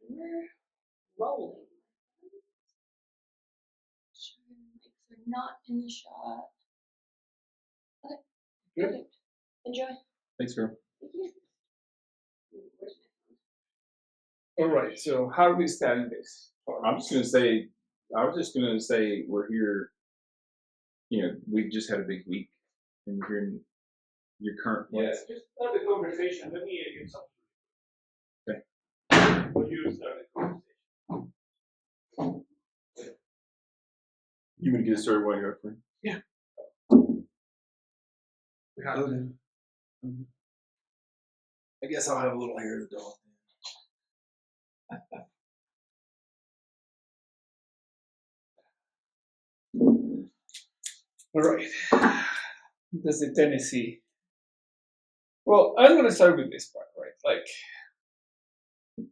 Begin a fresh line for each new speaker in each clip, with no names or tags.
We're rolling. Sure, mics are not in the shot. Okay, perfect. Enjoy.
Thanks, girl.
Thank you. Where's
All right, so how are we starting this?
I was just gonna say we're here. We've just had a big week, and we're here in your current place.
Yeah, just start the conversation. Let me get something.
Okay.
Will you start the conversation?
You want to get started while you're up front?
Yeah. We have
I guess I'll have a little hair to the dog.
All right. That's the Tennessee. Well, I'm going to start with this part, right? Like,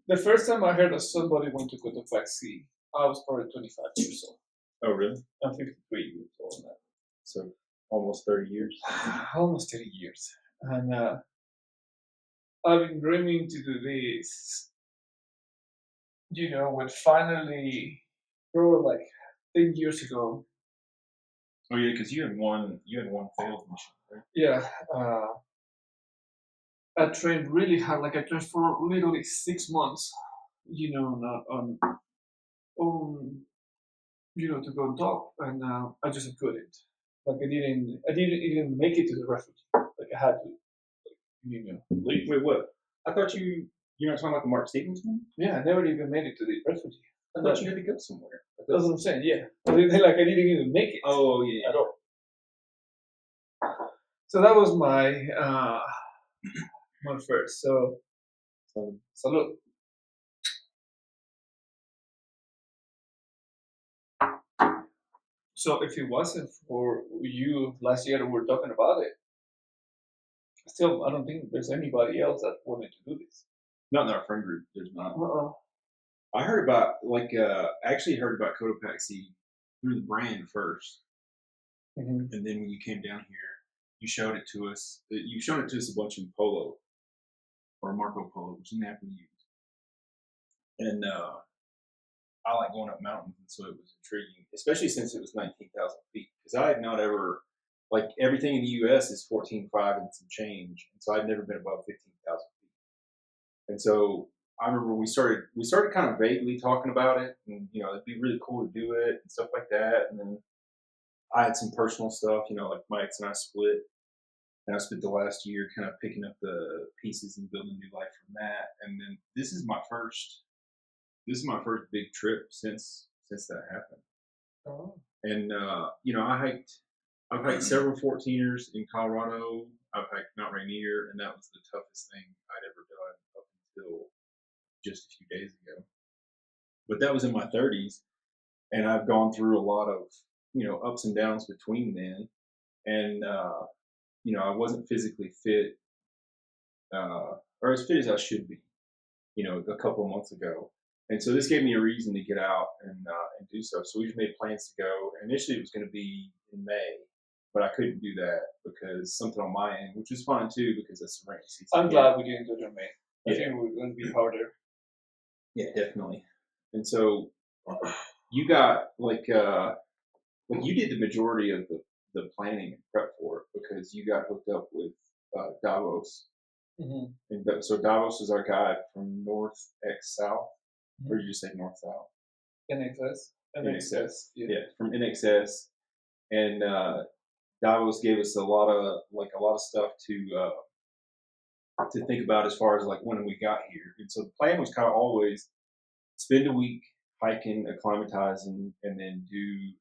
the first time I heard of somebody went to Cotopaxi, I was probably 25 years old.
Oh, really?
I'm 53 years old now.
So almost 30 years.
Almost 30 years. And I've been dreaming to do this, when finally, probably like 10 years ago.
Oh yeah, because you had one failed mission, right?
Yeah, I trained really hard. Like I trained for literally 6 months, not on to go on top, and I just couldn't. Like I didn't even make it to the refuge. Like I had to, leave.
Wait, what? I thought you're not talking about the Mark Stevens one?
Yeah, I never even made it to the refuge.
I thought you had to go somewhere.
That's what I'm saying. Yeah, I didn't even make it.
Oh yeah.
At all. So that was my my first. So salute. So if it wasn't for you last year, we were talking about it. Still, I don't think there's anybody else that wanted to do this.
Not in our friend group. There's not.
Uh-uh.
I heard about actually heard about Cotopaxi through the brand first, and then when you came down here, you showed it to us. You've shown it to us a bunch in Polo or Marco Polo, which is an app we use. And I like going up mountains, and so it was intriguing, especially since it was 19,000 feet. Because I had not ever, like everything in the U.S. is 14,500 and some change, and so I'd never been above 15,000 feet. And so I remember we started kind of vaguely talking about it, and it'd be really cool to do it and stuff like that. And then I had some personal stuff, like my ex and I split, and I spent the last year kind of picking up the pieces and building a new life from that. And then this is my first big trip since that happened.
Oh.
And I've hiked several 14ers in Colorado. I've hiked Mount Rainier, and that was the toughest thing I'd ever done up until just a few days ago. But that was in my 30s, and I've gone through a lot of ups and downs between then, and I wasn't physically fit, or as fit as I should be, a couple of months ago. And so this gave me a reason to get out and do so. So we've made plans to go. And initially it was going to be in May, but I couldn't do that because something on my end, which was fine too, because it's rainy season.
I'm glad we didn't do it in May. I think it was going to be harder.
Yeah, definitely. And so you got like you did the majority of the planning and prep for it because you got hooked up with Davos.
Mm-hmm.
And so Davos is our guide from north x south. Or you just say north-south?
NXS.
Yeah, from NXS. And Davos gave us a lot of stuff to think about as far as like when we got here. And so the plan was kind of always spend a week hiking, acclimatizing, and then do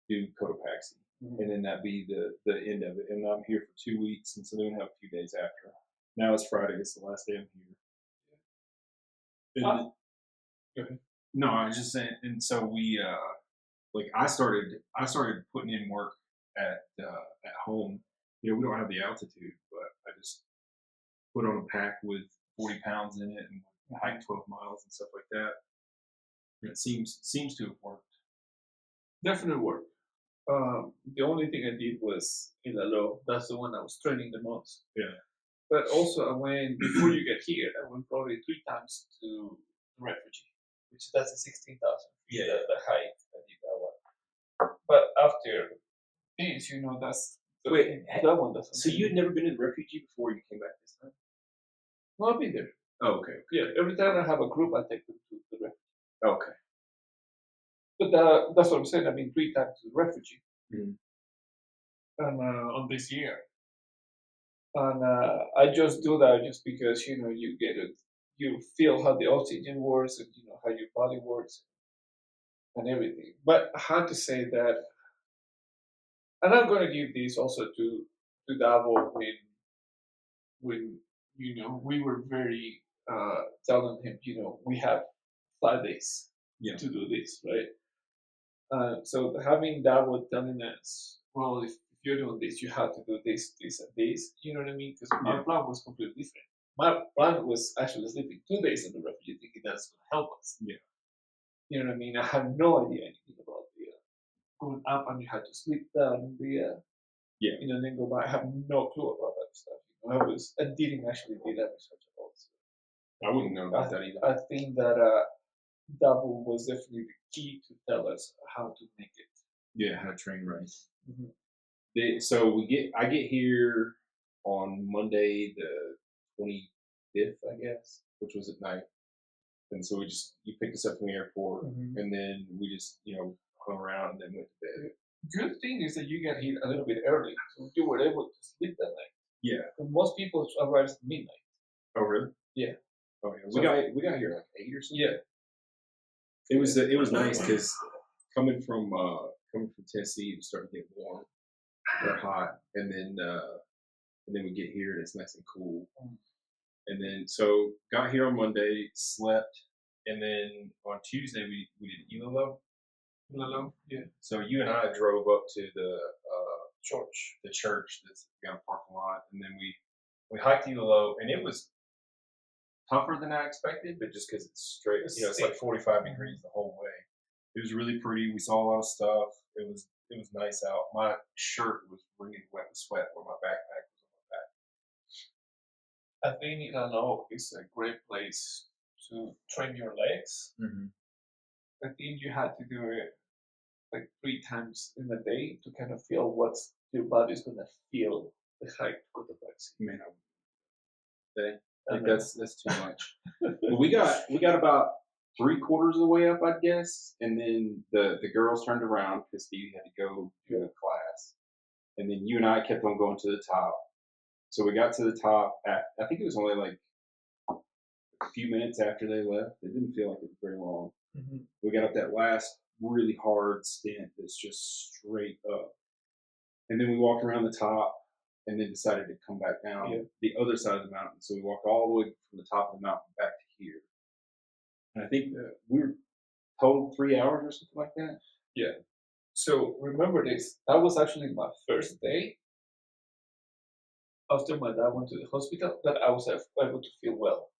Cotopaxi. Mm-hmm. And then that'd be the end of it. And I'm here for 2 weeks, and so then we have a few days after. Now it's Friday. It's the last day I'm here. No, I was just saying, and so we I started putting in work at home. We don't have the altitude, but I just put on a pack with 40 pounds in it and hike 12 miles and stuff like that. And it seems to have worked.
Definitely worked. The only thing I did was in La Lo. That's the one I was training the most.
Yeah.
But also, I went before you get here. I went probably 3 times to the refugee, which that's a 16,000 feet.
Yeah.
The height I did that one. But after this, that's
Wait,
that one doesn't.
So you had never been to the refugee before you came back this time?
No, I've been there.
Oh, okay.
Yeah, every time I have a group, I take them to the refugee.
Okay.
But that's what I'm saying. I've been 3 times to the refugee, and on this year, and I just do that just because you get it, you feel how the oxygen works, and how your body works, and everything. But I had to say that, and I'm going to give this also to Davo when we were very telling him, we have 5 days to do this, right? So having Davo telling us, well, if you're doing this, you have to do this, this, and this. You know what I mean? Because my plan was completely different. My plan was actually sleeping 2 days in the refugee, thinking that's going to help us.
Yeah.
You know what I mean? I had no idea anything about the going up and you had to sleep down the then go back. I have no clue about that stuff. I didn't actually do that research at all. So
I wouldn't know about that either.
I think that Double was definitely the key to tell us how to make it.
Yeah, how to train right. So I get here on Monday the 25th, I guess, which was at night. And so you picked us up from the airport, and then we just hung around and then went to bed.
Good thing is that you got here a little bit early, so you were able to sleep that night.
Yeah.
And most people arrive at midnight.
Oh really?
Yeah.
Oh yeah. We got here like 8 or something.
Yeah.
It was nice because coming from Tennessee, it was starting to get warm or hot, and then we get here and it's nice and cool. And then so got here on Monday, slept, and then on Tuesday we did Ilalo.
Yeah.
So you and I drove up to the church that's got a parking lot, and then we hiked Ilalo, and it was tougher than I expected, but just because it's straight, it's like 45 degrees the whole way. It was really pretty. We saw a lot of stuff. It was nice out. My shirt was wringing wet with sweat where my backpack was on my back.
I think Ilalo is a great place to train your legs. I think you had to do it like 3 times in a day to kind of feel what your body's gonna feel the hike to Cotopaxi.
Man, that's too much. But we got about 3/4 of the way up, I guess, and then the girls turned around because Stevie had to go to a class, and then you and I kept on going to the top. So we got to the top I think it was only like a few minutes after they left. It didn't feel like it was very long. We got up that last really hard stint that's just straight up, and then we walked around the top, and then decided to come back down the other side of the mountain. So we walked all the way from the top of the mountain back to here, and I think that we were total 3 hours or something like that.
Yeah. So remember this. That was actually my first day after my dad went to the hospital that I was able to feel well.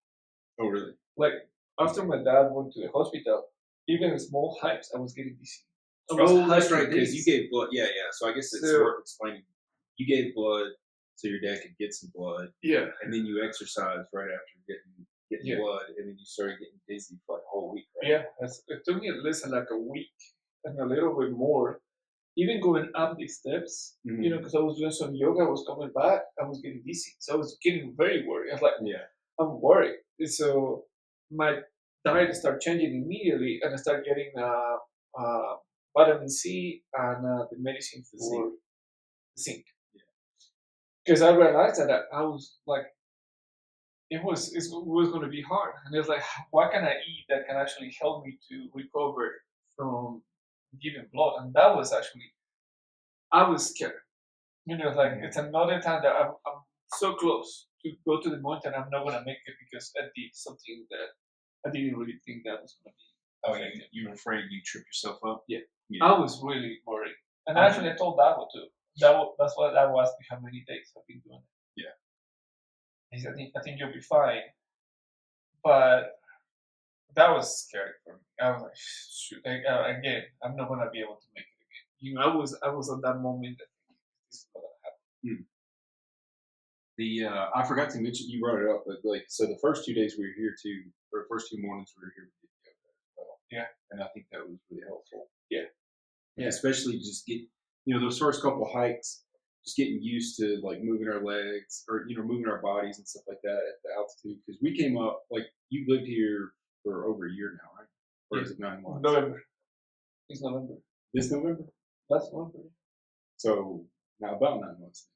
Oh, really?
Like after my dad went to the hospital, even small hikes, I was getting dizzy.
That's right, because you gave blood. Yeah. So I guess it's worth explaining. You gave blood so your dad could get some blood.
Yeah.
And then you exercised right after getting blood, and then you started getting dizzy for like a whole week, right?
Yeah. It took me at least like a week and a little bit more. Even going up these steps, because I was doing some yoga, I was coming back, I was getting dizzy. So I was getting very worried. I was like, I'm worried. So my diet started changing immediately, and I started getting vitamin C and the medicine for zinc. Because I realized that I was like, it was going to be hard, and it was like, what can I eat that can actually help me to recover from giving blood? And that was actually, I was scared. Like it's another time that I'm so close to go to the mountain, I'm not gonna make it because I did something that I didn't really think that was gonna be.
Oh, you were afraid you trip yourself up?
Yeah. I was really worried, and actually I told Davo too. That's what I was me how many days I've been doing it.
Yeah.
He said, I think you'll be fine, but that was scary for me. I was like, shoot, again, I'm not gonna be able to make it again. I was at that moment that this is not gonna happen.
I forgot to mention, you brought it up, but like, so the first 2 days we were here too, or the first 2 mornings we were here, we did yoga as well.
Yeah.
And I think that was really helpful.
Yeah.
Yeah. Especially just those first couple hikes, just getting used to like moving our legs or, moving our bodies and stuff like that at the altitude. Because we came up, like, you lived here for over a year now, right? Or is it 9 months?
November. It's November.
This November?
Last November.
So now about 9 months.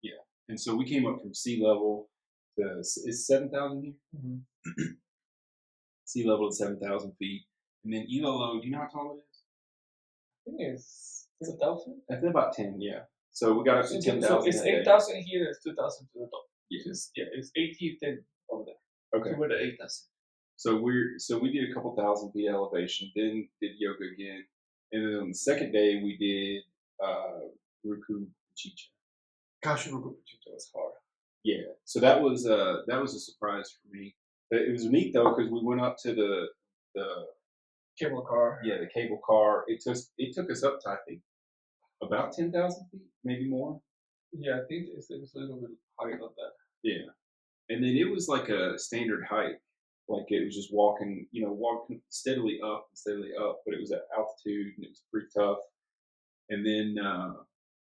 Yeah. And so we came up from sea level to, is 7,000 here?
Mm-hmm.
Sea level to 7,000 feet. And then Ilolo, do you know how tall it is?
I think it's 10,000.
I think about 10, yeah. So we got up to 10,000.
So it's 8,000 here and it's 2,000 to the top.
Yes.
It's 80, 10 over there.
Okay.
So we're at 8,000.
So we did a couple thousand feet elevation, then did yoga again. And then on the second day we did Ruku Chicha.
Gosh, Ruku Chicha was hard.
Yeah. So that was a surprise for me. But it was neat though, because we went up to the
cable car.
Yeah, the cable car. It took us up to, I think, about 10,000 feet, maybe more.
Yeah, I think it was a little bit higher than that.
Yeah. And then it was like a standard hike. Like it was just walking steadily up and steadily up, but it was at altitude and it was pretty tough. And then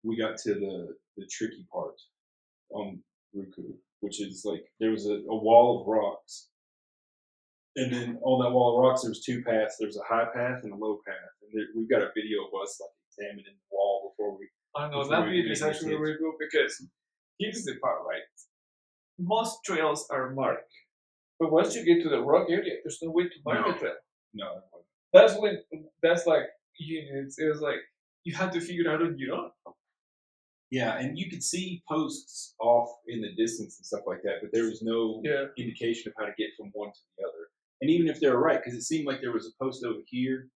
we got to the tricky part on Ruku, which is like there was a wall of rocks. And then on that wall of rocks, there was 2 paths. There's a high path and a low path. And we've got a video of us like examining the wall before we.
I know that video is actually really good because here's the part, right? Most trails are marked, but once you get to the rock area, there's no way to mark the trail.
No.
That's like it was like you have to figure it out on your own.
Yeah, and you could see posts off in the distance and stuff like that, but there was no indication of how to get from one to the other. And even if they were right, because it seemed like there was a post over here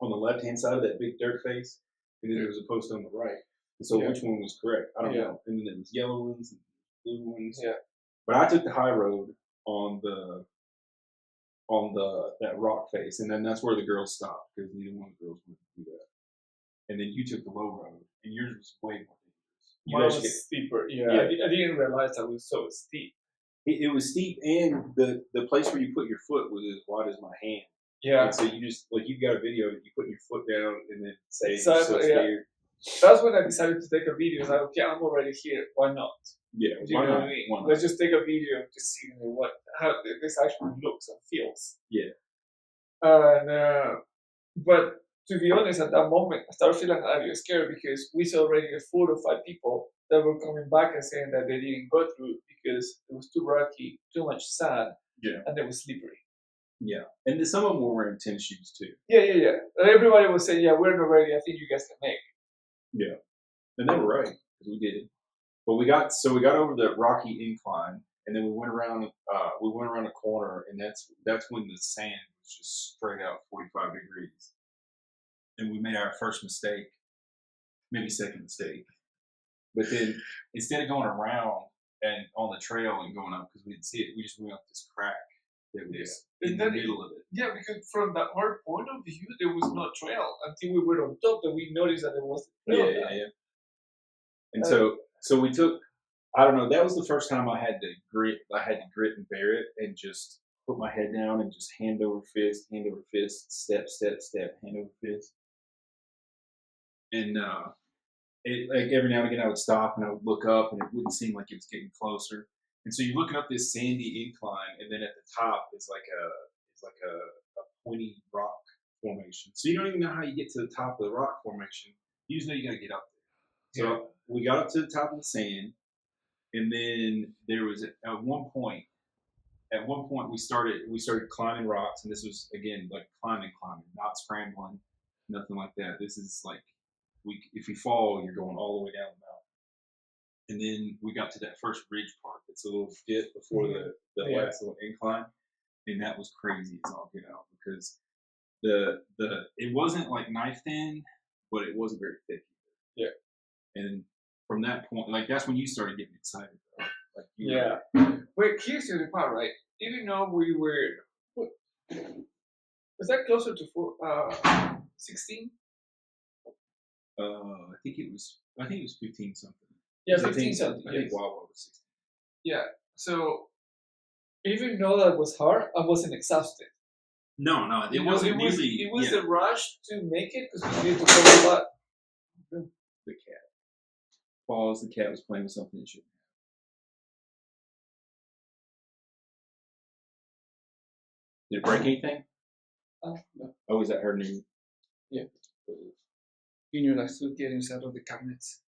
on the left-hand side of that big dirt face, and then there was a post on the right. And so which one was correct? I don't know. And then there was yellow ones and blue ones. Yeah. But I took the high road on that rock face, and then that's where the girls stopped because neither one of the girls wanted to do that. And then you took the low road, and yours was way more dangerous.
Mine was steeper. Yeah. I didn't realize that was so steep.
It was steep, and the place where you put your foot was as wide as my hand.
Yeah.
And so you just you've got a video that you put your foot down and then say
exactly,
you're so scared.
That's when I decided to take a video. Like, okay, I'm already here. Why not?
Yeah.
Why not? Let's just take a video to see how this actually looks and feels.
Yeah.
And but to be honest, at that moment, I started feeling a little scared because we saw already 4 or 5 people that were coming back and saying that they didn't go through because it was too rocky, too much sand, and it was slippery.
Yeah, and then some of them were wearing tennis shoes too.
Yeah. And everybody was saying, "Yeah, we're not ready. I think you guys can make it."
Yeah, and they were right because we did. But we got over the rocky incline, and then we went around a corner, and that's when the sand was just straight out 45 degrees, and we made our first mistake, maybe second mistake. But then instead of going around and on the trail and going up because we didn't see it, we just went up this crack that was in the middle of it.
Yeah, because from our point of view, there was no trail until we were on top that we noticed that there was a trail.
Yeah. And so we took, I don't know, that was the first time I had to grit and bear it and just put my head down and just hand over fist, step, hand over fist. And like every now and again I would stop and I would look up and it wouldn't seem like it was getting closer. And so you're looking up this sandy incline, and then at the top is like a pointy rock formation. So you don't even know how you get to the top of the rock formation. You just know you got to get up there. So we got up to the top of the sand, and then there was at one point we started climbing rocks, and this was again like climbing, not scrambling, nothing like that. This is like if you fall, you're going all the way down the mountain. And then we got to that first ridge part. It's a little dip before the last little incline, and that was crazy as all get out because it wasn't like knife thin, but it wasn't very thick either. Yeah. And from that point, like that's when you started getting excited. Though. Like
Wait, here's the part, right? Even though we were, was that closer to 16?
I think it was 15 something.
Yeah, 15 something.
I think Wawa was
Yeah. So even though that was hard, I wasn't exhausted.
No, it wasn't nearly.
It was
yeah.
a rush to make it because we needed to go a lot.
The cat. Pause. The cat was playing with something it shouldn't have. Did it break anything?
No.
Oh, is that her new?
Yeah. Junior likes to get inside of the cabinets.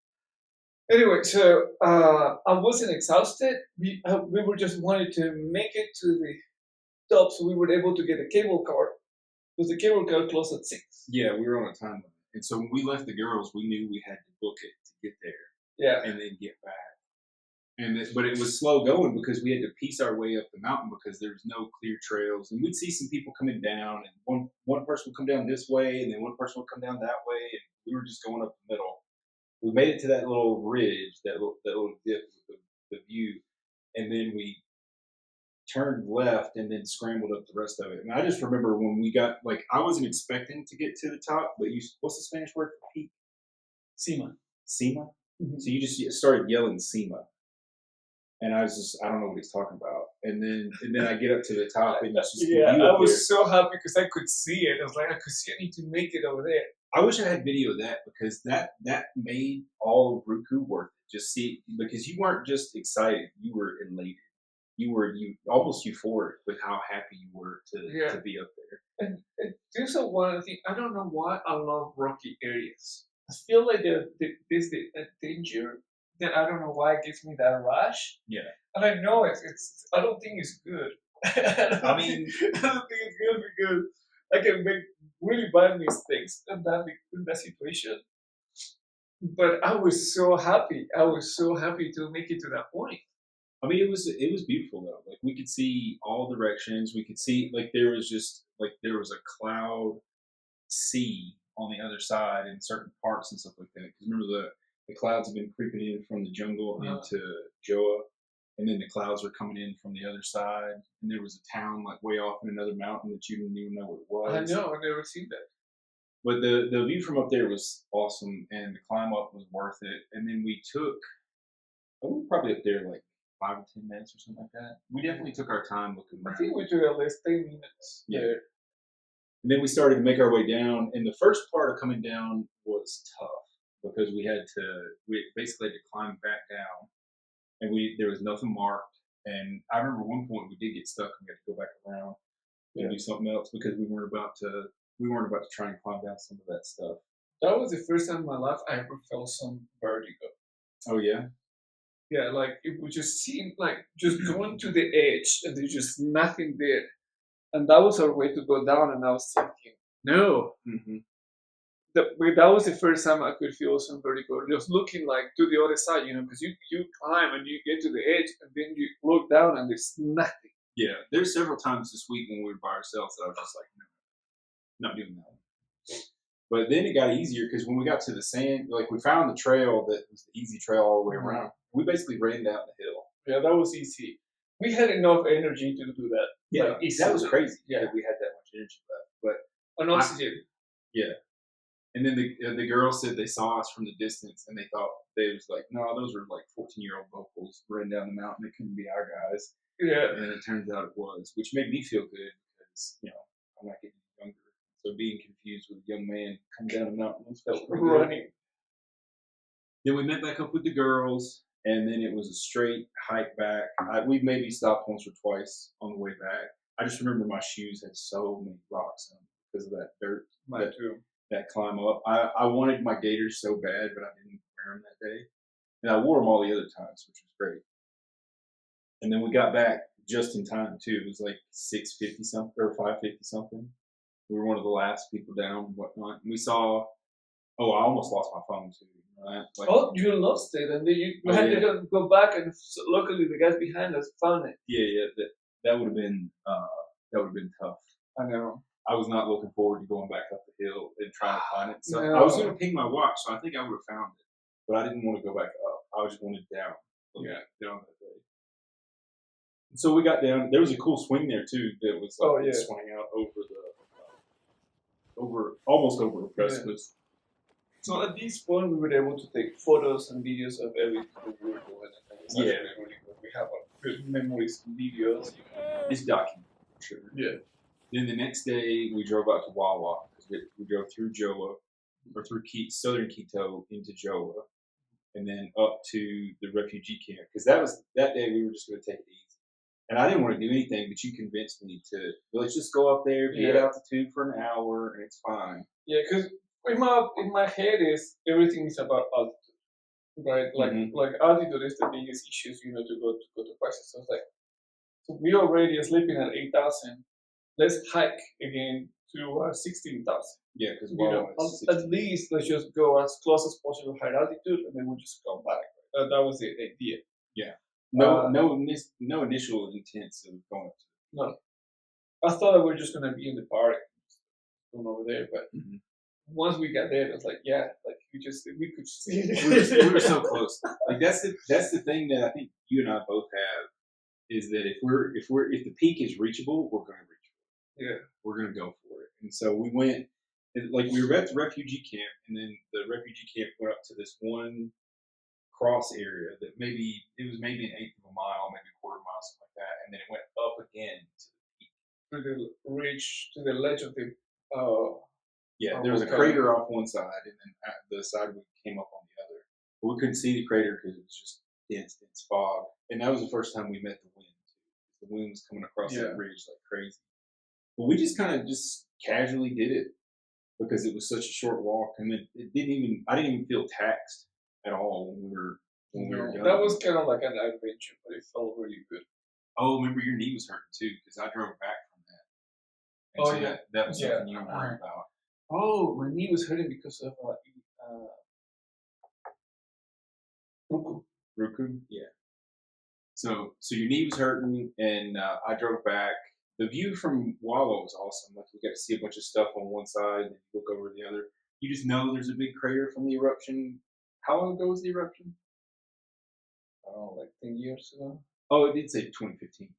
Anyway, so I wasn't exhausted. We were just wanted to make it to the top, so we were able to get a cable car because the cable car closed at 6.
Yeah, we were on a time limit, and so when we left the girls, we knew we had to book it to get there.
Yeah.
And then get back. But it was slow going because we had to piece our way up the mountain because there was no clear trails, and we'd see some people coming down, and one person would come down this way, and then one person would come down that way, and we were just going up the middle. We made it to that little ridge, that little dip with the view, and then we turned left and then scrambled up the rest of it. And I just remember when we got, like, I wasn't expecting to get to the top, but what's the Spanish word for peak?
Cima.
Cima?
Mm-hmm.
So you just started yelling Cima. And I don't know what he's talking about. And then I get up to the top and it's just
I was so happy because I could see it. I was like, I could see I need to make it over there.
I wish I had video of that because that made all of Ruku worth it. Just see, because you weren't just excited, you were elated. You were almost euphoric with how happy you were to be up there.
And there's one thing, I don't know why I love rocky areas. I feel like there's a danger that I don't know why it gives me that rush.
Yeah.
And I know it's I don't think it's good. I don't think it's good because I can make really bad mistakes in that situation. But I was so happy. I was so happy to make it to that point.
I mean, it was beautiful though. Like we could see all directions. We could see there was a cloud sea on the other side in certain parts and stuff like that. Because remember the clouds have been creeping in from the jungle into Joa, and then the clouds were coming in from the other side. And there was a town like way off in another mountain that you didn't even know what it was.
I know, I've never seen that.
But the view from up there was awesome, and the climb up was worth it. And then we were probably up there like 5 or 10 minutes or something like that. We definitely took our time looking around.
I think we took at least 10 minutes.
Yeah. And then we started to make our way down, and the first part of coming down was tough because we basically had to climb back down, and there was nothing marked. And I remember one point we did get stuck and we had to go back around and do something else because we weren't about to try and climb down some of that stuff.
That was the first time in my life I ever felt some vertigo.
Oh yeah?
Yeah, like it would just seem like just going to the edge and there's just nothing there. And that was our way to go down, and I was thinking, no.
Mm-hmm.
That was the first time I could feel some vertigo. Just looking like to the other side, because you climb and you get to the edge and then you look down and there's nothing.
Yeah, there's several times this week when we were by ourselves that I was just like, no, not doing that one. But then it got easier because when we got to the sand, like we found the trail that was the easy trail all the way around. We basically ran down the hill.
Yeah, that was easy. We had enough energy to do that.
Yeah, that was crazy.
Yeah,
that we had that much energy left. But
on oxygen.
Yeah. And then the girls said they saw us from the distance and they thought they was like, no, those were like 14-year-old locals running down the mountain. They couldn't be our guys.
Yeah.
And it turns out it was, which made me feel good because I'm not getting younger. So being confused with a young man coming down the mountain felt pretty good. Then we met back up with the girls, and then it was a straight hike back. We maybe stopped once or twice on the way back. I just remember my shoes had so many rocks on them because of that dirt. That climb up. I wanted my gaiters so bad, but I didn't wear them that day. And I wore them all the other times, which was great. And then we got back just in time, too. It was like 6:50 something or 5:50 something. We were one of the last people down and whatnot. And we saw, I almost lost my phone, too. Right?
You lost it, and then you had to go back, and luckily the guys behind us found it.
Yeah, that would have been tough.
I know.
I was not looking forward to going back up the hill and trying to find it. So I was going to ping my watch, so I think I would have found it, but I didn't want to go back up. I just wanted down. Down that way. So we got down. There was a cool swing there too. That was swing out over almost over a precipice.
So at this point, we were able to take photos and videos of everything that we were doing. And it was actually really good. We have good memories and videos.
It's documented, for sure.
Yeah.
Then the next day, we drove out to Wawa because we drove through Joa, or through southern Quito into Joa, and then up to the refugee camp because that day we were just going to take it easy. And I didn't want to do anything, but you convinced me to, let's just go up there, be at altitude for an hour, and it's fine.
Yeah, because in my head is everything is about altitude, right? Like altitude is the biggest issues, to go to Cotopaxi. So it's like, so we already are sleeping at 8,000. Let's hike again to 16,000.
Yeah, because
at least let's just go as close as possible to high altitude, and then we'll just come back. That was the idea.
Yeah. No initial intents of going up to it.
No. I thought that we were just gonna be in the park, going over there, but once we got there, it was like, we could see it.
we were so close. Like that's the thing that I think you and I both have is that if the peak is reachable, we're gonna reach it.
Yeah.
We're gonna go for it. And so we went, like we were at the refugee camp, and then the refugee camp went up to this one cross area that maybe an eighth of a mile, maybe a quarter mile, something like that, and then it went up again to the peak.
To the ridge, to the ledge of the.
There was a crater off one side, and then the side we came up on the other. But we couldn't see the crater because it was just dense fog, and that was the first time we met the wind. The wind was coming across that ridge like crazy. But we just kind of just casually did it because it was such a short walk, and I didn't even feel taxed at all when we were done.
That was kind of like an adventure, but it felt really good.
Oh, remember your knee was hurting too because I drove back from that. And so that was something you were worried about.
Oh, my knee was hurting because of
Ruku, yeah. So your knee was hurting, and I drove back. The view from Wawa was awesome. Like we got to see a bunch of stuff on one side, and you look over the other. You just know there's a big crater from the eruption. How long ago was the eruption?
I don't know, like 10 years ago.
Oh, it did say 2015.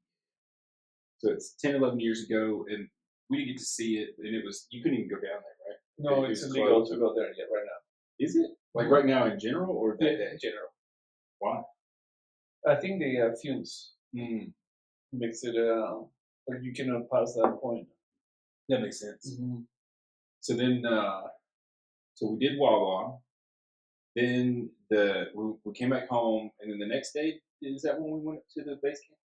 So it's 10, 11 years ago, and we didn't get to see it, and you couldn't even go down there, right?
No, it's illegal to go there yet right now.
Is it? Like right now in general, or that day?
In general.
Why?
I think the fumes makes it like you cannot pass that point.
That makes sense.
Mm-hmm.
So then, so we did Wawa. Then we came back home, and then the next day, is that when we went to the base camp?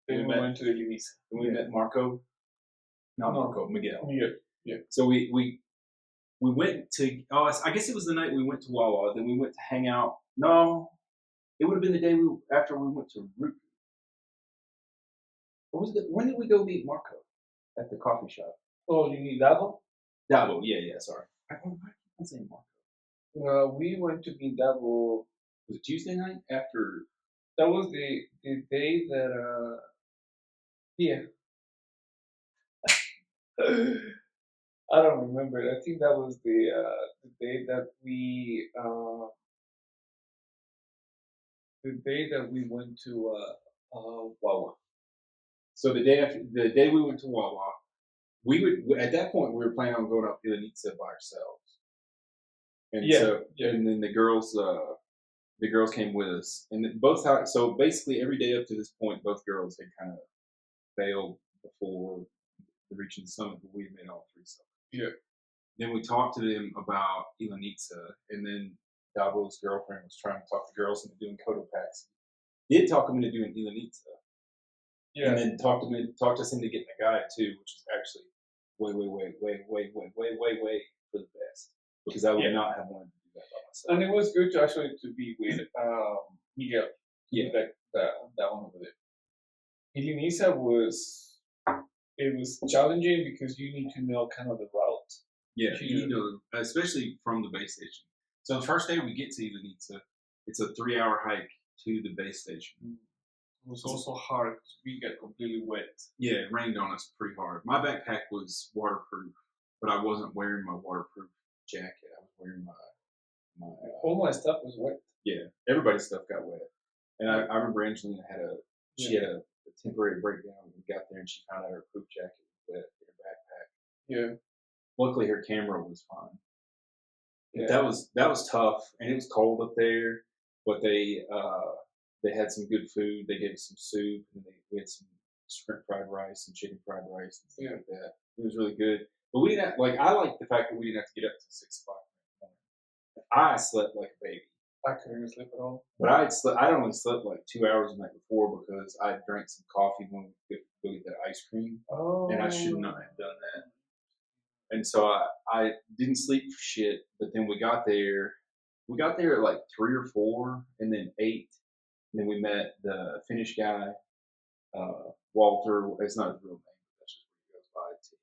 Then we went to the Unisa.
And we met Marco. Not Marco, Miguel.
Yeah.
So we went to. Oh, I guess it was the night we went to Wawa. Then we went to hang out. No, it would have been the day after we went to Ruku. Or was it? When did we go meet Marco at the coffee shop?
Oh, you need Davo?
Davo, yeah. Sorry. I keep on saying Marco.
We went to meet Davo.
Was it Tuesday night after?
That was the day that. Yeah. I don't remember. I think that was the day that we went to Wawa.
So the day we went to Wawa, at that point we were planning on going up Ilanitsa by ourselves. And and then the girls came with us, and so basically every day up to this point, both girls had kind of failed before reaching the summit, but we had made all three summits.
Yeah.
Then we talked to them about Ilanitsa, and then Davo's girlfriend was trying to talk the girls into doing Cotopaxi. Did talk them into doing Ilanitsa. Yeah. And then talked us into getting a guide too, which is actually way for the best. Because I would not have wanted to do that by myself.
And it was good to be with Miguel.
Yeah.
That one over there. Ilanitsa was challenging because you need to know kind of the route.
Yeah, you need to, especially from the base station. So the first day we get to Ilanitsa, it's a 3-hour hike to the base station.
It was also hard because we got completely wet.
Yeah, it rained on us pretty hard. My backpack was waterproof, but I wasn't wearing my waterproof jacket. I was wearing my
all my stuff was wet.
Yeah, everybody's stuff got wet. And I remember Angelina had a temporary breakdown when we got there, and she found out her poop jacket was wet in her backpack.
Yeah.
Luckily, her camera was fine. That was tough, and it was cold up there. But they had some good food. They gave us some soup, and we had some shrimp fried rice and chicken fried rice and stuff like that. It was really good. But we didn't have, I like the fact that we didn't have to get up till 6 o'clock in the morning. I slept like a baby.
I couldn't sleep at all.
But I'd only slept like 2 hours the night before because I drank some coffee when we go get that ice cream, and I should not have done that. And so I didn't sleep for shit. But then we got there at like 3 or 4, and then 8. And then we met the Finnish guy, Walter. It's not his real name, but that's just what he goes by to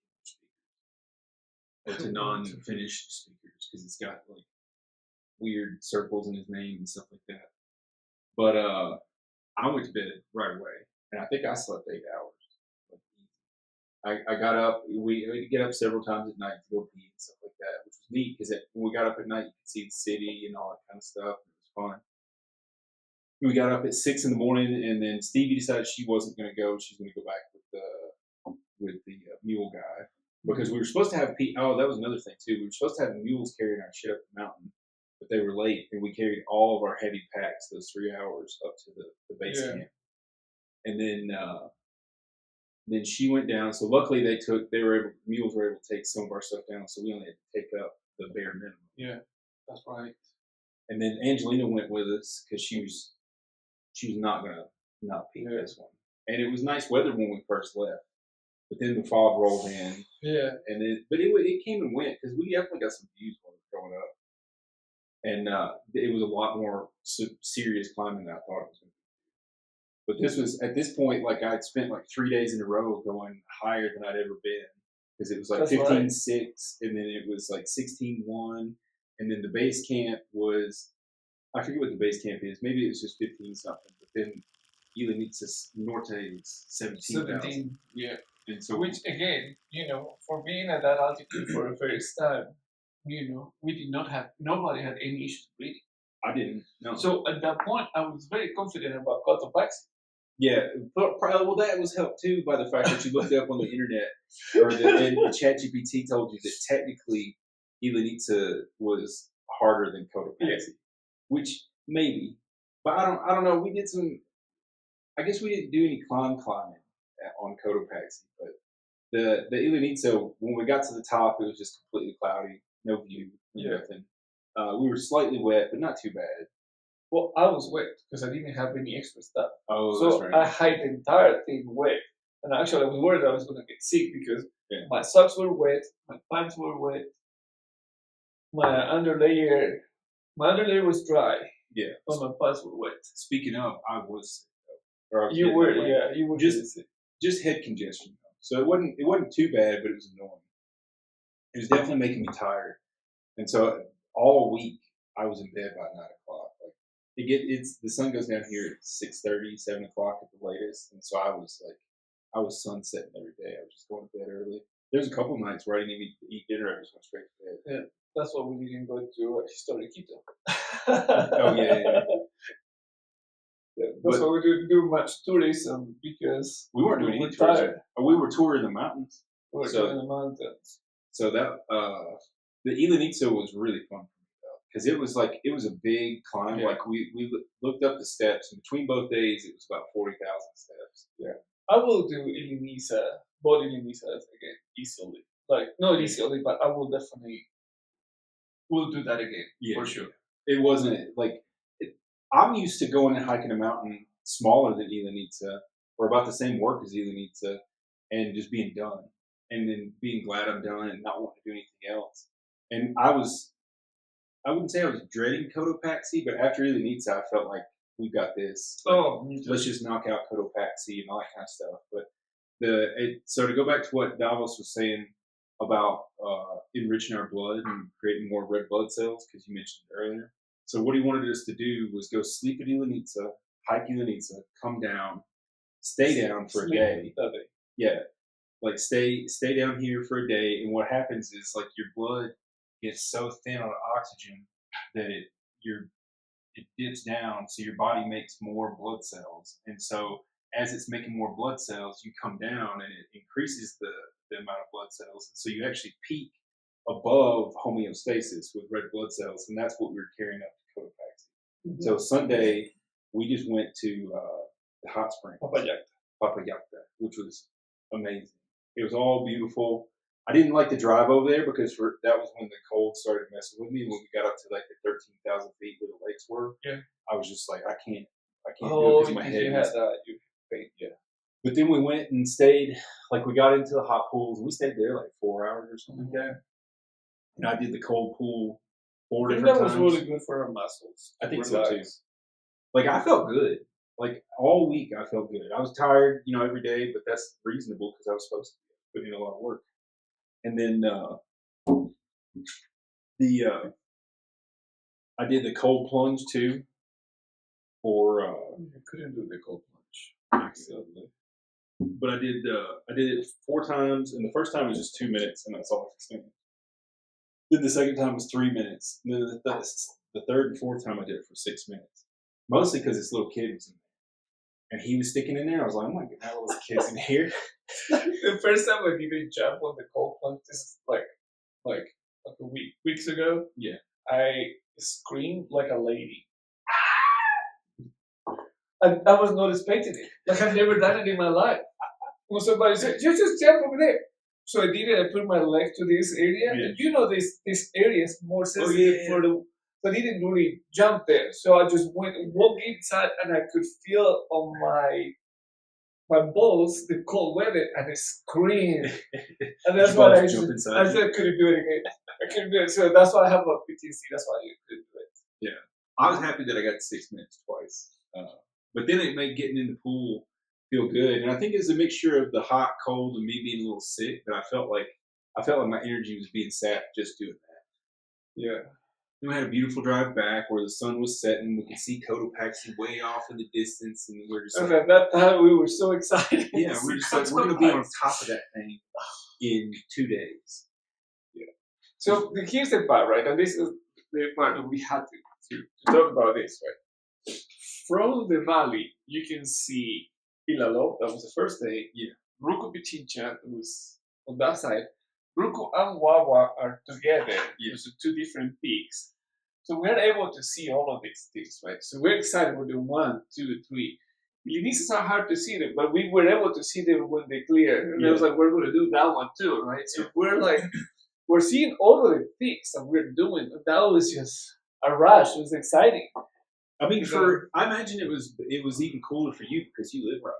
English speakers, to non-Finnish speakers, because it's got like weird circles in his name and stuff like that. But I went to bed right away, and I think I slept 8 hours. I got up. We had to get up several times at night to go pee and stuff like that, which was neat because when we got up at night, you could see the city and all that kind of stuff. And it was fun. We got up at 6 in the morning, and then Stevie decided she wasn't going to go. She's going to go back with the mule guy because we were supposed to have Oh, that was another thing too. We were supposed to have mules carrying our shit up the mountain, but they were late, and we carried all of our heavy packs those 3 hours up to the base camp, and then she went down. So luckily mules were able to take some of our stuff down. So we only had to take up the bare minimum.
Yeah, that's right.
And then Angelina went with us because she was not gonna not pee this one. And it was nice weather when we first left, but then the fog rolled in.
Yeah.
And it came and went because we definitely got some views when we were going up, and it was a lot more serious climbing than I thought it was going to be. But at this point, like I'd spent like 3 days in a row going higher than I'd ever been because it was like 15.6, and then it was like 16.1, and then the base camp was, I forget what the base camp is. Maybe it was just 15 something, but then Ilinitzis Norte is 17,000.
Yeah.
And so,
which again, for being at that altitude for the first time, nobody had any issues breathing.
I didn't. No.
So at that point, I was very confident about Cotopaxi.
Yeah, well, that was helped too by the fact that you looked up on the internet, and ChatGPT told you that technically Ilanitsa was harder than Cotopaxi, which maybe, but I don't know. We did some. I guess we didn't do any climbing on Cotopaxi, but the Ilanitsa, when we got to the top, it was just completely cloudy, no view, nothing. We were slightly wet, but not too bad.
Well, I was wet because I didn't have any extra stuff.
Oh,
so
that's right.
I hiked the entire thing wet. And actually, I was worried I was going to get sick because my socks were wet, my pants were wet, my underlayer was dry.
Yeah.
But my pants were wet.
Speaking of, I was sick though.
You were
just head congestion. So it wasn't too bad, but it was annoying. It was definitely making me tired, and so all week I was in bed by 9 o'clock. Like the sun goes down here at 6:30, 7 o'clock at the latest, and so I was sunsetting every day. I was just going to bed early. There's a couple nights where I didn't even eat dinner. I just went straight to bed.
Yeah, that's why we didn't go to historic Quito.
Oh yeah.
That's why we didn't do much tourism because
we weren't doing any tourism. We were touring the mountains.
We were touring the mountains.
So that the Ilanitsa was really fun for me though, because it was a big climb. Yeah. Like we looked up the steps, and between both days it was about 40,000 steps.
Yeah, I will do both Ilanitsas again easily. Like not easily, but I will definitely will do that again for sure.
It wasn't like. I'm used to going and hiking a mountain smaller than Ilanitsa, or about the same work as Ilanitsa, and just being done, and then being glad I'm done and not wanting to do anything else. And I wouldn't say I was dreading Cotopaxi, but after Ilanitsa, I felt like we got this. Let's just knock out Cotopaxi and all that kind of stuff. But so to go back to what Davos was saying about enriching our blood and creating more red blood cells, because you mentioned it earlier. So what he wanted us to do was go sleep at Ilanitsa, hike Ilanitsa, come down, stay down for a day. Yeah, like stay down here for a day. And what happens is like your blood gets so thin on oxygen that it dips down, so your body makes more blood cells. And so as it's making more blood cells, you come down and it increases the amount of blood cells. So you actually peak above homeostasis with red blood cells, and that's what we were carrying up to Cotopaxi. So Sunday, we just went to the hot spring, Papayacta, which was amazing. It was all beautiful. I didn't like to drive over there because that was when the cold started messing with me. When we got up to like the 13,000 feet where the lakes were, I was just like, I can't do it because my head was. But then we went and stayed, like we got into the hot pools. We stayed there like 4 hours or something like that. And I did the cold pool 4 different times.
That was really good for our muscles.
I think so too. Like I felt good. Like all week I felt good. I was tired, every day, but that's reasonable because I was supposed to be putting in a lot of work. And then I did the cold plunge too.
You couldn't do the cold plunge accidentally.
But I did it 4 times, and the first time was just 2 minutes, and that's all I could stand. Then the second time was 3 minutes. And then the third and fourth time I did it for 6 minutes. Mostly because this little kid was in there. And he was sticking in there. I was like, oh my God, that little kid's in here.
The first time I did jump on the cold plunge, this is like weeks ago.
Yeah.
I screamed like a lady. And I was not expecting it. Like I've never done it in my life. When somebody said, you just jump over there. So I did it. I put my leg to this area.
Yeah.
And this area is more sensitive for the. So I didn't really jump there. So I just walked inside, and I could feel on my balls the cold weather, and I screamed. And that's why I couldn't do it again. I couldn't do it. So that's why I have a PTSD. That's why I couldn't do it.
Yeah, I was happy that I got 6 minutes twice. But then it made getting in the pool feel good, and I think it's a mixture of the hot, cold, and me being a little sick. But I felt like my energy was being sapped just doing that.
Yeah.
Then we had a beautiful drive back where the sun was setting. We could see Cotopaxi way off in the distance, and we were just.
And at that time, we were so excited.
Yeah, we were just like, we're going to be on top of that thing in 2 days.
Yeah. So here's the part, right? And this is the part that we had to talk about this, right? From the valley, you can see Ilalo, that was the first day.
Yeah.
Ruku Pichincha was on that side. Ruku and Wawa are together.
Yeah.
So 2 different peaks. So we're able to see all of these things, right? So we're excited with the 1, 2, 3. These are hard to see them, but we were able to see them when they clear. And I was like, we're going to do that one too, right? So we're seeing all of the things that we're doing. That was just a rush. It was exciting.
I mean, I imagine it was even cooler for you because you live right.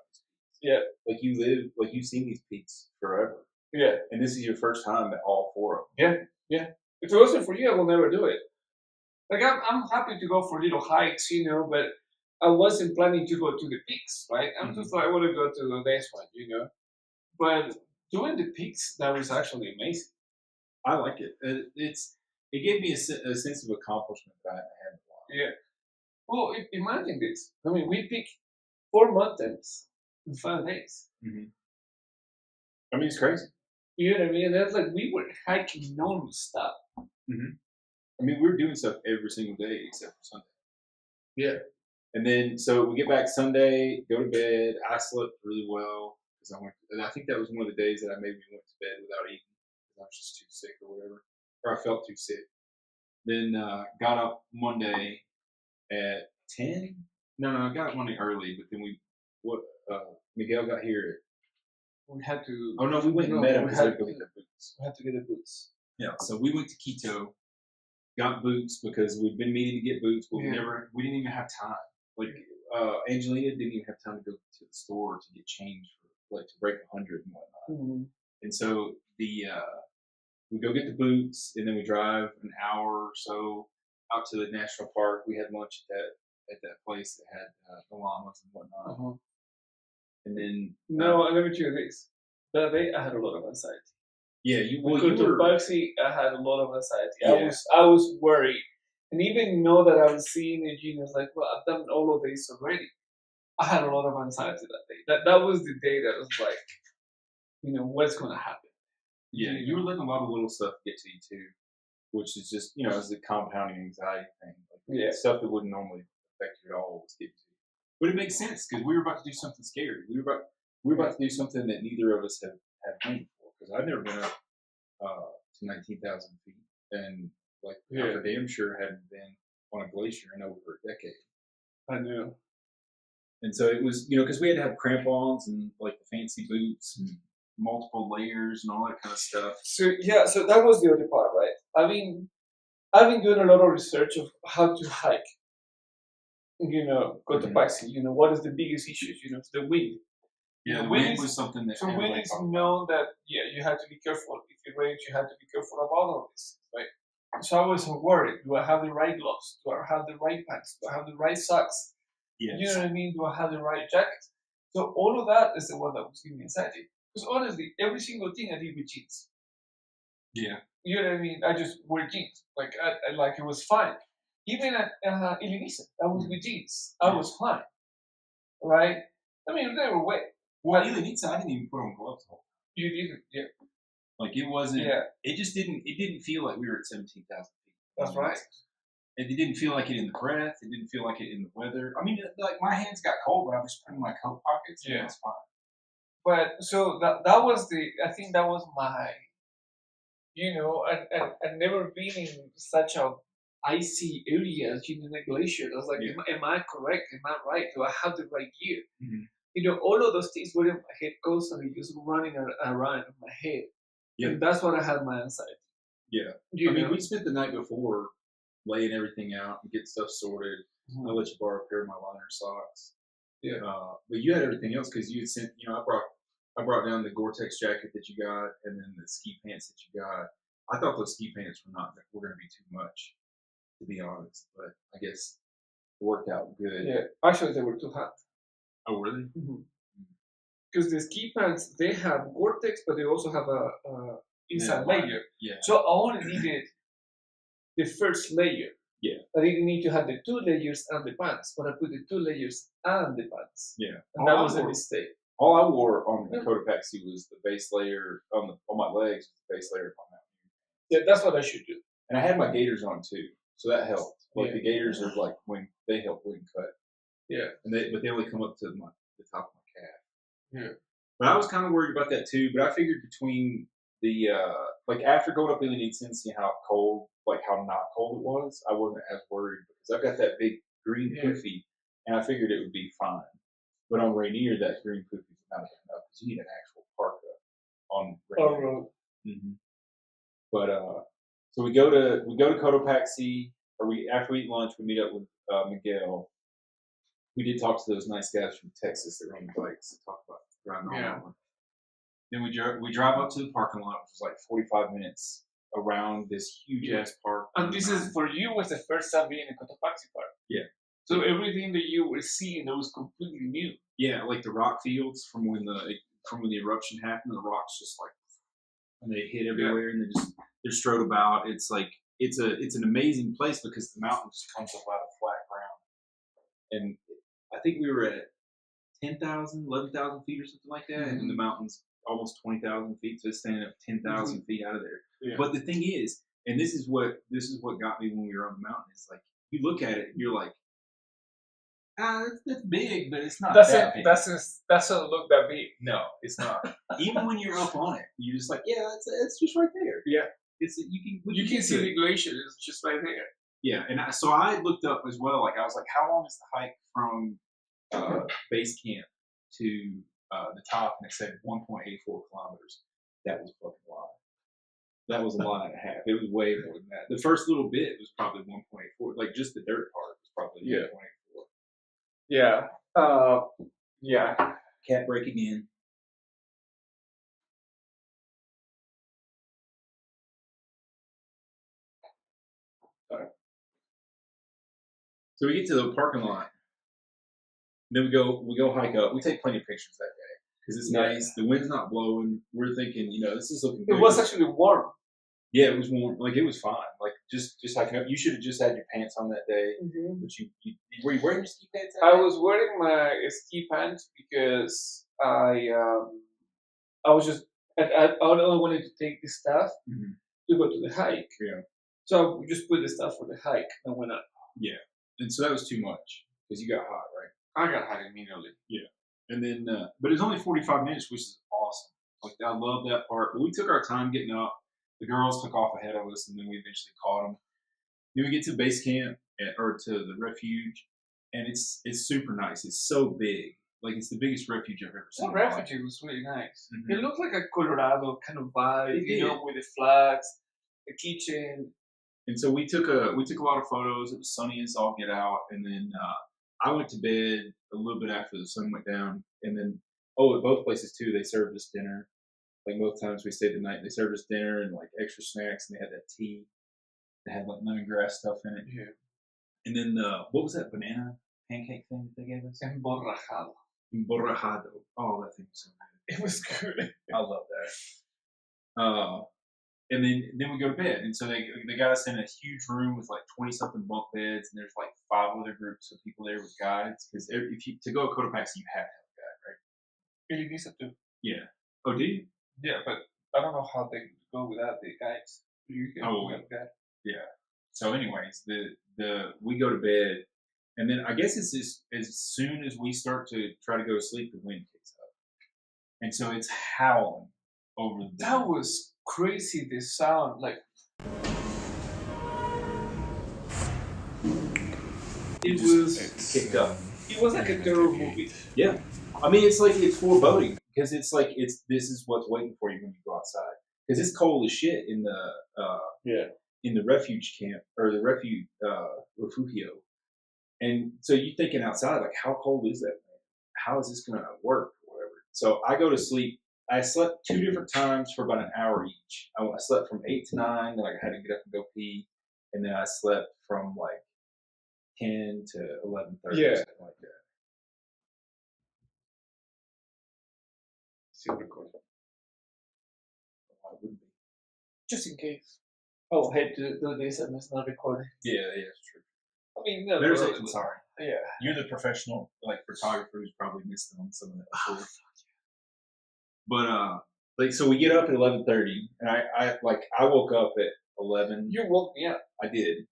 Yeah.
Like you've seen these peaks forever.
Yeah.
And this is your first time at all 4 of them.
Yeah. If it wasn't for you, I will never do it. Like I'm happy to go for little hikes, but I wasn't planning to go to the peaks, right? I'm just like, I want to go to this one, But doing the peaks, that was actually amazing.
I like it. It gave me a sense of accomplishment that I hadn't had in a while.
Yeah. Well, imagine this. I mean, we picked 4 mountains in 5 days.
Mm-hmm. I mean, it's crazy.
You know what I mean? That's like we were hiking non-stop.
Mm-hmm. I mean, we were doing stuff every single day except for Sunday.
Yeah.
And then, so we get back Sunday, go to bed. I slept really well because and I think that was one of the days that I maybe went to bed without eating because I was just too sick or whatever, or I felt too sick. Then got up Monday at 10. No, I got up Monday early, but then Miguel got here.
We had to.
Oh no, we went and met him because we had to go get the boots.
We had to get the boots.
Yeah, so we went to Quito, got boots because we'd been meaning to get boots, but we didn't even have time. Like Angelina didn't even have time to go to the store to get change for to break 100 and whatnot. Mm-hmm. And so we go get the boots, and then we drive an hour or so out to the national park. We had lunch at that place that had the llamas and whatnot. Uh-huh. And then
let me tell you this. That day I had a lot of anxiety.
Yeah,
Cotopaxi, I had a lot of anxiety. Yeah. I was worried. And even though that I was seeing Eugene, I was like, well, I've done all of this already. I had a lot of anxiety that day. That was the day that was like, what's going to happen?
Yeah, you were letting a lot of little stuff get to you too, which is just, it's a compounding anxiety thing. Like, stuff that wouldn't normally affect you at all was getting to you. But it makes sense because we were about to do something scary. We were about to do something that neither of us have done before. Because I've never been up to 19,000 feet, and like I for damn sure hadn't been on a glacier in over a decade.
I know.
And so it was, because we had to have crampons and like the fancy boots and multiple layers and all that kind of stuff.
So that was the other part, right? I mean, I've been doing a lot of research of how to hike. Cotopaxi. What is the biggest issue? It's the wind.
Yeah, the wind was something that.
So wind is known that you have to be careful. If it rains, you have to be careful about all this, right? So I was worried. Do I have the right gloves? Do I have the right pants? Do I have the right socks?
Yes.
You know what I mean? Do I have the right jacket? So all of that is the one that was giving me anxiety. Because honestly, every single thing I did with jeans.
Yeah.
You know what I mean? I just wear jeans. Like it was fine. Even at Illinois, I was with jeans. I was fine. Right? I mean, they were wet.
Well, Illinois, I didn't even put on gloves.
You didn't, yeah.
Like it wasn't.
Yeah.
It just didn't. It didn't feel like we were at 17,000 feet.
That's right.
It didn't feel like it in the breath. It didn't feel like it in the weather. I mean, like my hands got cold, but I was putting my coat pockets. Yeah, it's fine.
But so that was I think that was my, I've never been in such a icy areas, the glacier. I was like, am I correct? Am I right? Do I have the right gear? Mm-hmm. All of those things were in my head constantly, just running around in my head. Yeah. And that's what I had my anxiety.
Yeah. I mean, we spent the night before laying everything out and getting stuff sorted. Mm-hmm. I'll let you borrow a pair of my liner socks. Yeah. But you had everything else because you had sent, I brought down the Gore-Tex jacket that you got and then the ski pants that you got. I thought those ski pants were going to be too much, to be honest. But I guess it worked out good.
Yeah. Actually, they were too hot.
Oh, really?
Because the ski pants, they have Gore-Tex, but they also have a inside layer.
Yeah.
So I only needed the first layer.
Yeah.
I didn't need to have the 2 layers and the pants, but I put the 2 layers and the pants.
Yeah.
And that was a mistake.
All I wore on the Cotopaxi was the base layer on my legs, the base layer on that.
Yeah, that's what I should do.
And I had my gaiters on too, so that helped. Like the gaiters are like when they help wind cut.
Yeah.
But they only come up to the top of my calf.
Yeah.
But I was kind of worried about that too. But I figured between the like after going up Illinois and seeing how cold, like how not cold it was, I wasn't as worried because I've got that big green poofy, and I figured it would be fine. But on Rainier, that green poofy is not enough because you need an actual parka on Rainier. Mm-hmm. But so we go to Cotopaxi, or after we eat lunch, we meet up with Miguel. We did talk to those nice guys from Texas that were on the bikes to talk about driving on. Then we drive up to the parking lot, which was like 45 minutes around this huge ass park.
And this is for you was the first time being in Cotopaxi Park.
Yeah.
So everything that you were seeing that was completely new.
Yeah, like the rock fields from when the eruption happened, the rocks just like and they hit everywhere and they're strode about. It's like it's an amazing place because the mountain just comes up out of flat ground. And I think we were at 10,000, 11,000 feet or something like that, and the mountain's almost 20,000 feet, so it's standing up 10,000 feet out of there. Yeah. But the thing is, and this is what got me when we were on the mountain, is like you look at it and you're like, that's big, but it's not that big.
Doesn't look that big.
No, it's not. Even when you're up on it, you're just like, it's just right there.
Yeah,
it's
you can see the glacier. It's just right there.
Yeah, and so I looked up as well. Like I was like, how long is the hike from base camp to the top? And it said 1.84 kilometers. That was fucking a lie. That was a lie and a half. It was way more than that. The first little bit was probably 1.84. Like just the dirt part was probably 1.84.
Yeah. Yeah.
Cat break again. Sorry. So we get to the parking lot. Then we go hike up. We take plenty of pictures that day because it's nice. The wind's not blowing. We're thinking, this is looking good.
It was actually warm.
Yeah, it was warm. Like it was fine. Like just hiking up. You should have just had your pants on that day. Mm-hmm. But you were you wearing your ski pants?
I was wearing my ski pants because I was I only wanted to take the stuff to go to the hike. Yeah. So I just put the stuff for the hike and went up.
Yeah. And so that was too much because you got hot, right?
I got hot immediately.
Yeah. And then, but it was only 45 minutes, which is awesome. Like I love that part. But we took our time getting up. The girls took off ahead of us, and then we eventually caught them. Then we get to base camp or to the refuge, and it's super nice. It's so big, like it's the biggest refuge I've ever seen.
That refuge was really nice.
Mm-hmm.
It looked like a Colorado kind of vibe, with the flags, the kitchen.
And so we took a lot of photos. It was sunny as all get out, and then I went to bed a little bit after the sun went down, and then at both places too, they served us dinner. Like both times we stayed the night, they served us dinner and like extra snacks, and they had that tea. They had like lemongrass stuff in it.
Yeah. And
then what was that banana pancake thing that they gave us?
Emborrajado.
Oh, that thing was so good.
It was good.
I love that. And then we go to bed, and so they got us in a huge room with like 20-something bunk beds, and there's like 5 other groups of people there with guides. Because to go to Cotopaxi, you have to have a guide, right?
You need to.
Yeah. Oh, do you?
Yeah, but I don't know how they go without the guides. You can have a guide.
Yeah. So, anyways, we go to bed, and then I guess it's just as soon as we start to try to go to sleep, the wind kicks up, and so it's howling over the.
That was crazy. The sound, like it was
kicked up.
It was like a terror movie.
Yeah, I mean it's foreboding because it's this is what's waiting for you when you go outside because it's cold as shit in the in the refuge camp or the refugio, and so you're thinking outside like how cold is that? How is this going to work or whatever? So I go to sleep. I slept 2 different times for about an hour each. I slept from 8 to 9, then I had to get up and go pee, and then I slept from like 10 to 11:30, something like that.
Still recording.
Why wouldn't be?
Just in case. Oh, I hate to do this and it's not recording.
Yeah, it's true.
I mean, no.
I'm sorry.
Yeah.
You're the professional photographer who's probably missed on some of that before. But so we get up at 11:30, and I woke up at 11.
You woke me up.
I did.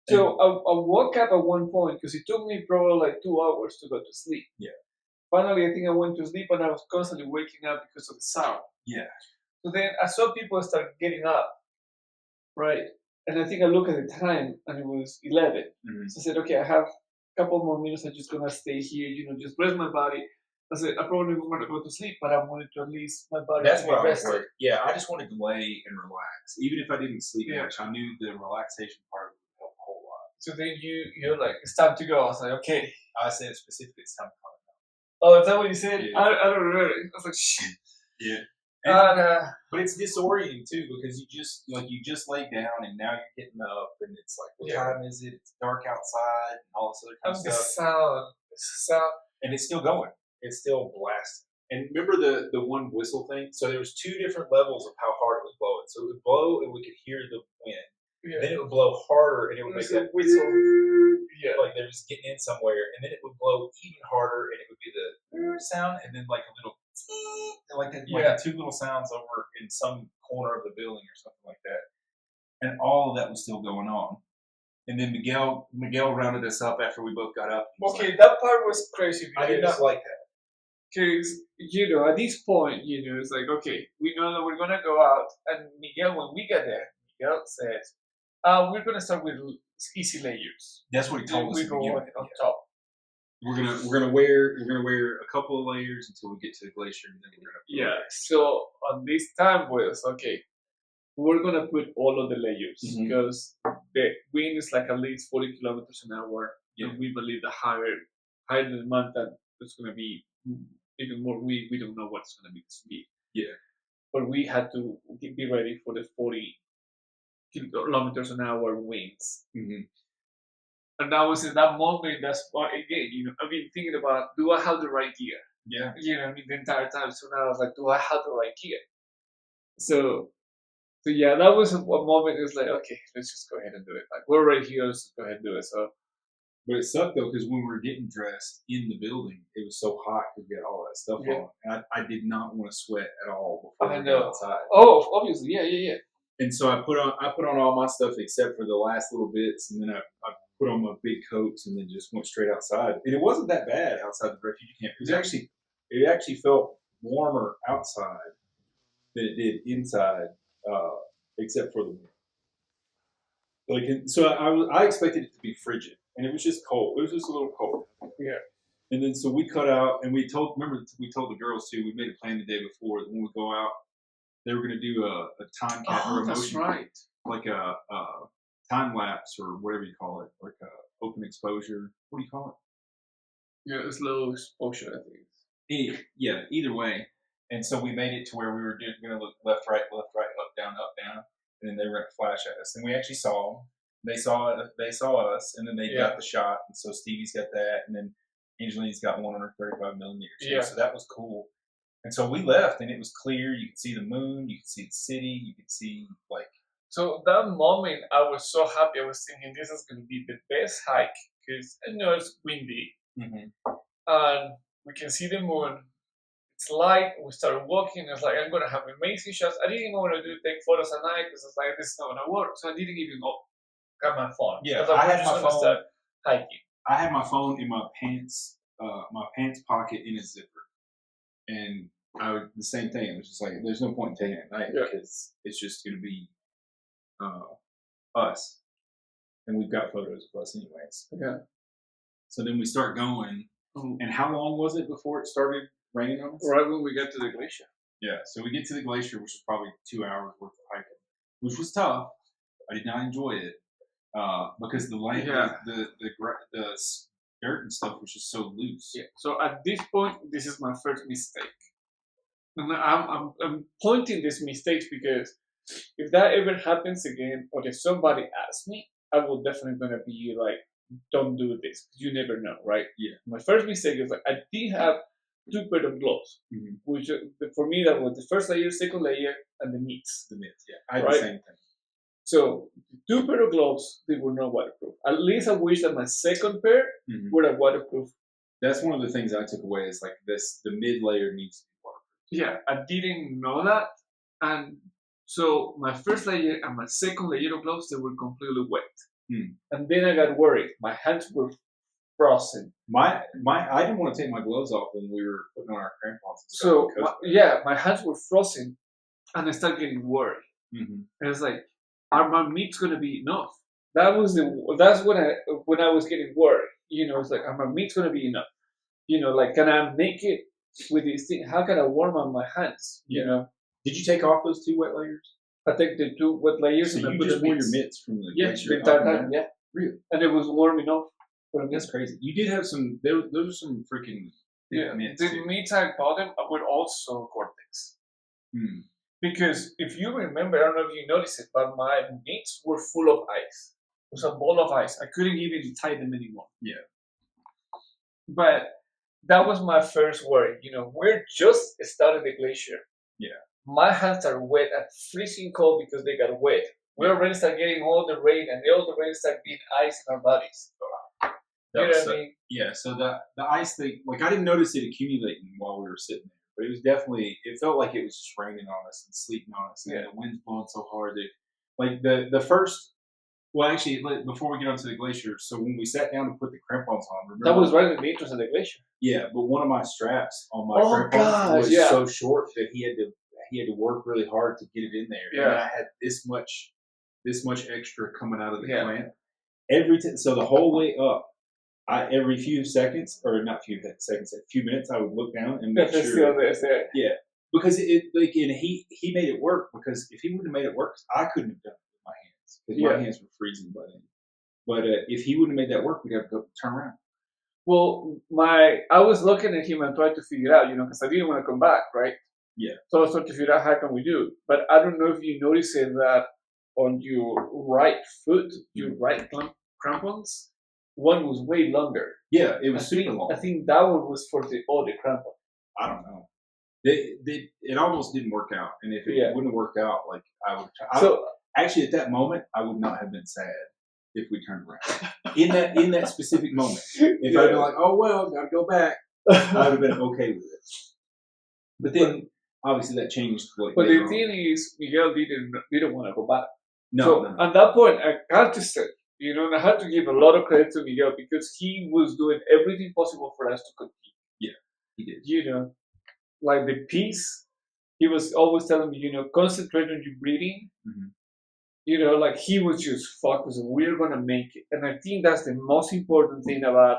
So I woke up at one point because it took me probably like 2 hours to go to sleep.
Yeah.
Finally, I think I went to sleep, and I was constantly waking up because of the sound.
Yeah.
So then I saw people start getting up, right? And I think I looked at the time, and it was 11.
Mm-hmm.
So I said, okay, I have a couple more minutes. I'm just gonna stay here, just rest my body. I said, I probably won't want to go to sleep, but I wanted to at least my body
That's
to
what
be
I was
rested.
Yeah, I just wanted to lay and relax. Even if I didn't sleep much, I knew the relaxation part would help a whole lot.
So then you're like, it's time to go. I was like, okay.
I said specifically, it's time to come out.
Oh, is that what you said?
Yeah.
I don't remember. I was like, shit.
Yeah. But it's disorienting too because you just lay down and now you're getting up and it's like, what time is it? It's dark outside and all this other kind of stuff.
The sound.
And it's still going. It's still blasting. And remember the one whistle thing? So there was 2 different levels of how hard it was blowing. So it would blow and we could hear the wind. Yeah. Then it would blow harder and it would make that
whistle. Yeah.
Like they're just getting in somewhere. And then it would blow even harder and it would be the sound and then like a little like 2 little sounds over in some corner of the building or something like that. And all of that was still going on. And then Miguel rounded us up after we both got up.
Okay, that part was crazy.
I did not like that.
Because, at this point, it's like, okay, we know that we're going to go out. And Miguel, when we get there, Miguel says, we're going to start with easy layers.
That's what he told us.
We go on top.
We're gonna wear a couple of layers until we get to the glacier, and then we're gonna.
So on this time was okay. We're gonna put all of the layers because the wind is like at least 40 kilometers an hour, and we believe the higher the mountain, it's gonna be even more. We don't know what's gonna be the speed.
Yeah.
But we had to be ready for the 40 kilometers an hour winds.
Mm-hmm.
And that was in that moment. That's what again. I've been thinking about: do I have the right gear?
Yeah.
The entire time. So now I was like, do I have the right gear? So yeah, that was a moment. It was like, okay, let's just go ahead and do it. Like we're right here, let's go ahead and do it. So,
but it sucked though because when we were getting dressed in the building, it was so hot to get all that stuff on, and I did not want to sweat at all before we got outside.
Oh, obviously, yeah.
And so I put on all my stuff except for the last little bits, and then I put on my big coats and then just went straight outside. And it wasn't that bad outside the refugee camp. It actually felt warmer outside than it did inside. except for the wind. So I expected it to be frigid, and it was just cold. It was just a little cold.
Yeah.
And then so we cut out, and we told the girls too. We made a plan the day before that when we go out, they were going to do a time cap or a
that's
motion,
right.
like a time lapse or whatever you call it, like a open exposure. What do you call it?
Yeah, it's low exposure, I think.
Either way. And so we made it to where we were going to look left, right, up, down, and then they were going to flash at us. And we actually saw them. They saw us, and then they got the shot. And so Stevie's got that, and then Angelina's got one on her 35 millimeter.
Yeah.
So that was cool. And so we left, and it was clear. You could see the moon. You could see the city. You could see, like...
So that moment, I was so happy. I was thinking this is going to be the best hike because I know it's windy.
Mm-hmm.
And we can see the moon. It's light. We started walking. I was like, I'm going to have amazing shots. I didn't even want to take photos at night because I was like, this is not going to work. So I didn't even grab my phone.
Yeah,
I
had my phone.
Start hiking.
I had my phone in my pants pocket in a zipper, and the same thing. It was just like, there's no point in taking it at night because it's just going to be us, and we've got photos of us anyways.
Yeah.
So then we start going, and how long was it before it started raining on us?
Right when we get to the glacier.
Yeah. So we get to the glacier, which is probably 2 hours worth of hiking, which was tough. I did not enjoy it because the land, the dirt and stuff was just so loose.
Yeah. So at this point, this is my first mistake, and I'm pointing these mistakes because if that ever happens again, or if somebody asks me, I will definitely gonna be like, don't do this. You never know, right?
Yeah.
My first mistake is like I did have 2 pairs of gloves, which for me that was the first layer, second layer, and the mitts.
The mitts, yeah. I had the same thing.
So 2 pairs of gloves, they were not waterproof. At least I wish that my second pair were a waterproof.
That's one of the things I took away is like this: the mid layer needs to be waterproof.
Yeah, I didn't know that, and so my first layer and my second layer of gloves, they were completely wet. And then I got worried. My hands were frozen.
I didn't want to take my gloves off when we were putting on our crampons.
So my hands were frozen, and I started getting worried. And it's like, are my mitts gonna be enough? That's when I was getting worried. It's like, are my mitts gonna be enough? Like, can I make it with this thing? How can I warm up my hands?
Did you take off those 2 wet layers?
I take the 2 wet layers and I put
just wore your mitts from the glacier.
Yeah.
Really?
And it was warm enough.
That's crazy. You did have some. Those are some freaking mitts.
The mitts I bought them were also Gore-Tex. Because if you remember, I don't know if you noticed it, but my mitts were full of ice. It was a ball of ice. I couldn't even tie them anymore.
Yeah.
But that was my first worry. We're just started the glacier.
Yeah.
My hands are wet and freezing cold because they got wet. We already start getting all the rain, and all the rain start being ice in our bodies. You know what I mean?
Yeah. So the ice thing, like I didn't notice it accumulating while we were sitting there, but it was definitely. It felt like it was just raining on us and sleeting on us, and the wind's blowing so hard that, like the first. Well, actually, before we get onto the glacier, so when we sat down to put the crampons on, remember
that was right at the entrance of the glacier.
Yeah, but one of my straps on my crampons was so short that he had to work really hard to get it in there.
Yeah,
and I had this much extra coming out of the clamp. So the whole way up, every few seconds, or not few seconds, a few minutes, I would look down and make sure.
Still there.
Yeah, because he made it work. Because if he wouldn't have made it work, I couldn't have done it with my hands because my hands were freezing by then. But if he wouldn't have made that work, we'd have to go turn around.
Well, I was looking at him and trying to figure out, because I didn't want to come back, right?
Yeah.
So I was trying to figure out how can we do. But I don't know if you noticed that on your right foot, your right crampons, one was way longer.
Yeah, it was super long.
I think that one was for the other crampon.
I don't know. It almost didn't work out, and if it wouldn't have worked out, like I would. Actually, at that moment, I would not have been sad if we turned around. in that specific moment, if I'd been like, "Oh well, gotta go back," I would have been okay with it. But then, obviously, that changed.
But the thing is, Miguel didn't want to go back.
No.
At that point, I had to say, and I had to give a lot of credit to Miguel because he was doing everything possible for us to compete.
Yeah, he did.
Like the peace, he was always telling me, concentrate on your breathing like he was just focused. We're gonna make it, and I think that's the most important thing about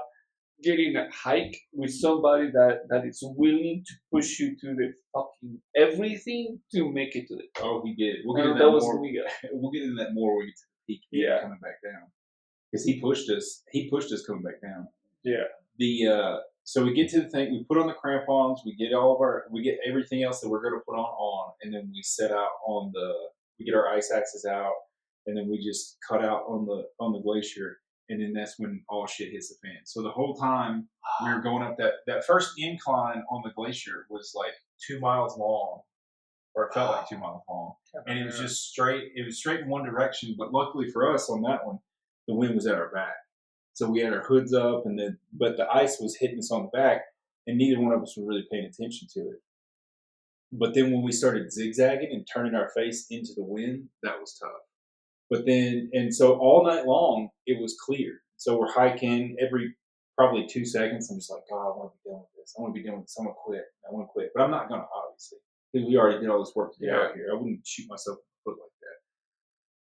getting a hike with somebody that is willing to push you to the fucking everything to make it to the top.
Oh, he did. We'll get
And
into
that
that
was
more.
Miguel.
We'll get into that more when we get to the peak.
Yeah.
Coming back down, because he pushed us. He pushed us coming back down.
Yeah.
So we get to the thing. We put on the crampons. We get we get everything else that we're going to put on, and then we set out on the. We get our ice axes out, and then we just cut out on the glacier, and then that's when all shit hits the fan. So the whole time we were going up that first incline on the glacier was like 2 miles long, or it felt like 2 miles long, and it was just straight. It was straight in one direction, but luckily for us on that one, the wind was at our back. So we had our hoods up, but the ice was hitting us on the back, and neither one of us were really paying attention to it. But then when we started zigzagging and turning our face into the wind, that was tough. But then, and so all night long, it was clear. So we're hiking every probably 2 seconds. I'm just like, God, I want to be done with this. I want to be done with this. I want to quit. I want to quit. But I'm not going to, obviously, because we already did all this work to get out here. I wouldn't shoot myself in the foot like that.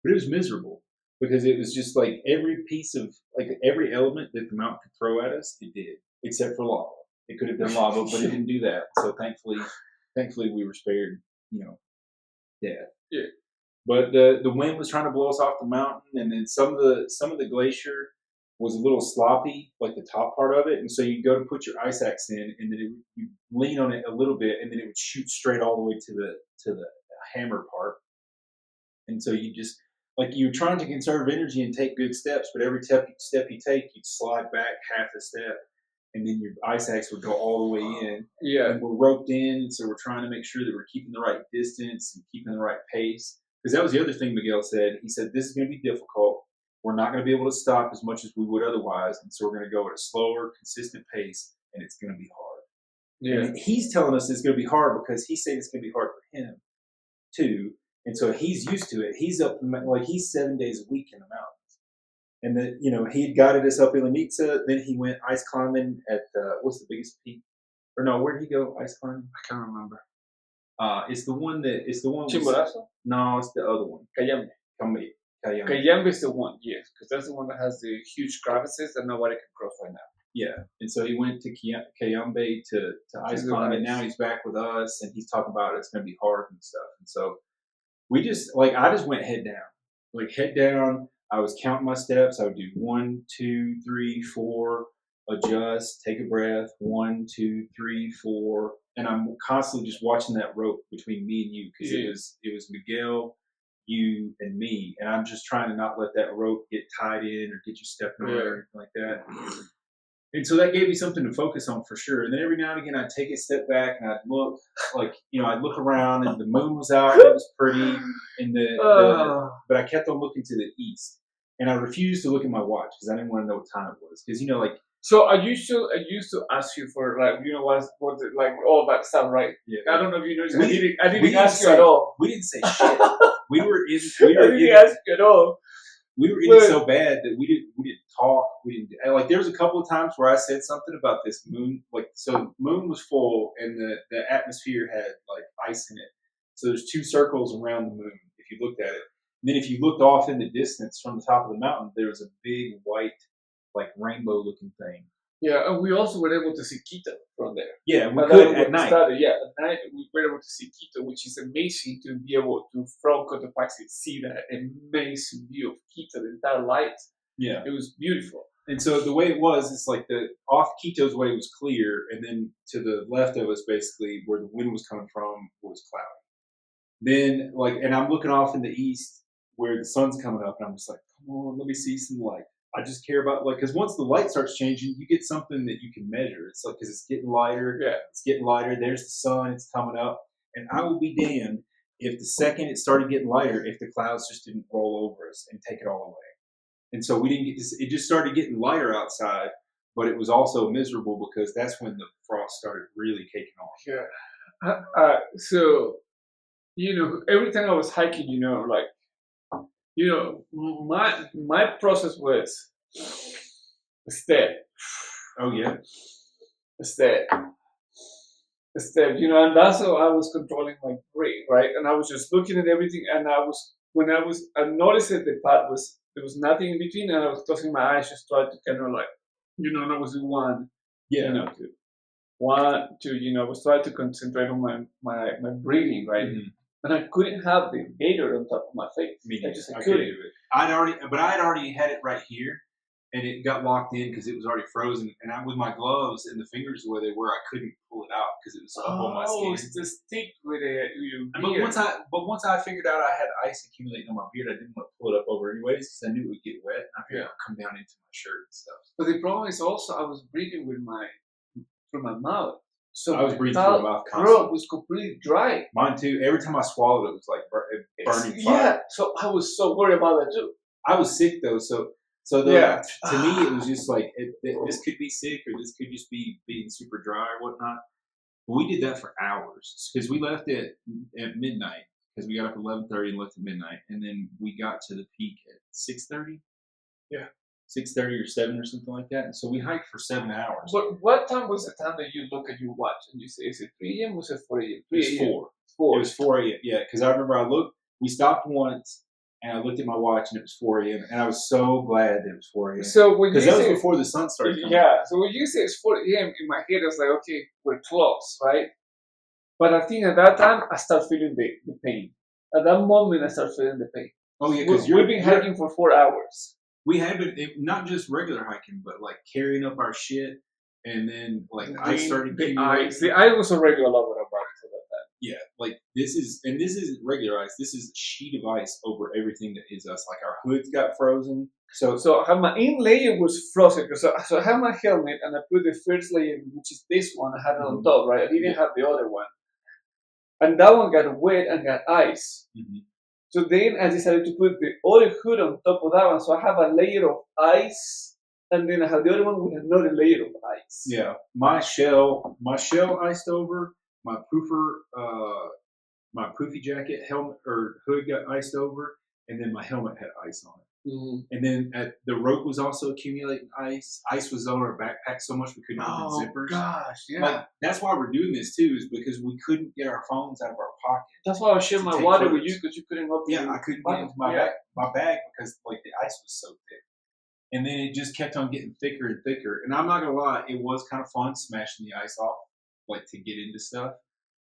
But it was miserable. Because it was just like every piece of, like every element that the mountain could throw at us, it did, except for lava. It could have done lava, but it didn't do that. So thankfully we were spared, death.
Yeah.
But the wind was trying to blow us off the mountain, and then some of the glacier was a little sloppy, like the top part of it, and so you go to put your ice axe in, and then you lean on it a little bit, and then it would shoot straight all the way to the hammer part, and so you just. Like you're trying to conserve energy and take good steps, but every step you take, you'd slide back half a step, and then your ice axe would go all the way in.
Yeah.
And we're roped in, so we're trying to make sure that we're keeping the right distance and keeping the right pace. Because that was the other thing Miguel said. He said, this is going to be difficult. We're not going to be able to stop as much as we would otherwise, and so we're going to go at a slower, consistent pace, and it's going to be hard.
Yeah.
And he's telling us it's going to be hard because he's saying it's going to be hard for him, too. And so he's used to it. He's up, like he's 7 days a week in the mountains. And then, he had guided us up Ilanitsa. Then he went ice climbing at, what's the biggest peak? Or no, where did he go ice climbing? I can't remember. It's the one.
Chimborazo?
No, it's the other one.
Cayambe. Cayambe is the one, yes, because that's the one that has the huge crevices that nobody can cross right now.
Yeah, and so he went to Cayambe to ice climb, and now he's back with us, and he's talking about it's going to be hard and stuff. And so we just, I just went head down. Like, head down, I was counting my steps. I would do 1, 2, 3, 4, adjust, take a breath, 1, 2, 3, 4. And I'm constantly just watching that rope between me and you, because it was Miguel, you, and me. And I'm just trying to not let that rope get tied in or get you stepping on or anything like that. And so that gave me something to focus on for sure. And then every now and again, I'd take a step back and I'd look, I'd look around, and the moon was out, and it was pretty, and but I kept on looking to the east. And I refused to look at my watch because I didn't want to know what time it was. Because,
So I used to ask you for, what's it, like, all that stuff, right?
Yeah.
I don't know if you noticed. I didn't ask you at all.
We didn't say shit. We were in.
I didn't ask you at all.
We were in it so bad that we didn't talk. There was a couple of times where I said something about this moon. So moon was full and the atmosphere had ice in it. So there's 2 circles around the moon if you looked at it. And then if you looked off in the distance from the top of the mountain, there was a big white, rainbow looking thing.
Yeah, and we also were able to see Quito from there.
Yeah, we could at night.
At night we were able to see Quito, which is amazing to be able to, from Cotopaxi, see that amazing view of Quito, the entire light.
Yeah.
It was beautiful.
And so the way it was, it's off Quito's way was clear, and then to the left of us, basically, where the wind was coming from, was cloudy. Then, and I'm looking off in the east where the sun's coming up, and I'm just like, come on, let me see some light. I just care about, because once the light starts changing, you get something that you can measure. It's because it's getting lighter.
Yeah. It's
getting lighter. There's the sun. It's coming up. And I will be damned if the second it started getting lighter, if the clouds just didn't roll over us and take it all away. And so we didn't get this. It just started getting lighter outside, but it was also miserable because that's when the frost started really caking off.
Yeah. So, every time I was hiking, my process was a step.
Oh yeah.
A step. And that's how I was controlling my brain, right? And I was just looking at everything, and I was when I noticed that the path there was nothing in between, and I was closing my eyes, just trying to kind of like, and I was doing one, two, 1, 2, I was trying to concentrate on my breathing, right? Mm-hmm. And I couldn't have the gator on top of my face. I couldn't do it.
I had already had it right here, and it got locked in because it was already frozen. And with my gloves and the fingers the way they were, I couldn't pull it out because it was up on my skin.
Oh, it's the stick with it.
But once I figured out I had ice accumulating on my beard, I didn't want to pull it up over anyways because I knew it would get wet. And I figured it would come down into my shirt and stuff.
But the problem is also I was breathing through my mouth. So
I was breathing through my mouth constantly.
Throat was completely dry.
Mine too. Every time I swallowed it was like burning fire.
Yeah, so I was so worried about that too.
I was sick though, so to me it was just like this could be sick or this could just be being super dry or whatnot. But we did that for hours because we left at midnight because we got up at 11:30 and left at midnight, and then we got to the peak at 6:30. Yeah. 6:30 or 7 or something like that. And so we hiked for 7 hours.
But what time was the time that you look at your watch and you say, is it 3 a.m. or was it 4 a.m.?
It was 4. 4. It was 4 a.m. Yeah, because I remember we stopped once and I looked at my watch and it was 4 a.m. And I was so glad that it was 4 a.m.
So because
that was before the sun started coming.
Yeah, so when you say it's 4 a.m. in my head, I was like, okay, we're close, right? But I think at that time, I start feeling the pain. At that moment, I start feeling the pain.
Oh, yeah, because
we've been hiking for 4 hours.
We had been not just regular hiking, but like carrying up our shit, and then like ice started getting
the ice was already all over our bodies at that time.
Yeah, like this isn't regular ice. This is a sheet of ice over everything that is us. Like our hoods got frozen. So
I had my in layer was frozen. So I had my helmet and I put the first layer, which is this one. I had it on top, right? I didn't have the other one, and that one got wet and got ice. Mm-hmm. So then I decided to put the other hood on top of that one. So I have a layer of ice, and then I have the other one with another layer of ice.
Yeah, my shell iced over. My poofy jacket, helmet or hood got iced over, and then my helmet had ice on it. Mm-hmm. And then the rope was also accumulating ice. Ice was on our backpack so much we couldn't open zippers.
Oh gosh, yeah.
Like that's why we're doing this too, is because we couldn't get our phones out of our pocket.
That's why I shared my water with you because you couldn't open.
Yeah, I couldn't get into my bag because like the ice was so thick. And then it just kept on getting thicker and thicker. And I'm not gonna lie, it was kind of fun smashing the ice off, like to get into stuff.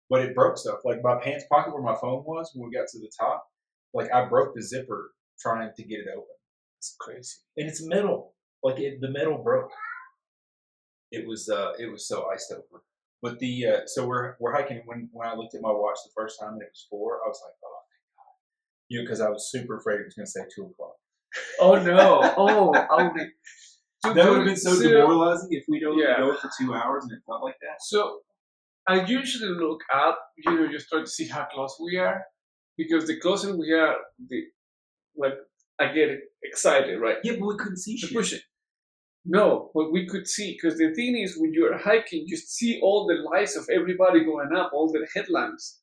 But it broke stuff. Like my pants pocket where my phone was when we got to the top, like I broke the zipper trying to get it open. It's crazy. And it's metal. Like the metal broke. It was so iced over. But so we're hiking. When I looked at my watch the first time and it was 4, I was like, oh thank God. Because I was super afraid it was gonna say 2 o'clock.
Oh no! Oh,
that would have been so demoralizing if we'd only go for 2 hours and it felt like that.
So I usually look up, just try to see how close we are, because the closer we are, I get excited, right?
Yeah, but we couldn't see shit.
Push it. No, but we could see, because the thing is, when you're hiking, you see all the lights of everybody going up, all the headlamps.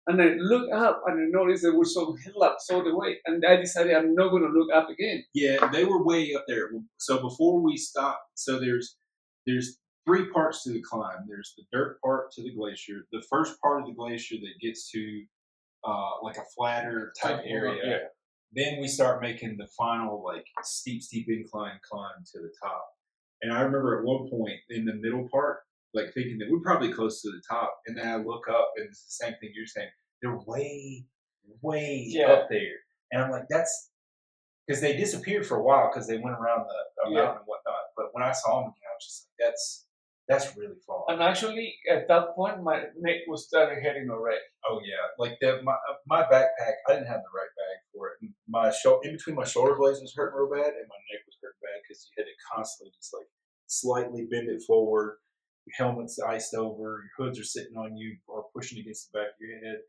And I look up and I noticed there were some headlamps all the way. And I decided I'm not going to look up again.
Yeah, they were way up there. So before we stopped, so there's 3 parts to the climb. There's the dirt part to the glacier. The first part of the glacier that gets to like a flatter type area. Yeah. Then we start making the final like steep incline climb to the top. And I remember at one point in the middle part, like thinking that we're probably close to the top. And then I look up and it's the same thing you're saying. They're way up there. And I'm like, that's because they disappeared for a while because they went around the mountain and whatnot. But when I saw them again, I was just like, that's really far.
And actually, at that point, my neck was starting hurting already.
Oh yeah, like my backpack, I didn't have the right bag for it. My in between my shoulder blades was hurting real bad, and my neck was hurting bad because you had to constantly just like slightly bend it forward. Your helmet's iced over, your hoods are sitting on you or pushing against the back of your head,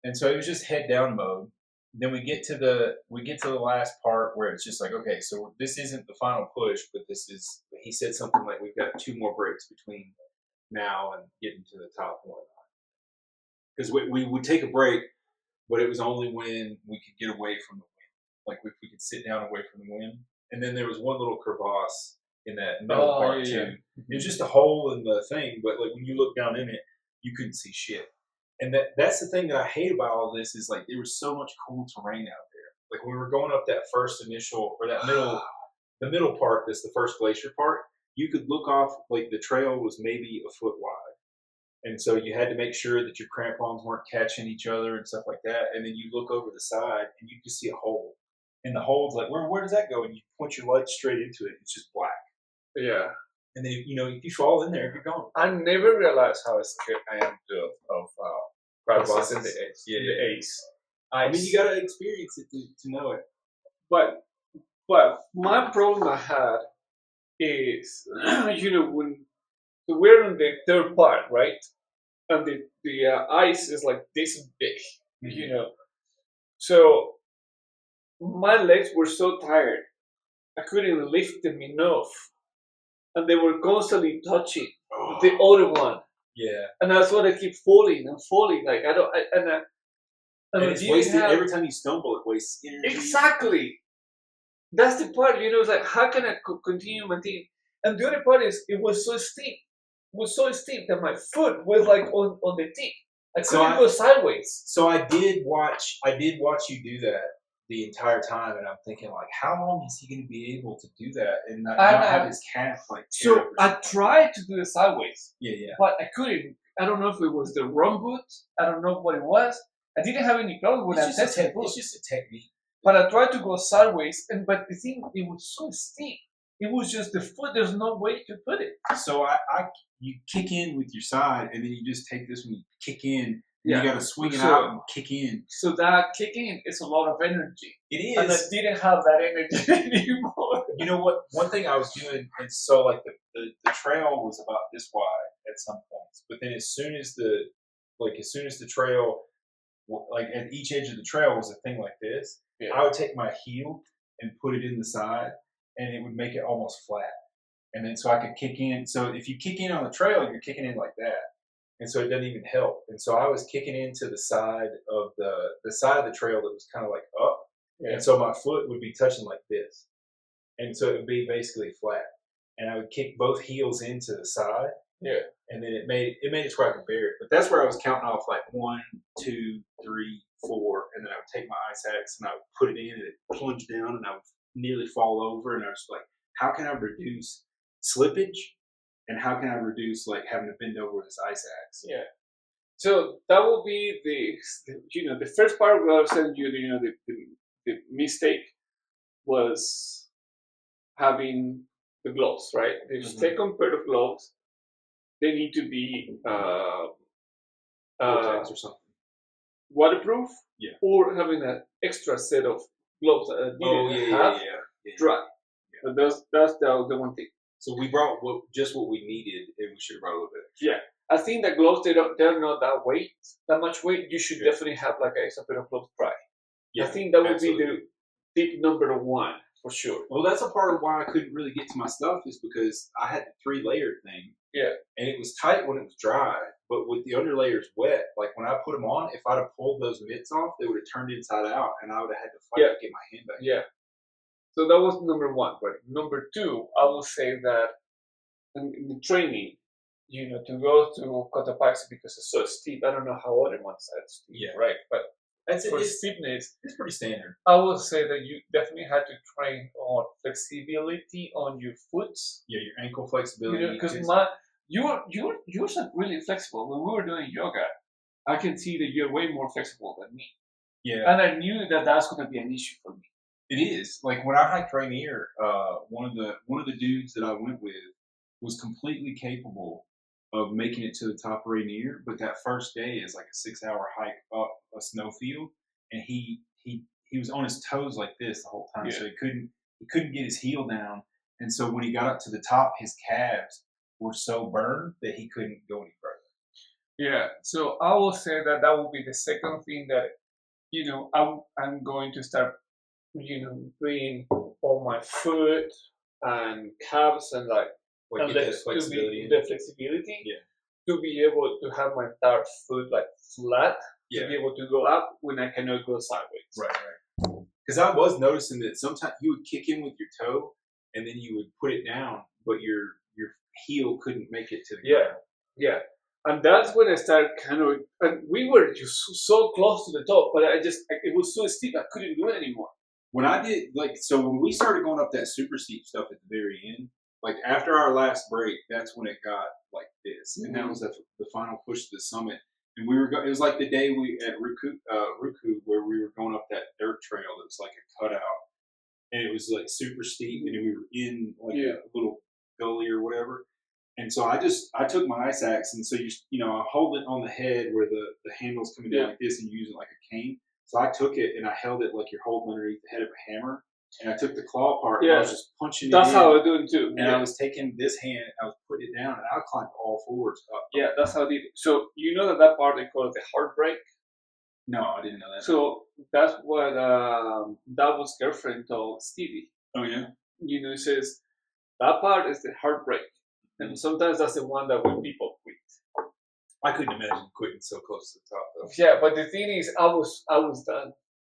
and so it was just head down mode. Then we get to the last part where it's just like, okay, so this isn't the final push, but this is. He said something like we've got 2 more breaks between now and getting to the top one. Because we would take a break, but it was only when we could get away from the wind, like if we could sit down away from the wind. And then there was one little crevasse in that middle part too. It was just a hole in the thing, but like when you look down in it, you couldn't see shit. And that's the thing that I hate about all this is like there was so much cool terrain out there. Like when we were going up that first initial or that the middle part, that's the first glacier part, you could look off, like the trail was maybe a foot wide. And so you had to make sure that your crampons weren't catching each other and stuff like that. And then you look over the side and you just see a hole. And the hole's like, where does that go? And you point your light straight into it. It's just black.
Yeah.
And then, if you fall in there, you're gone.
I never realized how scared I am of crevasses in the ice.
Yeah,
the ice.
I mean, you got to experience it to know it.
But my problem I had is, when we're on the third part, right? And the ice is like this big, So my legs were so tired, I couldn't lift them enough, and they were constantly touching the other one.
Yeah.
And that's why I keep falling and falling. Like
and it's wasted every time you stumble. It wastes energy.
Exactly. That's the part. It's like, how can I continue maintaining? And the other part is, it was so steep. It was so steep that my foot was like on the tip. I couldn't go sideways.
So I did watch you do that the entire time, and I'm thinking, like, how long is he going to be able to do that and not have his calf like?
So I tried to do it sideways.
Yeah.
But I couldn't. I don't know if it was the wrong boot. I don't know what it was. I didn't have any problem with that.
It's just a technique.
But I tried to go sideways, but the thing, it was so steep. It was just the foot. There's no way to put it.
So you kick in with your side, and then you just take this one, you kick in. You got to swing it out and kick in.
So that kick in is a lot of energy.
It is.
And I didn't have that energy anymore.
You know what? One thing I was doing, and so like the trail was about this wide at some points, but then as soon as the trail, like at each edge of the trail was a thing like this, I would take my heel and put it in the side, and it would make it almost flat. And then so I could kick in. So if you kick in on the trail, you're kicking in like that. And so it doesn't even help. And so I was kicking into the side of the trail that was kind of like up. Yeah. And so my foot would be touching like this. And so it would be basically flat. And I would kick both heels into the side.
Yeah.
And then it made it so I could bear it. But that's where I was counting off like 1, 2, 3, 4. And then I would take my ice axe and I would put it in and it would plunge down and I would nearly fall over. And I was like, how can I reduce slippage? And how can I reduce like having to bend over with this ice axe?
Yeah. So that will be the first part where I was telling you, the mistake was having the gloves, right? The second pair of gloves, they need to be
or something.
Waterproof,
or
having an extra set of gloves that I didn't have dry.
Yeah.
But that's the one thing.
So we brought just what we needed, and we should have brought a little bit extra.
Yeah, I think the gloves they're not that much weight. You should definitely have like a pair of gloves dry. Yeah, I think that would be the tip number 1 for sure.
Well, that's a part of why I couldn't really get to my stuff is because I had the 3-layer thing.
Yeah, and
it was tight when it was dry, but with the underlayers wet, like when I put them on, if I'd have pulled those mitts off, they would have turned inside out, and I would have had to fight to get my hand back.
Yeah. So that was number 1, right? Number 2, I will say that in the training, to go to Cotopaxi because it's so steep. I don't know how other ones are steep, right? But for steepness,
it's pretty standard.
I will say that you definitely had to train on flexibility on your foot.
Yeah, your ankle flexibility.
Because yours are really flexible. When we were doing yoga, I can see that you're way more flexible than me.
Yeah,
and I knew that that's going to be an issue for me.
It is. Like when I hiked Rainier, one of the dudes that I went with was completely capable of making it to the top of Rainier, but that first day is like a 6-hour hike up a snowfield, and he was on his toes like this the whole time, so he couldn't get his heel down, and so when he got up to the top, his calves were so burned that he couldn't go any further.
Yeah, so I will say that will be the second thing that I'm going to start doing on my foot and calves and
the flexibility.
The flexibility. Yeah. To be able to have my entire foot like flat. Yeah. To be able to go up when I cannot go sideways.
Right. Because I was noticing that sometimes you would kick in with your toe and then you would put it down, but your heel couldn't make it to the ground.
Yeah. And that's when I started kind of, and we were just so close to the top, but it was so steep, I couldn't do it anymore.
When I did, so when we started going up that super steep stuff at the very end, like after our last break, that's when it got like this. And that was the final push to the summit. And we were it was like the day we at Ruku where we were going up that dirt trail that was like a cutout. And it was like super steep, and we were in like a little gully or whatever. And so I took my ice axe, and so I hold it on the head where the handle's coming down like this, and you use it like a cane. So I took it and I held it like you're holding underneath the head of a hammer, and I took the claw part and I was just punching it.
That's how I was doing too.
And I was taking this hand, I was putting it down, and I climbed all fours up.
Yeah, that's how I did it. So you know that part they call it the heartbreak.
No, I didn't know that.
So that's what Davos' girlfriend told Stevie.
Oh yeah.
It says that part is the heartbreak, and sometimes that's the one that when people quit.
I couldn't imagine quitting so close to the top though.
Yeah, but the thing is, I was done.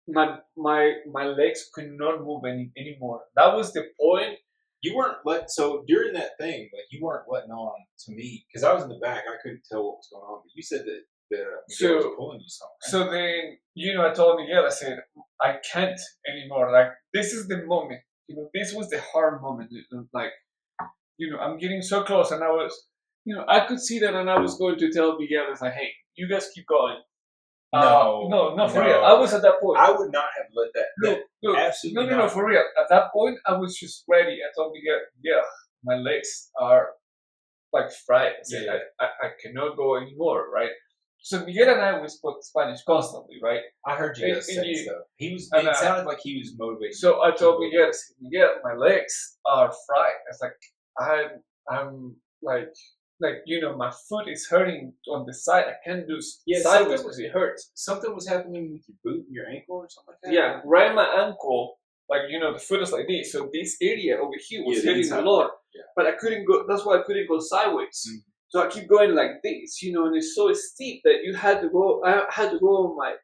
My legs could not move anymore. That was the point.
You weren't so during that thing, like you weren't letting on to me because I was in the back. I couldn't tell what was going on, but you said that Miguel was pulling you something. Right?
So then, I told Miguel, I said, I can't anymore. Like this is the moment. This was the hard moment. Like, I'm getting so close, and I was. I could see that, and I was going to tell Miguel, I was like, hey, you guys keep going. No, for real. I was at that point.
I would not have let that.
Look,
absolutely
no, for real. At that point, I was just ready. I told Miguel, my legs are like fried. I said, I cannot go anymore, right? So Miguel and I, we spoke Spanish constantly, right?
I heard you guys say stuff. It sounded like he was motivated.
So I told Miguel, my legs are fried. It's like, I'm like, my foot is hurting on the side. I can't do sideways because it hurts.
Something was happening with your boot and your ankle or something like that?
Yeah, right in my ankle, the foot is like this. So this area over here was hurting a lot. Yeah. But I couldn't go, that's why I couldn't go sideways. Mm-hmm. So I keep going like this, and it's so steep that I had to go on my,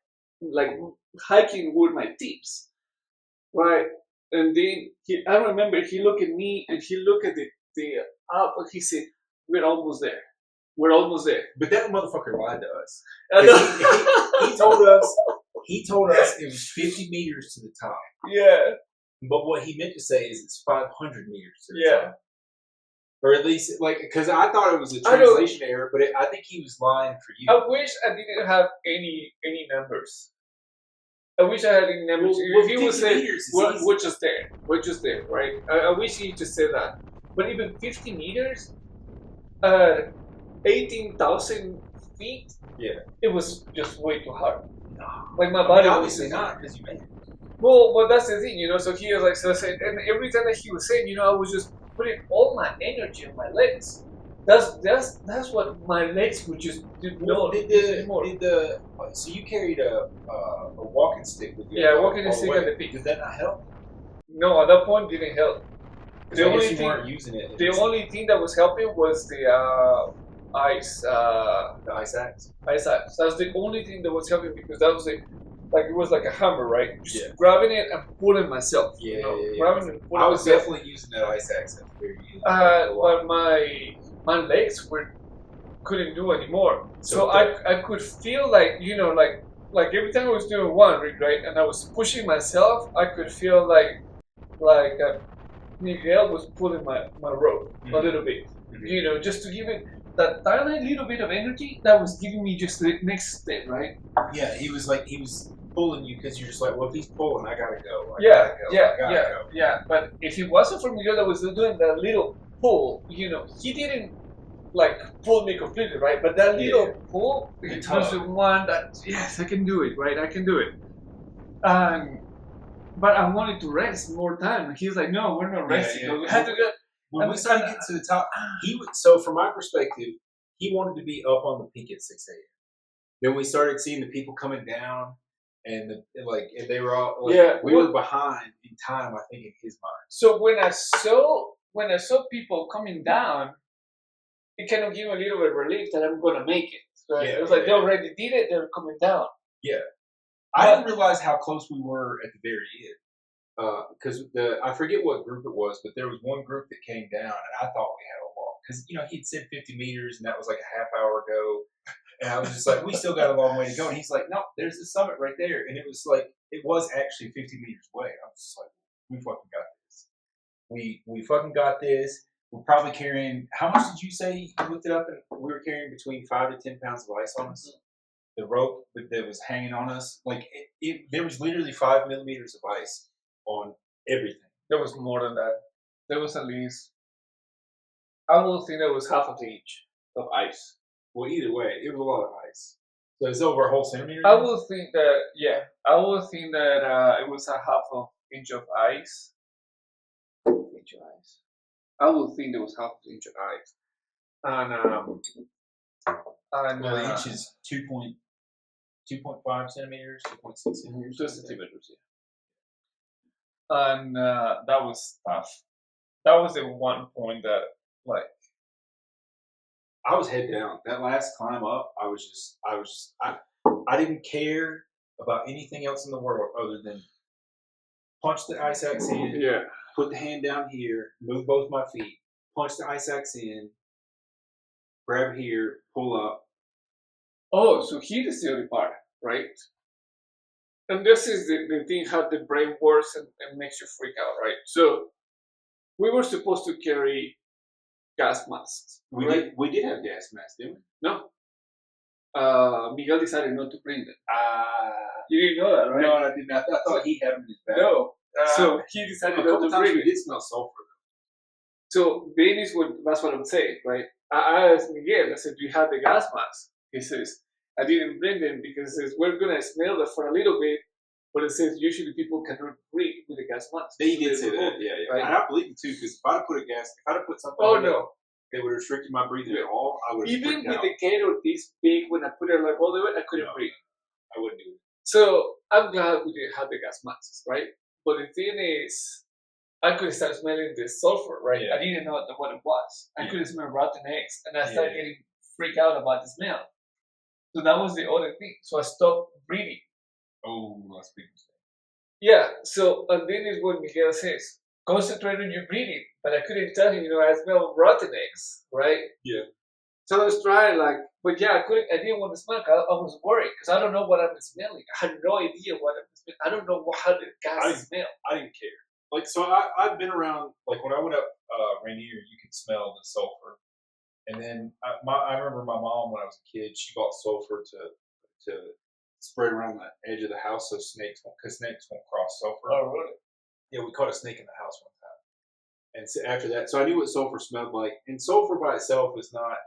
hiking with my tips. Right? And then I remember he looked at me and he looked at the up and he said, we're almost there. We're almost there.
But that motherfucker lied to us. He told us it was 50 meters to the top.
Yeah.
But what he meant to say is it's 500 meters to the top. Or at least, because I thought it was a translation error, but I think he was lying for you.
I wish I didn't have any numbers. I wish I had any numbers.
Well,
if he would say, we're just there. We're just there, right? I wish he just said that. But even 50 meters... 18,000 feet. Yeah, it was just way too hard. No, like my body.
Obviously not, because you made it.
Well, that's the thing, So he was like, and every time that he was saying, I was just putting all my energy on my legs. That's what my legs would just do.
So you carried a walking stick with you?
Yeah, walking stick at the peak.
Did that not help?
No, at that point didn't help.
The only thing you weren't using it.
The only thing that was helping was the ice axe. Ice axe. That's the only thing that was helping because that was it was like a hammer, right? Just grabbing it and pulling myself. Grabbing and pulling
I was definitely using that ice axe at the very end.
But my legs couldn't do anymore. So I could feel like every time I was doing one rig, right, and I was pushing myself, I could feel like Miguel was pulling my rope a little bit, just to give it that tiny little bit of energy that was giving me just the next step, right?
Yeah, he was pulling you because you're just like, well, if he's pulling, I gotta go.
Yeah. But if it wasn't for Miguel that was doing that little pull, he didn't pull me completely, right? But that little pull was the one that yes, I can do it, right? I can do it. But I wanted to rest more time. He was like, no, we're not resting. We had to go.
When we started getting to the top, so from my perspective, he wanted to be up on the peak at 6 a.m. Then we started seeing the people coming down, and they were all we were behind in time, I think, in his mind.
So when I saw people coming down, it kind of gave me a little bit of relief that I'm gonna make it. So it was like they already did it; they're coming down.
Yeah. I didn't realize how close we were at the very end, because I forget what group it was, but there was one group that came down, and I thought we had a walk. because he'd said 50 meters, and that was like a half hour ago. And I was just like, we still got a long way to go. And he's like, no, there's the summit right there. And it was actually 50 meters away. I was just like, we fucking got this. We fucking got this. We're probably carrying, how much did you say you looked it up? And we were carrying between 5 to 10 pounds of ice on us. The rope that was hanging on us, like there was literally 5 millimeters of ice on everything.
There was more than that. There was at least, I would think there was half of the inch of ice.
Well, either way, it was a lot of ice. So it's over a whole centimeter?
I would think that, it was a half of inch of ice. Inch of ice. I would think there was half of an inch of ice. And
the inch is 2.5 centimeters, 2.6 centimeters.
2 centimeters, yeah. And that was tough. That was the one point that, like,
I was head down. That last climb up, I didn't care about anything else in the world other than punch the ice axe in, put the hand down here, move both my feet, punch the ice axe in, grab here, pull up.
Oh, so here is the other part, right? And this is the thing how the brain works and makes you freak out, right? So we were supposed to carry gas masks.
We did have gas masks, didn't we?
No. Miguel decided not to bring them. You didn't know that, right?
No, I did not. I thought he had them in his bag.
No. So he decided not to bring
it.
it.
Did smell sulfur.
So then that's what I'm saying, right? I asked Miguel, I said, do you have the gas mask? He says, I didn't bring them because it says, we're going to smell that for a little bit, but it says usually people cannot breathe with a gas mask.
They did say that, yeah.
Right?
And I believe it too, because if I'd have put something that would have restricted my breathing at all, I would have
even with the gator this big, when I put it like all the way, I couldn't breathe.
I wouldn't do it.
So I'm glad we didn't have the gas masks, right? But the thing is, I could start smelling the sulfur, right? Yeah. I didn't know what it was. I could smell rotten eggs, and I started getting freaked out about the smell. So that was the other thing. So I stopped breathing.
Oh, that's big mistake.
Yeah. So and then is what Miguel says: concentrate on your breathing. But I couldn't tell him, I smell rotten eggs, right?
Yeah.
So I was trying, but yeah, I didn't want to smell. I was worried because I don't know what I'm smelling. I had no idea what I'm smelling. I don't know how the gas smell.
I didn't care. So I've been around, when I went up Rainier, you could smell the sulfur. And then I remember my mom, when I was a kid, she bought sulfur to spread around the edge of the house so snakes won't cross sulfur.
Oh, really?
Yeah, we caught a snake in the house one time. And so after that, so I knew what sulfur smelled like. And sulfur by itself is not,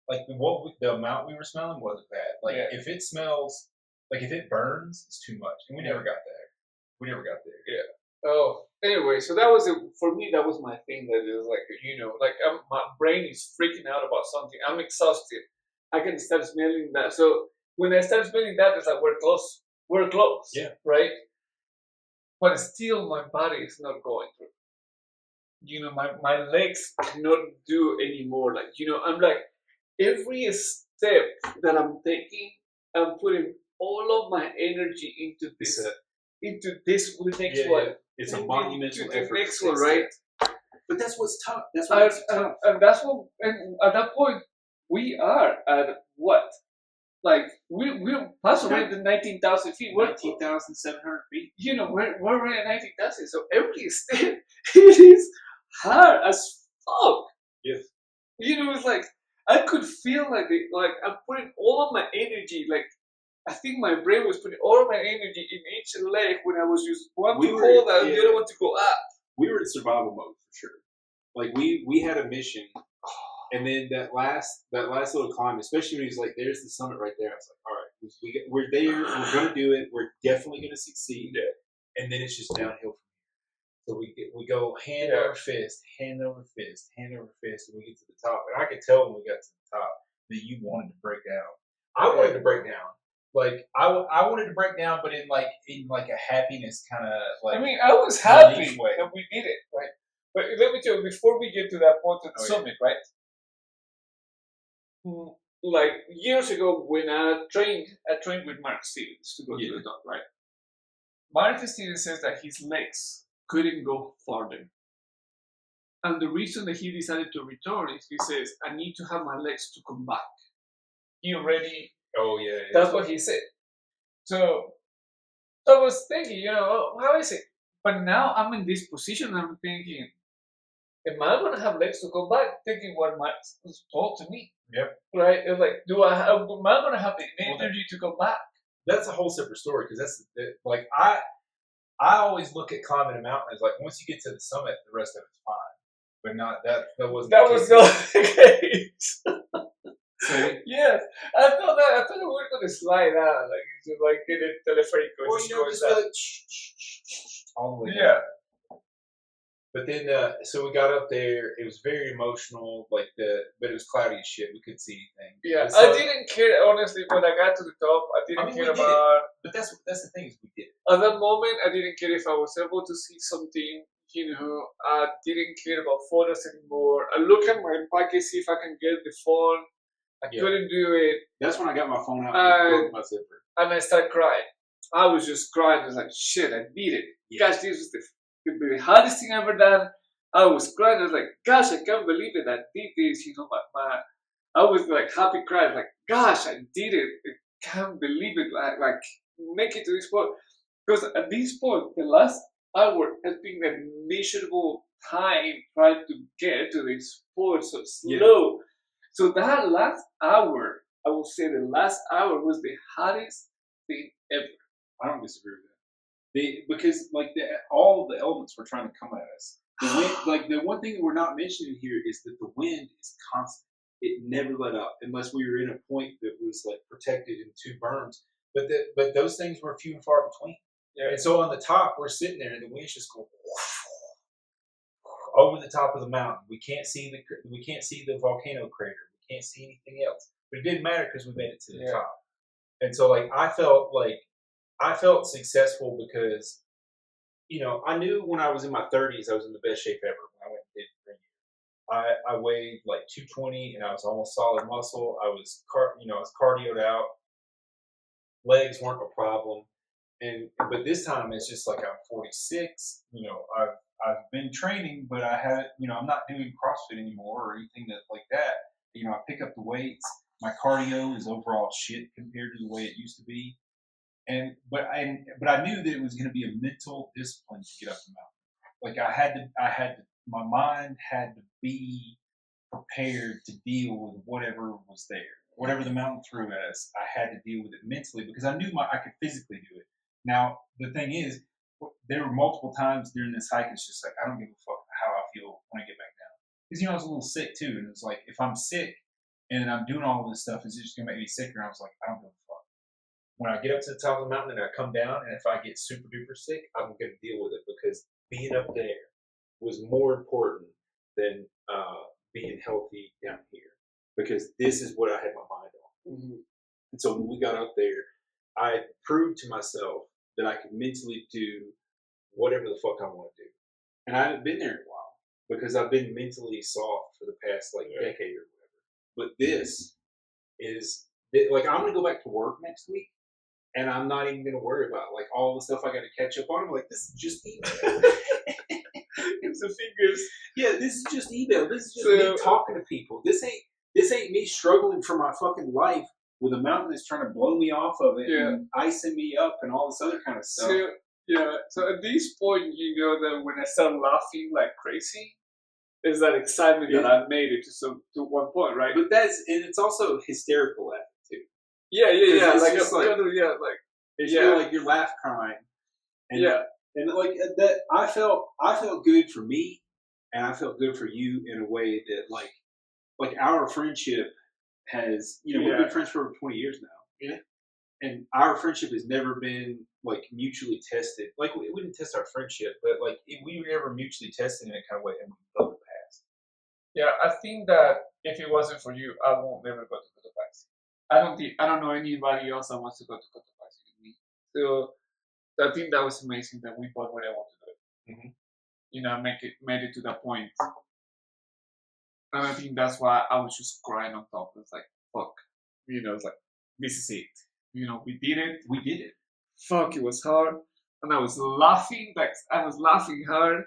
the amount we were smelling wasn't bad. If it smells, if it burns, it's too much. And we never got there.
Yeah. Oh, anyway, so that was for me. That was my thing. That is my brain is freaking out about something. I'm exhausted. I can start smelling that. So when I start smelling that, it's like we're close. We're close.
Yeah.
Right. But still, my body is not going through. My legs cannot do anymore. I'm every step that I'm taking, I'm putting all of my energy into this. Next one.
It's a monumental effort.
The next one, right?
But that's what's tough. That's what's tough.
And that's what. And at that point, we are at what? We're past already the 19,000 feet. We're
19,700 feet.
We're already at 19,000. So every step, it is hard as fuck.
Yes.
It's I could feel I'm putting all of my energy. I think my brain was putting all of my energy in each leg when I was just one to hold and the other one to go up.
We were in survival mode for sure. We had a mission, and then that last little climb, especially when he's there's the summit right there. I was all right, we're there. We're gonna do it. We're definitely gonna succeed. Yeah. And then it's just downhill from here. So we go hand over fist, hand over fist, hand over fist, and we get to the top. And I could tell when we got to the top that you wanted to break down. I wanted to break down. I wanted to break down, but in a happiness kind of
I was happy that we did it, right? But let me tell you, before we get to that point of the summit, right? Years ago, when I trained with Mark Stevens to go to the top, right? Mark Stevens says that his legs couldn't go farther. And the reason that he decided to return is he says, I need to have my legs to come back. He already.
Oh yeah.
That's what he said. So I was thinking, how is it? But now I'm in this position. I'm thinking, am I gonna have legs to come back? Thinking what was told to me.
Yep.
Right? It's like, am I gonna have the energy to come back?
That's a whole separate story because like I always look at climbing a mountain as like once you get to the summit, the rest of it's fine. But not that wasn't.
That was not the case.
So,
yes, I thought we were gonna slide out, like in a telepheric.
Well, just like all the way down.
Yeah.
But then, so we got up there. It was very emotional, but it was cloudy as shit. We couldn't see anything.
Yeah,
so,
I didn't care honestly when I got to the top. I didn't care about.
But that's the thing is we did.
At that moment, I didn't care if I was able to see something. I didn't care about photos anymore. I look at my pocket, see if I can get the phone. I couldn't do it.
That's when I got my phone out and broke my zipper.
And I started crying. I was just crying. I was like, shit, I did it. Yeah. Gosh, this was the hardest thing I've ever done. I was crying. I was like, gosh, I can't believe it. I did this. I was like happy crying. Like, gosh, I did it. I can't believe it. Like make it to this point. Because at this point, the last hour has been a miserable time trying to get to this point so slow. Yeah. So that last hour, I would say the last hour was the hardest thing ever.
I don't disagree with that. Because like all the elements were trying to come at us. The wind, like the one thing that we're not mentioning here is that the wind is constant. It never let up unless we were in a point that was like protected in two berms. But those things were few and far between. Yeah. And so on the top, we're sitting there, and the wind's just going over the top of the mountain. We can't see the volcano crater. We can't see anything else. But it didn't matter because we made it to the top. And so like I felt successful because, I knew when I was in my 30s, I was in the best shape ever when I went and did 3 years. I weighed like 220 and I was almost solid muscle. I was cardioed out. Legs weren't a problem. But this time it's just like I'm 46. I've been training, but I haven't. I'm not doing CrossFit anymore or anything like that. I pick up the weights. My cardio is overall shit compared to the way it used to be. But I knew that it was going to be a mental discipline to get up the mountain. Like my mind had to be prepared to deal with whatever was there, whatever the mountain threw at us. I had to deal with it mentally because I knew I could physically do it. Now the thing is, there were multiple times during this hike. It's just like I don't give a fuck how I feel when I get back down because I was a little sick too, and it's like if I'm sick and I'm doing all of this stuff, is it just gonna make me sicker? And I was like, I don't give a fuck. When I get up to the top of the mountain and I come down, and if I get super duper sick, I'm going to deal with it because being up there was more important than being healthy down here because this is what I had my mind on. Mm-hmm. And so when we got up there, I proved to myself that I could mentally do whatever the fuck I want to do. And I haven't been there in a while because I've been mentally soft for the past decade or whatever. But this is like I'm going to go back to work next week. And I'm not even going to worry about like all the stuff I got to catch up on. I'm like, this is just email. It's the fingers. Yeah, this is just email. This is just me talking to people. This ain't me struggling for my fucking life with a mountain that's trying to blow me off of it and icing me up and all this other kind of stuff.
So at this point, that when I start laughing like crazy, there's that excitement that I made it to one point, right?
But it's also hysterical laughing too.
Yeah.
Like you're laugh crying. And, and like that, I felt good for me, and I felt good for you in a way that like our friendship has, we've been friends for over 20 years now. Yeah. And our friendship has never been like mutually tested. Like we didn't test our friendship, but like we were never mutually tested in a kind of way, and we felt the past.
Yeah, I think that if it wasn't for you, I won't never go to Cotopaxi. I don't know anybody else that wants to go to Cotopaxi with me. So I think that was amazing that we both were able to do it. Mm-hmm. Made it to that point. And I think that's why I was just crying on top. It's like, fuck. It's like, this is it. We did it. We did it. Fuck, it was hard. And I was laughing hard.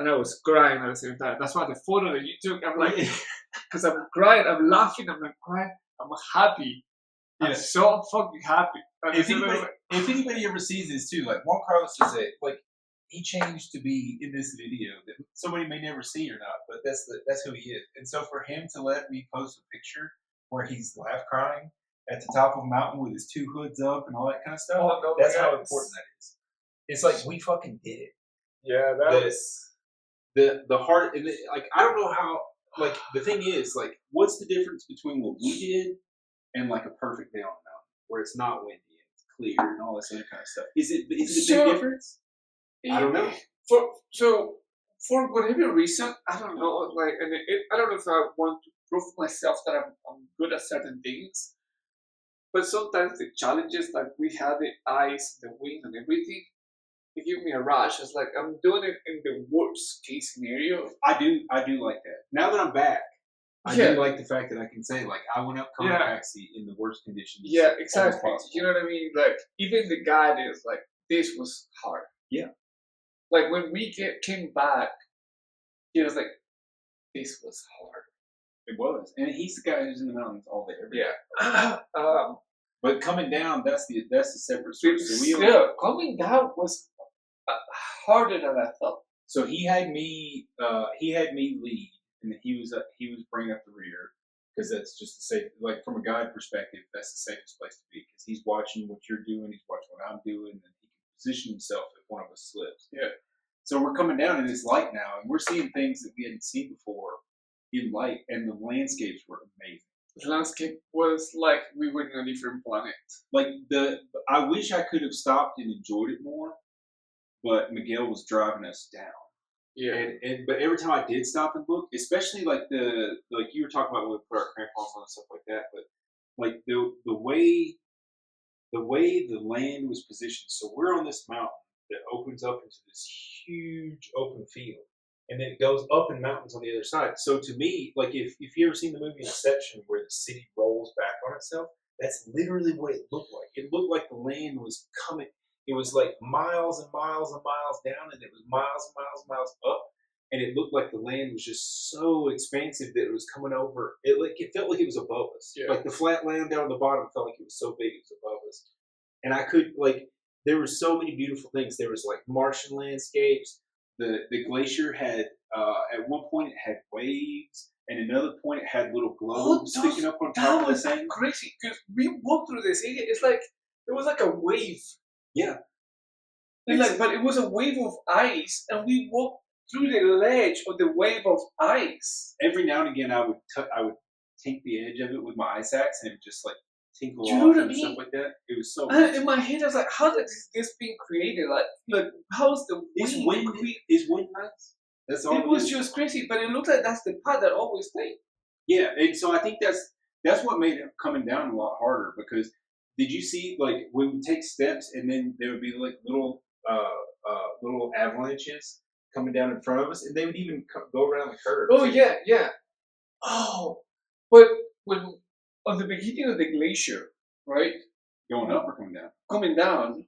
and I was crying at the same time. That's why the photo that you took, I'm like, because I'm crying, I'm laughing, I'm not crying, I'm happy. I'm so fucking happy.
If anybody ever sees this too, like Juan Carlos is he changed to be in this video that somebody may never see or not, but that's who he is. And so for him to let me post a picture where he's laugh crying at the top of a mountain with his two hoods up and all that kind of stuff, that's how important that is. It's like we fucking did it.
Yeah, that was
the heart, and like I don't know how. Like the thing is, like, what's the difference between what we did and like a perfect day on the mountain where it's not windy and it's clear and all this other kind of stuff? Is it a big difference? I don't know.
For whatever reason, I don't know. Like, and I don't know if I want to prove myself that I'm good at certain things, but sometimes the challenges that we had, the ice, the wind, and everything, they give me a rush. It's like I'm doing it in the worst case scenario.
I do like that. Now that I'm back, I do like the fact that I can say, like, I went up Cotopaxi in the worst conditions.
Yeah, exactly. You know what I mean? Like, even the guy is like, this was hard.
Yeah.
Like, when we came back, he was like, this was hard.
It was. And he's the guy who's in the mountains all day, every day.
Yeah.
But coming down, that's the separate story.
So coming down was harder than I thought.
So he had me lead, and he was bringing up the rear, because that's just the safe. Like from a guide perspective, that's the safest place to be, because he's watching what you're doing, he's watching what I'm doing, and he can position himself if one of us slips.
Yeah.
So we're coming down in this light now, and we're seeing things that we hadn't seen before in light, and the landscapes were amazing.
The landscape was like we were in a different planet.
Like I wish I could have stopped and enjoyed it more, but Miguel was driving us down.
Yeah.
But every time I did stop and look, especially like you were talking about when we put our crampons on and stuff like that, but like the way the land was positioned. So we're on this mountain that opens up into this huge open field, and then it goes up in mountains on the other side. So to me, like if you ever seen the movie Inception, where the city rolls back on itself, that's literally what it looked like. It looked like the land was coming. It was like miles and miles and miles down, and it was miles and miles and miles up, and it looked like the land was just so expansive that it was coming over. It felt like it was above us. Yeah. Like the flat land down the bottom felt like it was so big it was above us. And I could there were so many beautiful things. There was like Martian landscapes. The glacier had at one point it had waves, and another point it had little globes sticking up on top of the thing.
Crazy, because we walked through this area. It's like it was like a wave.
Yeah.
But it was a wave of ice, and we walked through the ledge of the wave of ice.
Every now and again, I would tink the edge of it with my ice axe, and it would just like tinkle off and stuff like that. It was so.
In my head, I was like, "How is this being created? Like how's the wind?
Is wind nice? That's all.
It was just crazy, but it looked like that's the path that always stayed.
Yeah, and so I think that's what made it coming down a lot harder, because. Did you see, like, we would take steps and then there would be like little avalanches coming down in front of us, and they would even go around the curve.
Oh yeah. Oh, but when on the beginning of the glacier, right?
Going up or coming down?
Coming down.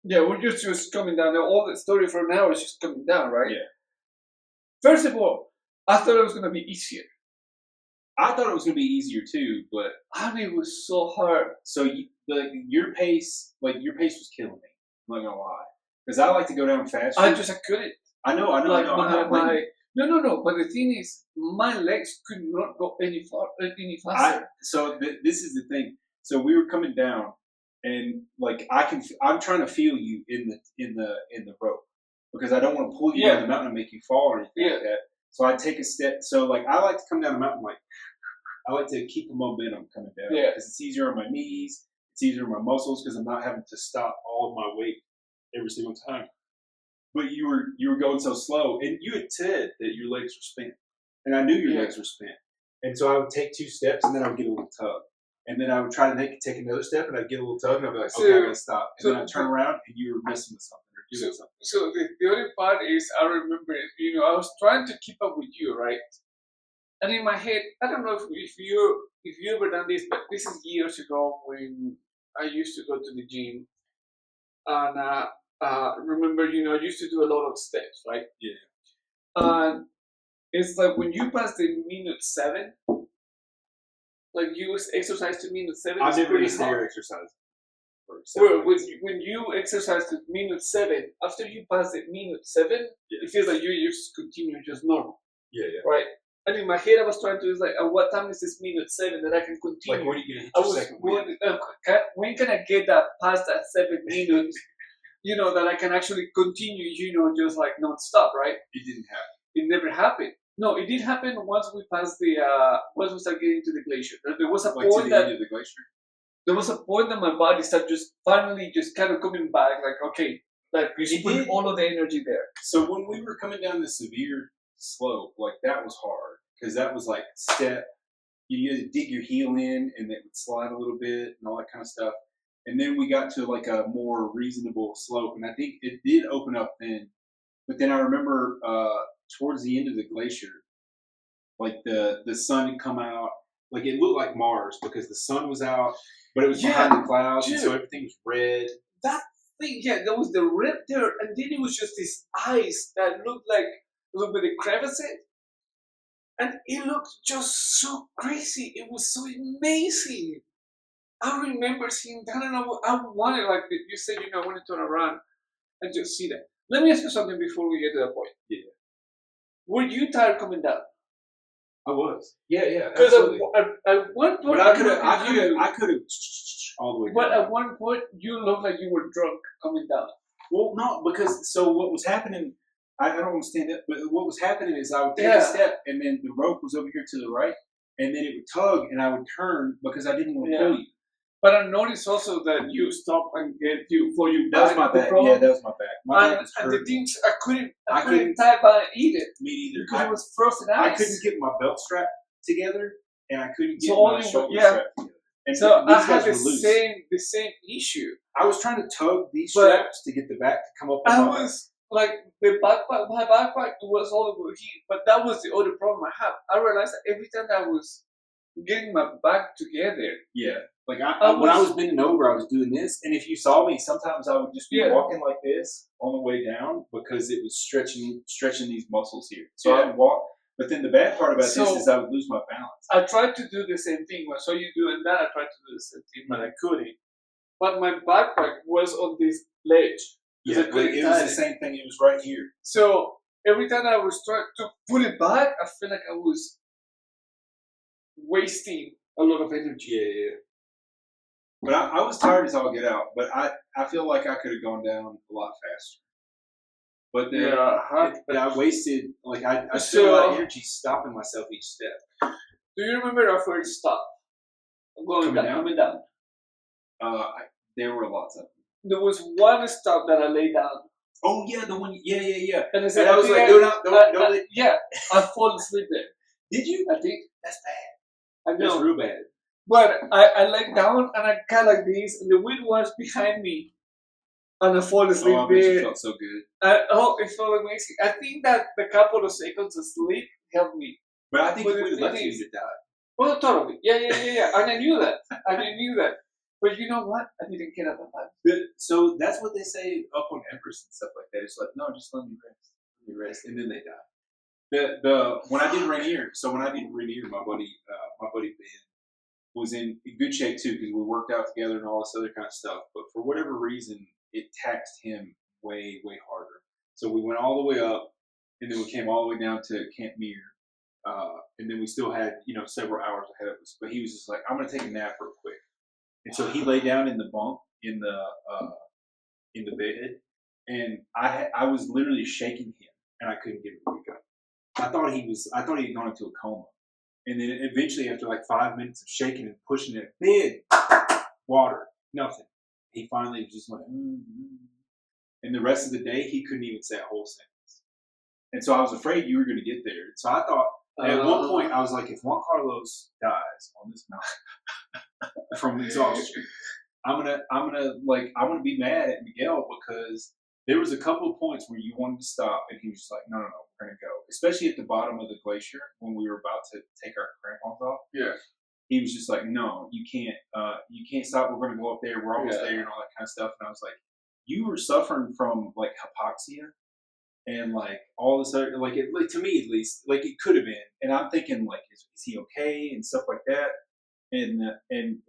Yeah, we're just coming down. All the story for now is just coming down, right?
Yeah.
First of all, I thought it was gonna be easier.
I thought it was going to be easier too, but
it was so hard.
So your pace was killing me. I'm not gonna lie, because I like to go down faster.
I couldn't.
I know.
No. But the thing is, my legs could not go any faster.
This is the thing. So we were coming down, and like I'm trying to feel you in the rope, because I don't want to pull you down the mountain and make you fall or anything like that. So I take a step. So like I like to come down the mountain like I like to keep the momentum coming down. Yeah. Because it's easier on my knees. It's easier on my muscles, because I'm not having to stop all of my weight every single time. But you were going so slow, and you had said that your legs were spent, and I knew your legs were spent. And so I would take 2 steps, and then I would get a little tug, and then I would try to take another step, and I'd get a little tug, and I'd be like, okay, I gotta stop. And then I'd turn around, and you were messing with something.
So the other part is, I remember, I was trying to keep up with you, right? And in my head, I don't know if you ever done this, but this is years ago when I used to go to the gym, and remember, I used to do a lot of steps, right?
Yeah.
And it's like when you pass the minute 7, like you exercise to minute 7.
I've
it's
never
pretty
been a stair
hard.
exercise.
Well, when you exercise to minute 7, after you pass the minute 7, it feels like you just continue just normal.
Yeah.
Right? And in my head, I was trying to, like, at what time is this minute 7 that I can continue?
Like, when are you going to hit
I
your
was
second win?
when can I get that past that 7 minutes, that I can actually continue, just like non-stop, right?
It didn't happen.
It never happened. No, it did happen once we passed once we started getting to the glacier. There was a
Like
point
to the
that
end of the glacier?
there was a point that my body started just finally just kind of coming back, like, okay, like you put all of the energy there.
So when we were coming down the severe slope, like that was hard because that was like step. You had to dig your heel in and it would slide a little bit and all that kind of stuff. And then we got to like a more reasonable slope, and I think it did open up then. But then I remember towards the end of the glacier, like the sun had come out. Like it looked like Mars because the sun was out, but it was behind the clouds, and so everything was red.
That thing, there was the red there, and then it was just this ice that looked like a little bit of crevices, and it looked just so crazy. It was so amazing. I remember seeing that, and I wanted, like you said, I wanted to turn around and just see that. Let me ask you something before we get to that point.
Yeah.
Were you tired coming down?
I was. Yeah.
Because at one point,
but I could have all the way down.
But at one point, you looked like you were drunk coming down.
Well, no, because so what was happening? I don't understand that, but what was happening is I would take a step, and then the rope was over here to the right, and then it would tug, and I would turn because I didn't want to pull you.
But I noticed also that you stopped and get you for you.
That was my back. Yeah, that was my back. My back was
and
hurting.
the things I couldn't tie by either.
Me either.
Because it was frozen ice.
I couldn't get my belt strap together, and I couldn't get my shoulder strap together. And
so I had the same issue.
I was trying to tug these straps to get the back to come up.
I was like the backpack. My backpack was all over here, but that was the other problem I had. I realized that every time I was getting my back together.
Yeah. Like when I was bending over, I was doing this, and if you saw me, sometimes I would just be walking like this on the way down because it was stretching these muscles here. So I would walk, but then the bad part about this is I would lose my balance.
I tried to do the same thing. When I saw you doing that, I tried to do the same thing, but I couldn't. But my backpack was on this ledge.
Yeah, it was the same thing. It was right here.
So every time I was trying to pull it back, I felt like I was wasting a lot of energy.
Yeah. But I was tired as all get out. But I feel like I could have gone down a lot faster. But then I wasted, like I spent a lot of energy stopping myself each step.
Do you remember our first stop? Coming down.
There were lots of them.
There was one stop that I laid down.
Oh yeah, the one. Yeah.
And I
was like, don't.
Yeah, I fall asleep there.
Did you?
I think
that's bad.
I know.
That's real bad.
But I laid down and I got like this, and the wind was behind me, and I fall asleep
I bet
there.
you felt so good.
It felt amazing. I think that the couple of seconds of sleep helped me.
But I think if we'd have left you, you'd die.
Well, totally. Yeah. And I knew that. But you know what? I didn't care at the time.
So that's what they say up on Everest and stuff like that. It's like, no, just let me rest, and then they die. When I did Rainier, my buddy Ben was in good shape too because we worked out together and all this other kind of stuff. But for whatever reason, it taxed him way harder. So we went all the way up, and then we came all the way down to Camp Muir, and then we still had several hours ahead of us. But he was just like, I'm gonna take a nap real quick. And so he lay down in the bunk in the bed, and I was literally shaking him, and I couldn't get him to wake up. I thought he had gone into a coma, and then eventually, after like 5 minutes of shaking and pushing it, bed, water, nothing. He finally was just like, and the rest of the day he couldn't even say a whole sentence. And so I was afraid you were going to get there. So I thought at one point I was like, if Juan Carlos dies on this mountain from exhaustion, I'm gonna be mad at Miguel because there was a couple of points where you wanted to stop, and he was just like, no, we're gonna go. Especially at the bottom of the glacier when we were about to take our crampons off.
Yeah.
He was just like, no, you can't stop. We're gonna go up there. We're almost there, and all that kind of stuff. And I was like, you were suffering from like hypoxia, and like all this other like to me at least like it could have been, and I'm thinking like is he okay and stuff like that, and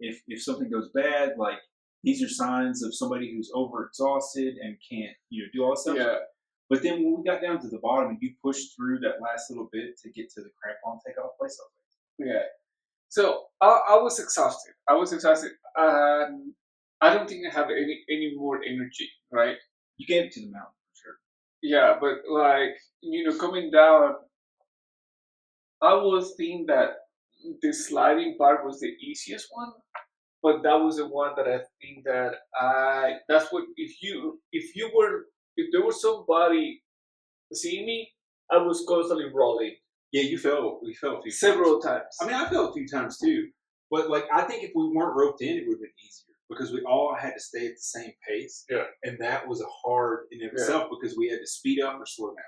if something goes bad, like these are signs of somebody who's overexhausted and can't do all this stuff.
Yeah.
But then when we got down to the bottom and you pushed through that last little bit to get to the crampon takeoff place, I was like,
Yeah. So I was exhausted. I don't think I have any more energy, right?
you gave it to the mountain for sure.
Yeah, but like coming down, I was thinking that the sliding part was the easiest one, but that was the one that I think that that's what if there was somebody seeing me, I was constantly rolling.
Yeah, we fell a few
several times.
I mean, I fell a few times too, but like I think if we weren't roped in, it would have been easier because we all had to stay at the same pace.
Yeah,
and that was a hard in itself because we had to speed up or slow down,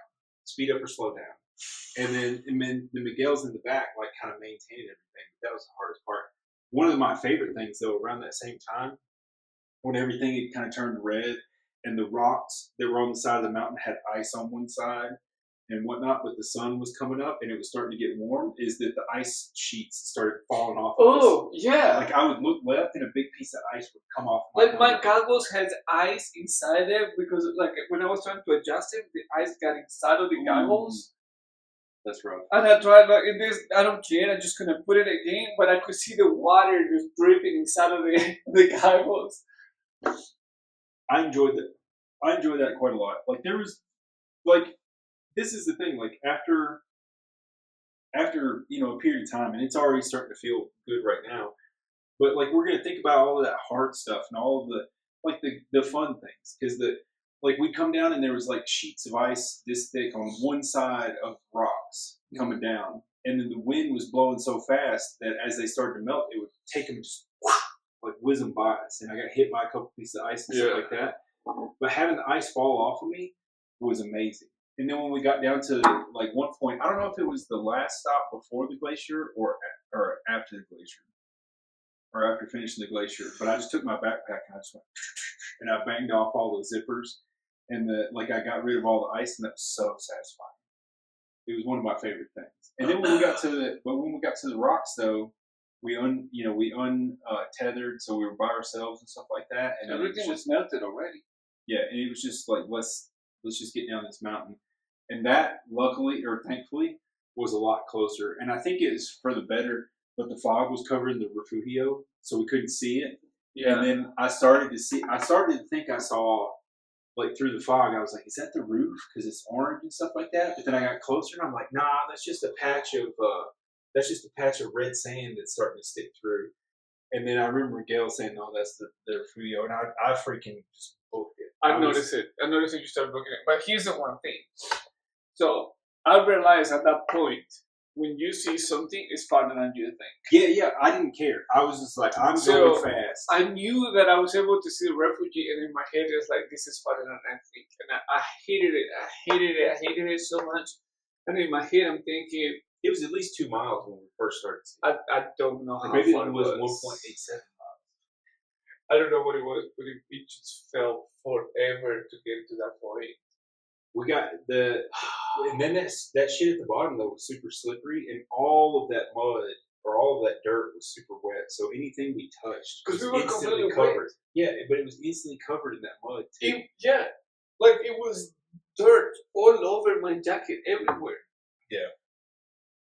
and then the Miguel's in the back like kind of maintained everything. That was the hardest part. One of my favorite things though, around that same time, when everything had kind of turned red and the rocks that were on the side of the mountain had ice on one side and whatnot, but the sun was coming up and it was starting to get warm, is that the ice sheets started falling off.
Oh, yeah.
Like I would look left and a big piece of ice would come off.
Like my goggles had ice inside there because like when I was trying to adjust it, the ice got inside of the goggles.
That's rough.
And I tried like in this, I don't care, I just couldn't put it again, but I could see the water just dripping inside of the goggles.
I enjoyed that quite a lot. Like there was like this is the thing, like after a period of time, and it's already starting to feel good right now, but like we're gonna think about all of that hard stuff and all of the like the fun things, because we come down and there was like sheets of ice this thick on one side of rocks coming down, and then the wind was blowing so fast that as they started to melt, it would take them just like whiz them by us, and I got hit by a couple pieces of ice and stuff like that. But having the ice fall off of me was amazing. And then when we got down to like one point, I don't know if it was the last stop before the glacier or after the glacier, or after finishing the glacier, but I just took my backpack and I just went and I banged off all the zippers and I got rid of all the ice, and that was so satisfying. It was one of my favorite things. And then when we got to the rocks though, we tethered, so we were by ourselves and stuff like that, and
everything was melted already.
Yeah, and it was just like let's just get down this mountain, and that luckily or thankfully was a lot closer, and I think it is for the better. But the fog was covering the refugio, so we couldn't see it. Yeah. And then I started to think I saw like through the fog. I was like, is that the roof? Because it's orange and stuff like that. But then I got closer and I'm like, nah, that's just a patch of red sand that's starting to stick through. And then I remember Gail saying, no, that's the refugio, and I freaking just booked it.
I noticed it. You started booking it. But here's the one thing. So I realized at that point, when you see something, it's farther than you think.
Yeah, I didn't care. I was just like, I'm going fast.
I knew that I was able to see the refugee, and in my head, it's like, this is farther than I think. And I hated it. I hated it so much. And in my head, I'm thinking,
it was at least 2 miles when we first started seeing it.
I don't know how
maybe
far
it was 1.87 miles.
I don't know what it was, but it just felt forever to get to that point.
We got and then that shit at the bottom though was super slippery, and all of that mud or all of that dirt was super wet. So anything we touched
was we were
instantly covered. Wet. Yeah, but it was instantly covered in that mud too.
Like it was dirt all over my jacket, everywhere.
Yeah.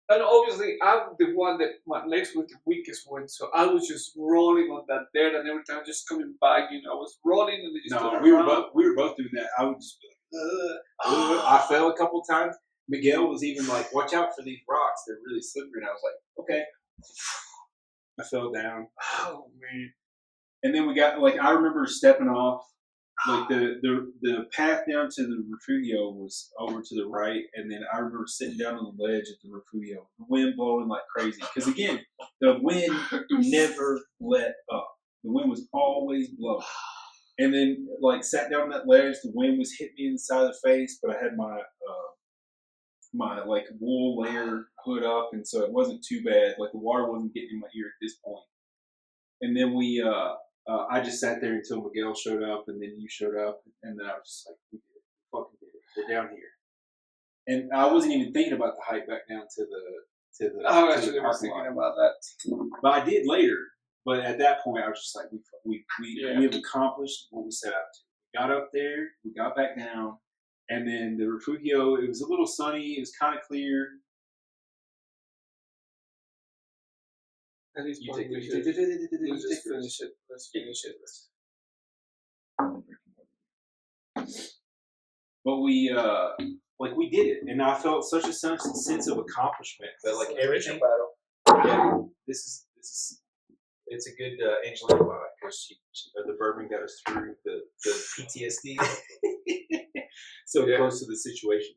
And obviously, I'm the one that my legs were the weakest one, so I was just rolling on that dirt, and every time just coming back, I was rolling and they just
we were both doing that. I would just be like, I fell a couple times. Miguel was even like, watch out for these rocks, they're really slippery. And I was like, okay. I fell down.
Oh man.
And then we got like, I remember stepping off. Like the path down to the refugio was over to the right, and then I remember sitting down on the ledge at the refugio, the wind blowing like crazy. Because again, the wind never let up. The wind was always blowing. And then like sat down on that ledge, the wind was hitting me in the side of the face, but I had my my like wool layer hood up, and so it wasn't too bad. Like the water wasn't getting in my ear at this point. And then I just sat there until Miguel showed up, and then you showed up, and then I was just like, we did it. We fucking did it. We're down here. And I wasn't even thinking about the hike back down to the
I
to
actually
the
was
parking lot.
thinking about that.
But I did later. But at that point, I was just like, we have accomplished what we set out to. We got up there, we got back down, and then the refugio. It was a little sunny. It was kind of clear.
At least
You
let's
take
just
it.
finish it. Let's finish it.
But we did it, and I felt such a sense of accomplishment that like everything. Yeah, this is it's a good Angelina vibe because the bourbon got us through the PTSD so close to the situation.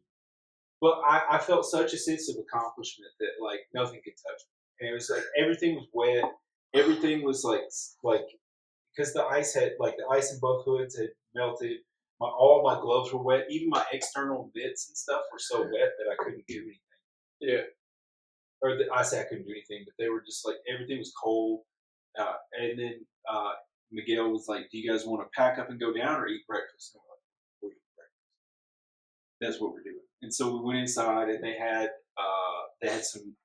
But I felt such a sense of accomplishment that like nothing could touch me, and it was like everything was wet, everything was like because the ice in both hoods had melted. All my gloves were wet. Even my external mitts and stuff were so wet that I couldn't do anything.
Yeah.
Or I say I couldn't do anything, but they were just like everything was cold. And then Miguel was like, "Do you guys want to pack up and go down or eat breakfast?" And we're like, "We'll eat breakfast." That's what we're doing. And so we went inside, and they had some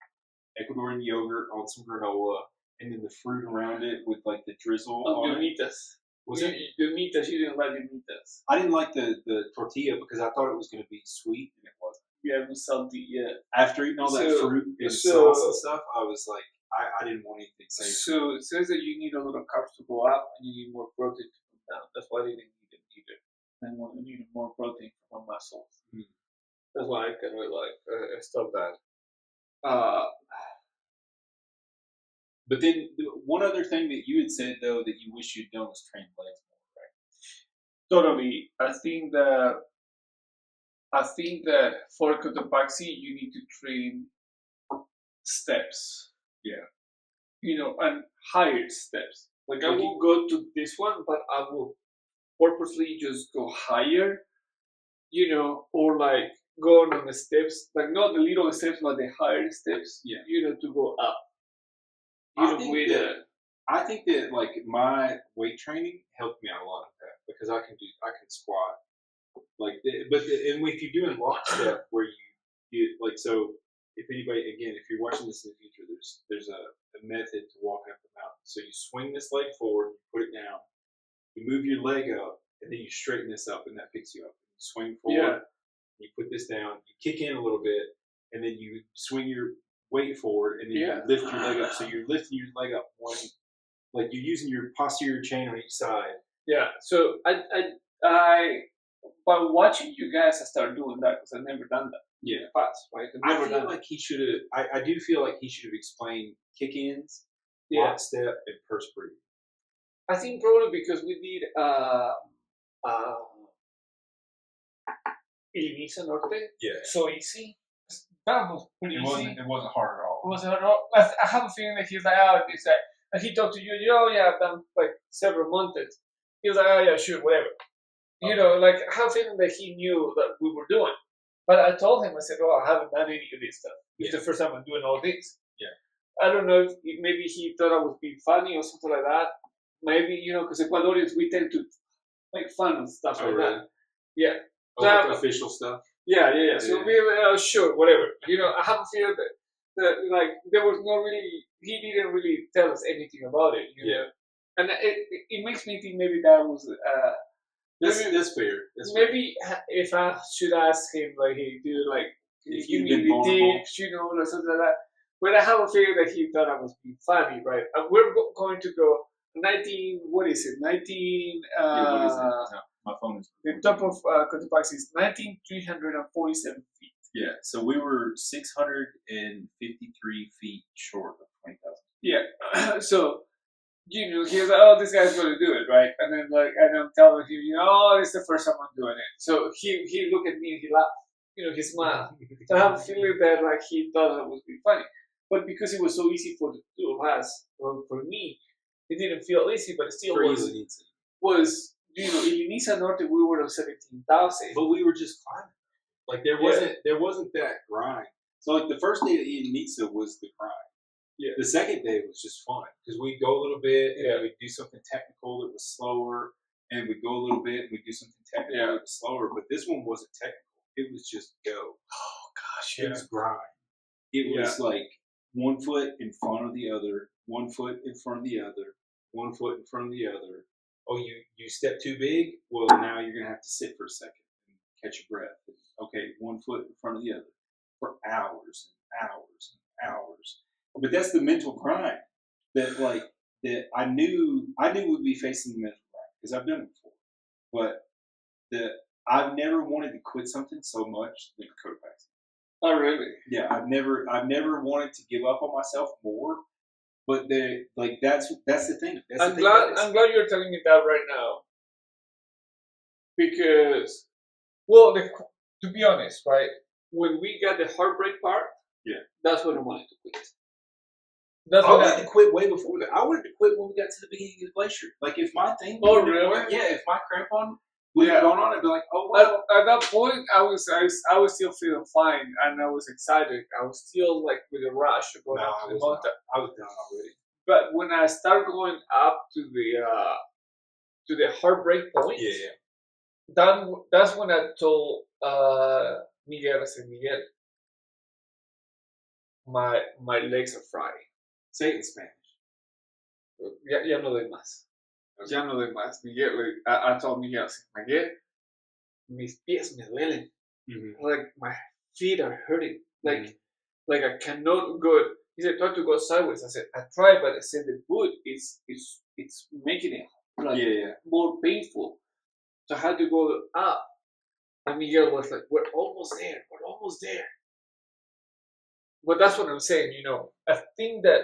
Ecuadorian yogurt on some granola, and then the fruit around it with like the drizzle on it. Was it
the mitas? You didn't like the mitas.
I didn't like the tortilla because I thought it was going to be sweet, and it wasn't.
Yeah, it was salty. Yeah.
After eating all that fruit and sauce and stuff, I was like, I didn't want anything savory.
So it says that you need a lot of carbs to go up, and you need more protein to come down. That's why they didn't need it either. And you need more protein from muscles. Mm-hmm. That's why I kind of like stop that.
But then one other thing that you had said though that you wish you'd done was train legs more, right?
Totally. I think that for Cotopaxi you need to train steps.
Yeah.
And higher steps. Like I will go to this one, but I will purposely just go higher. Or like go on the steps, like not the little steps, but the higher steps.
Yeah.
To go up.
I think that like my weight training helped me out a lot of that because I can squat and if you're doing lockstep where you like so if you're watching this in the future, there's a method to walking up the mountain. So you swing this leg forward, you put it down, you move your leg up, and then you straighten this up, and that picks you up. You swing forward, you put this down, you kick in a little bit, and then you swing your weight forward, and then you lift your leg up. So you're lifting your leg up like you're using your posterior chain on each side.
Yeah. So I by watching you guys, I started doing that because I've never done that.
Yeah.
Fast, right?
I feel like he should have. I do feel like he should have explained kick-ins, lockstep, and purse breathing.
I think probably because we did Iliniza Norte.
Yeah.
So easy. That was pretty easy.
It wasn't hard at all.
It wasn't hard at all. I have a feeling that he's like, this guy. And he talked to you, I've done like several months. He was like, oh yeah, sure, whatever. Okay. Like I have a feeling that he knew that we were doing. But I told him, I said, I haven't done any of this stuff. It's the first time I'm doing all this.
Yeah.
I don't know if maybe he thought I was being funny or something like that. Maybe, because Ecuadorians, we tend to make fun of stuff like that. Yeah.
Like official stuff?
Yeah. So we were, sure, whatever. I have a feeling that like, there was no really, he didn't really tell us anything about it, know? And it makes me think maybe that was,
that's fair.
Maybe if I should ask him, like, hey, dude, like, if you need the tips, or something like that. But I have a feeling that he thought I was being funny, right? And we're going to go 19, what is it? 19,
what is it? No, my phone is.
The top of Cotopaxi is 19,347 feet.
Yeah, so we were 653 feet short of 20,000.
Yeah, so, he was like, this guy's going to do it, right? And then, like, and I'm telling him, this is the first time I'm doing it. So he looked at me and he laughed, he smiled. So I have a feeling that, like, he thought I was being funny. But because it was so easy for the two of us, well, for me, it didn't feel easy, but it still was Iliniza Norte, we were on 17,000.
But we were just climbing. Like, there wasn't that grind. So, like, the first day of Iliniza was the grind. Yeah. The second day was just fun because we'd go a little bit and we'd do something technical that was slower, and we'd go a little bit and we'd do something technical that was slower. But this one wasn't technical; it was just go.
Oh gosh,
It was grind. It was like 1 foot in front of the other, 1 foot in front of the other, 1 foot in front of the other. Oh, you step too big? Well, now you're gonna have to sit for a second and catch your breath. Okay, 1 foot in front of the other for hours and hours and hours. But that's the mental grind that I knew we'd be facing the mental grind because I've done it before. But I've never wanted to quit something so much than Cotopaxi.
Oh really?
Yeah, I've never wanted to give up on myself more. But that's the thing.
I'm glad you're telling me that right now. Because, well, to be honest, right, when we got the heartbreak part, that's when I wanted to quit.
I wanted to quit way before that. I wanted to quit when we got to the beginning of the glacier. Like if my thing, if my crampon would have gone on, I'd be like, oh well.
At that point, I was still feeling fine, and I was excited. I was still like with a rush to go down to the mountain.
I was done already.
But when I started going up to the heartbreak point, that's when I told Miguel, I said, Miguel, my legs are fried.
Say it in Spanish.
Ya no doy más. Ya no doy más. Miguel, I told Miguel, I said, Miguel, mis pies me duelen. Like my feet are hurting. Like I cannot go. He said, try to go sideways. I said, I tried, but I said the boot is making it more painful. So I had to go up. And Miguel was like, we're almost there. We're almost there. But that's what I'm saying, I think that,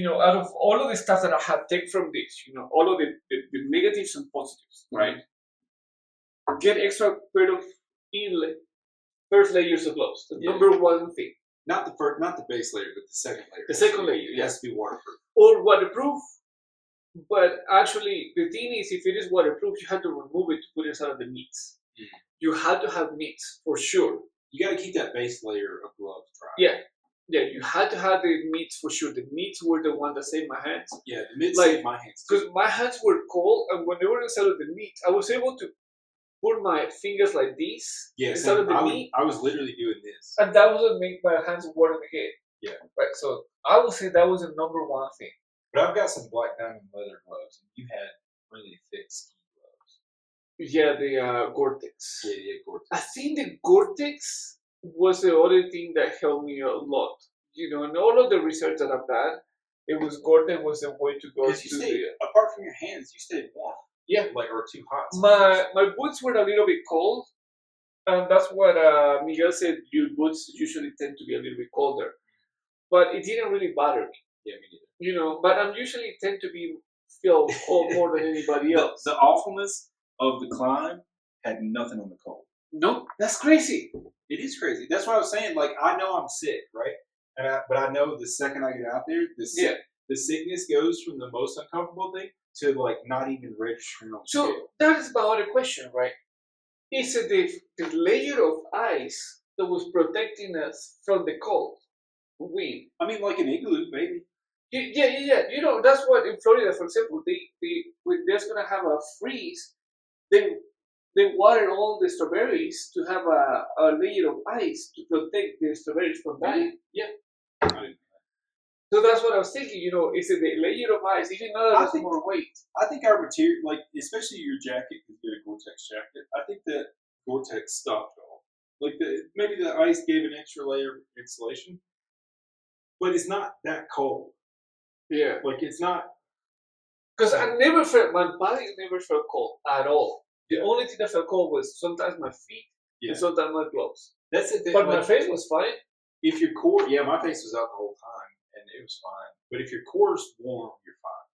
out of all of the stuff that I have taken from this, all of the negatives and positives, right? Get extra pair of inlet, first layers of gloves. The number one thing.
Not the base layer, but the second layer.
The second layer,
it has to be waterproof.
Or waterproof. But actually, the thing is, if it is waterproof, you have to remove it to put it inside of the meats. You have to have meats, for sure.
You got to keep that base layer of gloves dry.
Yeah, you had to have the meats for sure. The meats were the one that saved my hands.
Yeah, the meats saved my hands too.
Because my hands were cold, and when they were inside of the meat, I was able to put my fingers like this inside of the meat.
I was literally doing this.
And that was what made my hands warm again.
Yeah.
Right, so I would say that was the number one thing.
But I've got some black diamond leather gloves, and you had really thick ski gloves.
Yeah, the Gore-Tex.
Yeah, Gore-Tex.
I think the Gore-Tex was the other thing that helped me a lot. In all of the research that I've done, it was Gore-Tex was the way to go.
Apart from your hands, you stayed warm.
Yeah.
Or too hot.
My boots were a little bit cold, and that's what Miguel said. Your boots usually tend to be a little bit colder, but it didn't really bother me.
Yeah, me neither.
But I'm usually tend to feel cold more than anybody else.
The awfulness of the climb had nothing on the cold.
No, that's crazy.
It is crazy. That's what I was saying. Like, I know I'm sick, right? But I know the second I get out there, the sickness goes from the most uncomfortable thing to like not even registering on the scale.
So that is my other question, right? Is it the layer of ice that was protecting us from the cold wind?
I mean, like an igloo, maybe.
Yeah. That's what in Florida, for example, when there's gonna have a freeze, they water all the strawberries to have a layer of ice to protect the strawberries from dying. Yeah. So that's what I was thinking, is it the layer of ice, even though there's more weight?
I think our material, like, especially your jacket, because you get a Gore-Tex jacket, I think that Gore-Tex stopped it all. Like, maybe the ice gave an extra layer of insulation, but it's not that cold.
Yeah.
Like, it's not.
Because my body never felt cold at all. The only thing that felt cold was sometimes my feet and sometimes my gloves.
That's the thing.
But my face was fine.
If your core, my face was out the whole time and it was fine. But if your core's warm, you're fine.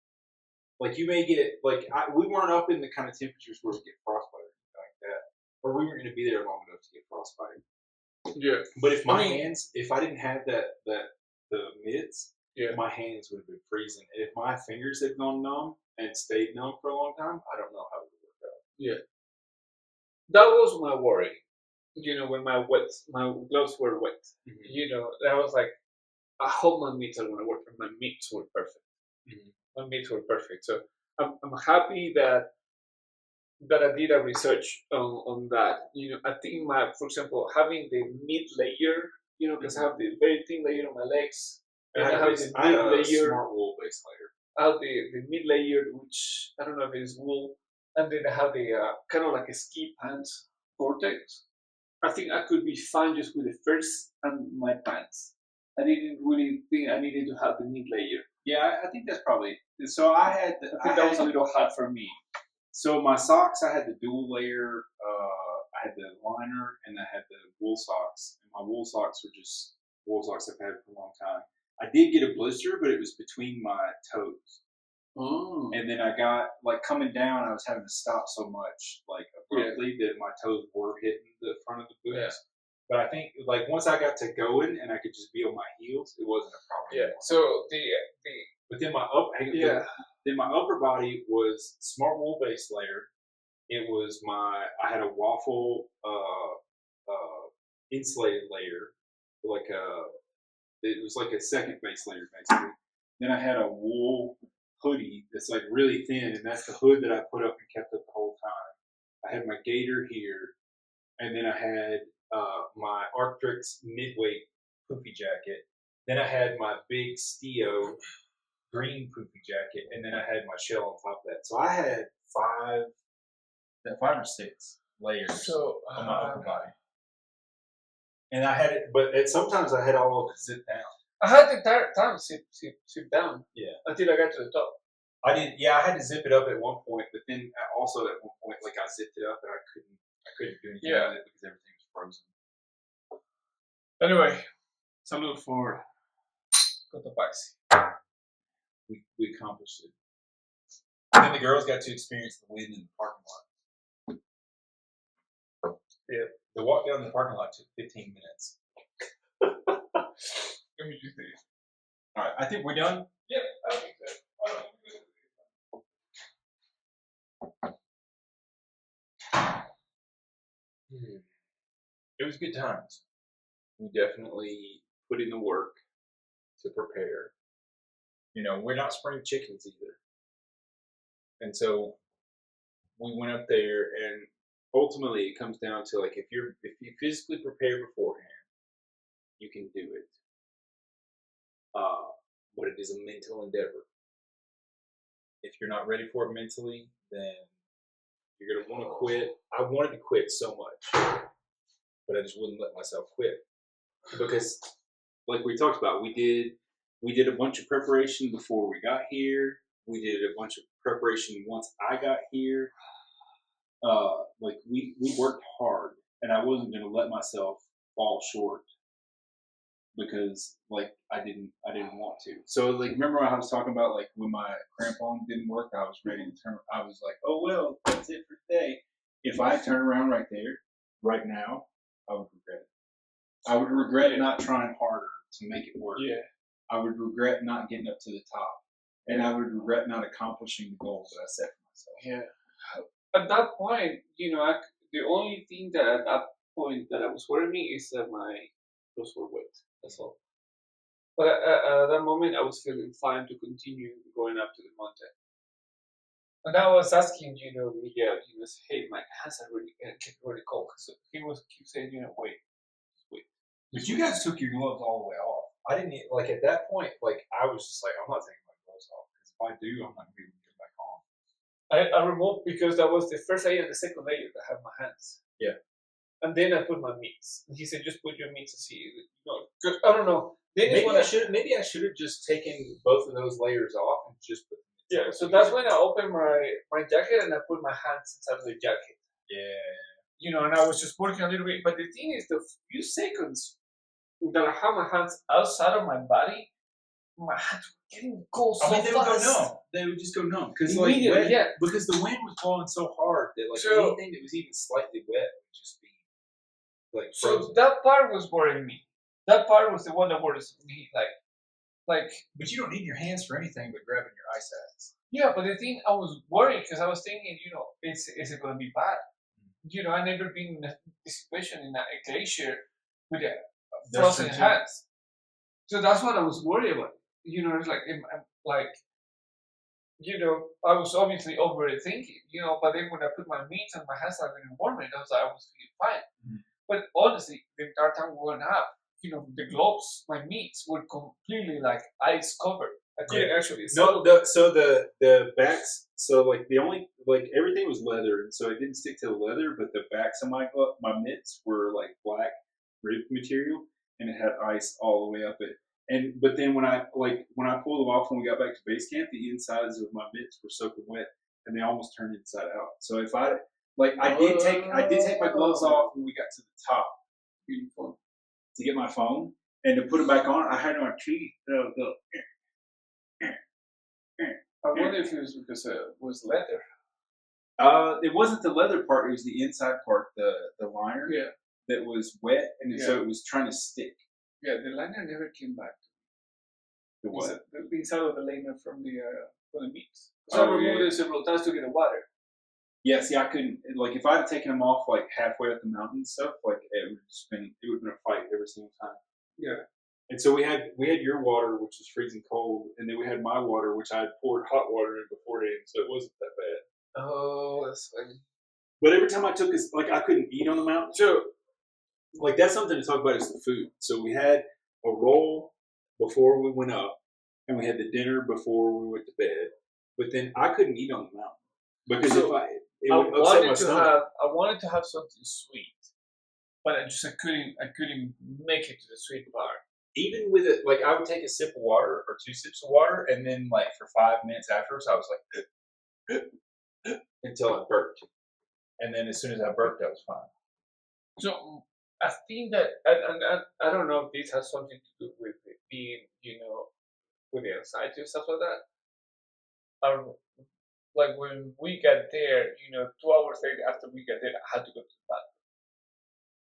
Like you may get, we weren't up in the kind of temperatures where we get frostbite or anything like that. Or we weren't going to be there long enough to get frostbite.
Yeah.
But if if I didn't have the mitts, my hands would have been freezing. And if my fingers had gone numb and stayed numb for a long time, I don't know how it would work out. Yeah.
That was my worry. When my gloves were wet. Mm-hmm. I was like, I hope my mitts are going to work. And my mitts were perfect. Mm-hmm. My mitts were perfect. So I'm happy that that I did a research on that. I think for example, having the mid layer, because I have the very thin layer on my legs, and I have the
I
mid
have a
layer.
smart wool base layer.
I have the mid layer, which I don't know if it's wool, and then I have the kind of like a ski pants vortex. I think I could be fine just with the first and my pants. I didn't really think I needed to have the mid layer.
Yeah, I think that's probably. So I think
that was a little hard for me.
So my socks, I had the dual layer. I had the liner and I had the wool socks. And my wool socks were just wool socks I've had for a long time. I did get a blister, but it was between my toes.
Oh.
And then I got coming down. I was having to stop so much abruptly that my toes were hitting the front of the boots. Yeah. But I think once I got to going and I could just be on my heels, it wasn't a problem.
Yeah.
Anymore.
So
but then then my upper body was smart wool base layer. It was I had a waffle insulated layer, it was like a second base layer basically. Then I had a wool hoodie that's really thin, and that's the hood that I put up and kept up the whole time. I had my gaiter here, and then I had my Arc'teryx midweight poofy jacket. Then I had my big Stio green poofy jacket, and then I had my shell on top of that. So I had 5 or 6 layers on my upper body. And I had it, but sometimes I had all of it zipped down.
I had the entire time zip down.
Yeah.
Until I got to the top.
I had to zip it up at one point, but then also at one point, I zipped it up and I couldn't do anything with it because everything was frozen.
Anyway, salute for Cotopaxi.
We accomplished it. And then the girls got to experience the wind in the parking lot.
Yeah.
The walk down the parking lot took 15 minutes.
Let me do this.
All right, I think we're done.
Yep, I think so.
It was good times. We definitely put in the work to prepare. We're not spring chickens either. And so we went up there, and ultimately it comes down to if you physically prepare beforehand, you can do it. But it is a mental endeavor. If you're not ready for it mentally, then you're gonna want to quit. I wanted to quit so much, but I just wouldn't let myself quit because, like we talked about, we did a bunch of preparation before we got here. We did a bunch of preparation once I got here. We worked hard, and I wasn't gonna let myself fall short because I didn't want to. So remember I was talking about when my crampon didn't work, I was ready to turn. I was like, oh well, that's it for today. If I turn around right there, right now, I would regret it. I would regret not trying harder to make it work. Yeah. I would regret not getting up to the top, and I would regret not accomplishing the goals that I set for myself.
Yeah. At that point, the only thing that at that point that I was worrying me is that my clothes were wet. That's all. But at that moment, I was feeling fine to continue going up to the mountain. And I was asking, Miguel, he was, hey, my hands are getting really cold. So he keep saying, wait.
But you guys took your gloves all the way off. I didn't at that point. I was just I'm not taking my gloves off because if I do, I'm not gonna be able to get back on.
I removed because that was the first layer and the second layer that have my hands.
Yeah.
And then I put my mitts. And he said, just put your mitts and see. I don't know. Then
maybe I should have just taken both of those layers off and just put.
Yeah. So that's when I opened my jacket and I put my hands inside the jacket.
Yeah.
And I was just working a little bit. But the thing is, the few seconds that I have my hands outside of my body, my hands were getting cold so fast.
They would go numb. They would just go numb because because the wind was blowing so hard that anything that was even slightly wet would just be frozen.
So that part was worrying me. That part was the one that worries me.
But you don't need your hands for anything but grabbing your ice axe.
Yeah, but the thing I was worried because I was thinking, is it going to be bad? I never been in a situation in a glacier with frozen hands. So that's what I was worried about. It's I was obviously overthinking, but then when I put my mitts and my hands are getting warmer, I was feeling fine.
Mhm.
But honestly, the entire time we went up, the gloves, my mitts were completely like ice covered. I couldn't actually see.
No, so the backs, so like the only like everything was leather, and so it didn't stick to the leather, but the backs of my mitts were like black rib material, and it had ice all the way up it. And but then when I pulled them off when we got back to base camp, the insides of my mitts were soaking wet, and they almost turned inside out. So if I did take my gloves off when we got to the top, beautiful, to get my phone, and to put them back on, I had my teeth go.
I wonder if it was because it was leather.
It wasn't the leather part; it was the inside part, the liner.
Yeah.
That was wet, and so it was trying to stick.
Yeah, the liner never came back.
The what?
The inside of the liner from the mitts. So I removed it several times to get the water.
Yeah, see, I couldn't. Like, if I had taken them off like halfway up the mountain and stuff, like it would have been a fight every single time.
Yeah.
And so we had your water, which was freezing cold, and then we had my water, which I had poured hot water in beforehand, so it wasn't that bad.
Oh, that's funny.
But every time I took this, like, I couldn't eat on the mountain. So, like, that's something to talk about is the food. So we had a roll before we went up, and we had the dinner before we went to bed. But then I couldn't eat on the mountain because it would upset my stomach.
I wanted to have something sweet, but I couldn't make it to the sweet part.
Even with it, like, I would take a sip of water or 2 sips of water, and then like for 5 minutes afterwards, I was like until I burped, and then as soon as I burped, I was fine.
So I think that I don't know if this has something to do with it being, with the anxiety and stuff like that. Like when we got there, 2 hours later after we got there, I had to go to the bathroom.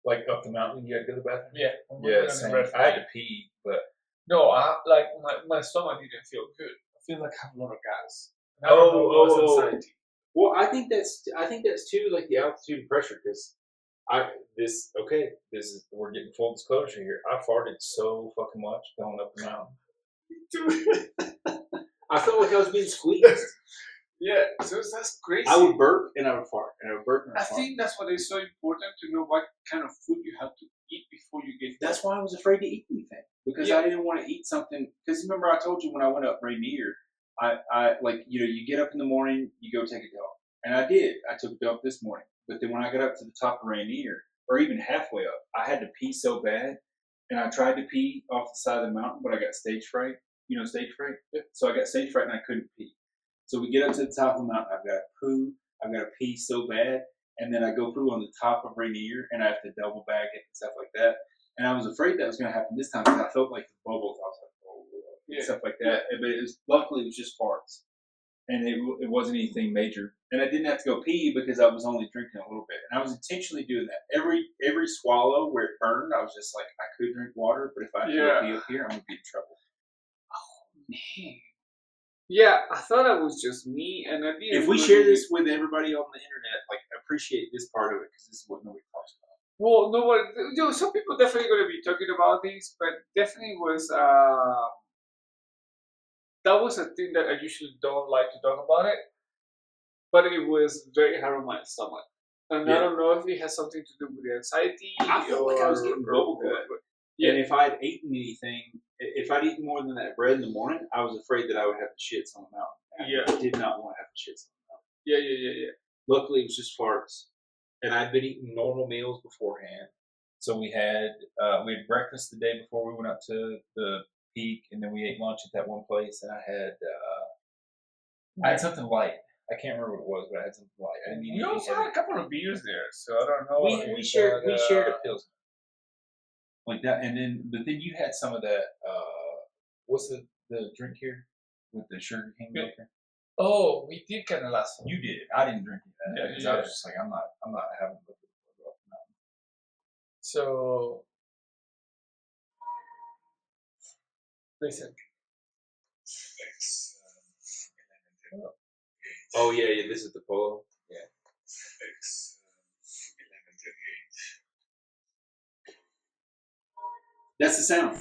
Like up the mountain, you had to go to the bathroom?
Yeah.
Yeah, same. I had to pee, but
no, my stomach didn't feel good. I feel like I have a lot of gas.
Anxiety. Well, I think that's too, like, the altitude and pressure, because we're getting full disclosure here. I farted so fucking much going up the mountain. I felt like I was being squeezed.
Yeah, so that's crazy.
I would burp and I would fart, and I would burp and I would fart.
I think that's what is so important, to know what kind of food you have to eat before you get there.
That's why I was afraid to eat anything, because I didn't want to eat something. Because remember, I told you when I went up Rainier, I you get up in the morning, you go take a dump, and I did. I took a dump this morning, but then when I got up to the top of Rainier, or even halfway up, I had to pee so bad, and I tried to pee off the side of the mountain, but I got stage fright. You know stage fright? So I got stage fright and I couldn't pee. So we get up to the top of the mountain, I've got to poo, I've got to pee so bad, and then I go poo on the top of Rainier, and I have to double bag it and stuff like that. And I was afraid that was going to happen this time, because I felt like the bubbles. I was like, and stuff like that. But luckily it was just farts, and it wasn't anything major. And I didn't have to go pee because I was only drinking a little bit. And I was intentionally doing that. Every swallow where it burned, I was just like, I could drink water, but if I go pee up here, I'm going to be in trouble.
Oh, man. Yeah, I thought it was just me, and I didn't.
If we share this with everybody on the internet, like, appreciate this part of it, because this is what nobody talks about.
Well, no, some people definitely going to be talking about this, but definitely was that was a thing that I usually don't like to talk about it, but it was very hard on my stomach, and I don't know if it has something to do with the anxiety.
I felt like I was getting bubble gut. And if I'd eaten anything, if I'd eaten more than that bread in the morning, I was afraid that I would have the shits on the mountain. I did not want to have the shits on the mountain. Yeah. Luckily, it was just farts. And I'd been eating normal meals beforehand. So we had breakfast the day before we went up to the peak, and then we ate lunch at that one place, and I had something light. I can't remember what it was, but I had something light. I didn't eat anything.
We also had a couple of beers there, so I don't know.
We shared a pilsner. Like that, but then you had some of that. What's the drink here with the sugar cane maker?
Oh, we did kind of last one.
You did. I didn't drink that because I was just like, I'm not having a liquid off the mountain.
So, listen.
Oh yeah, this is the polo. Yeah. That's the sound.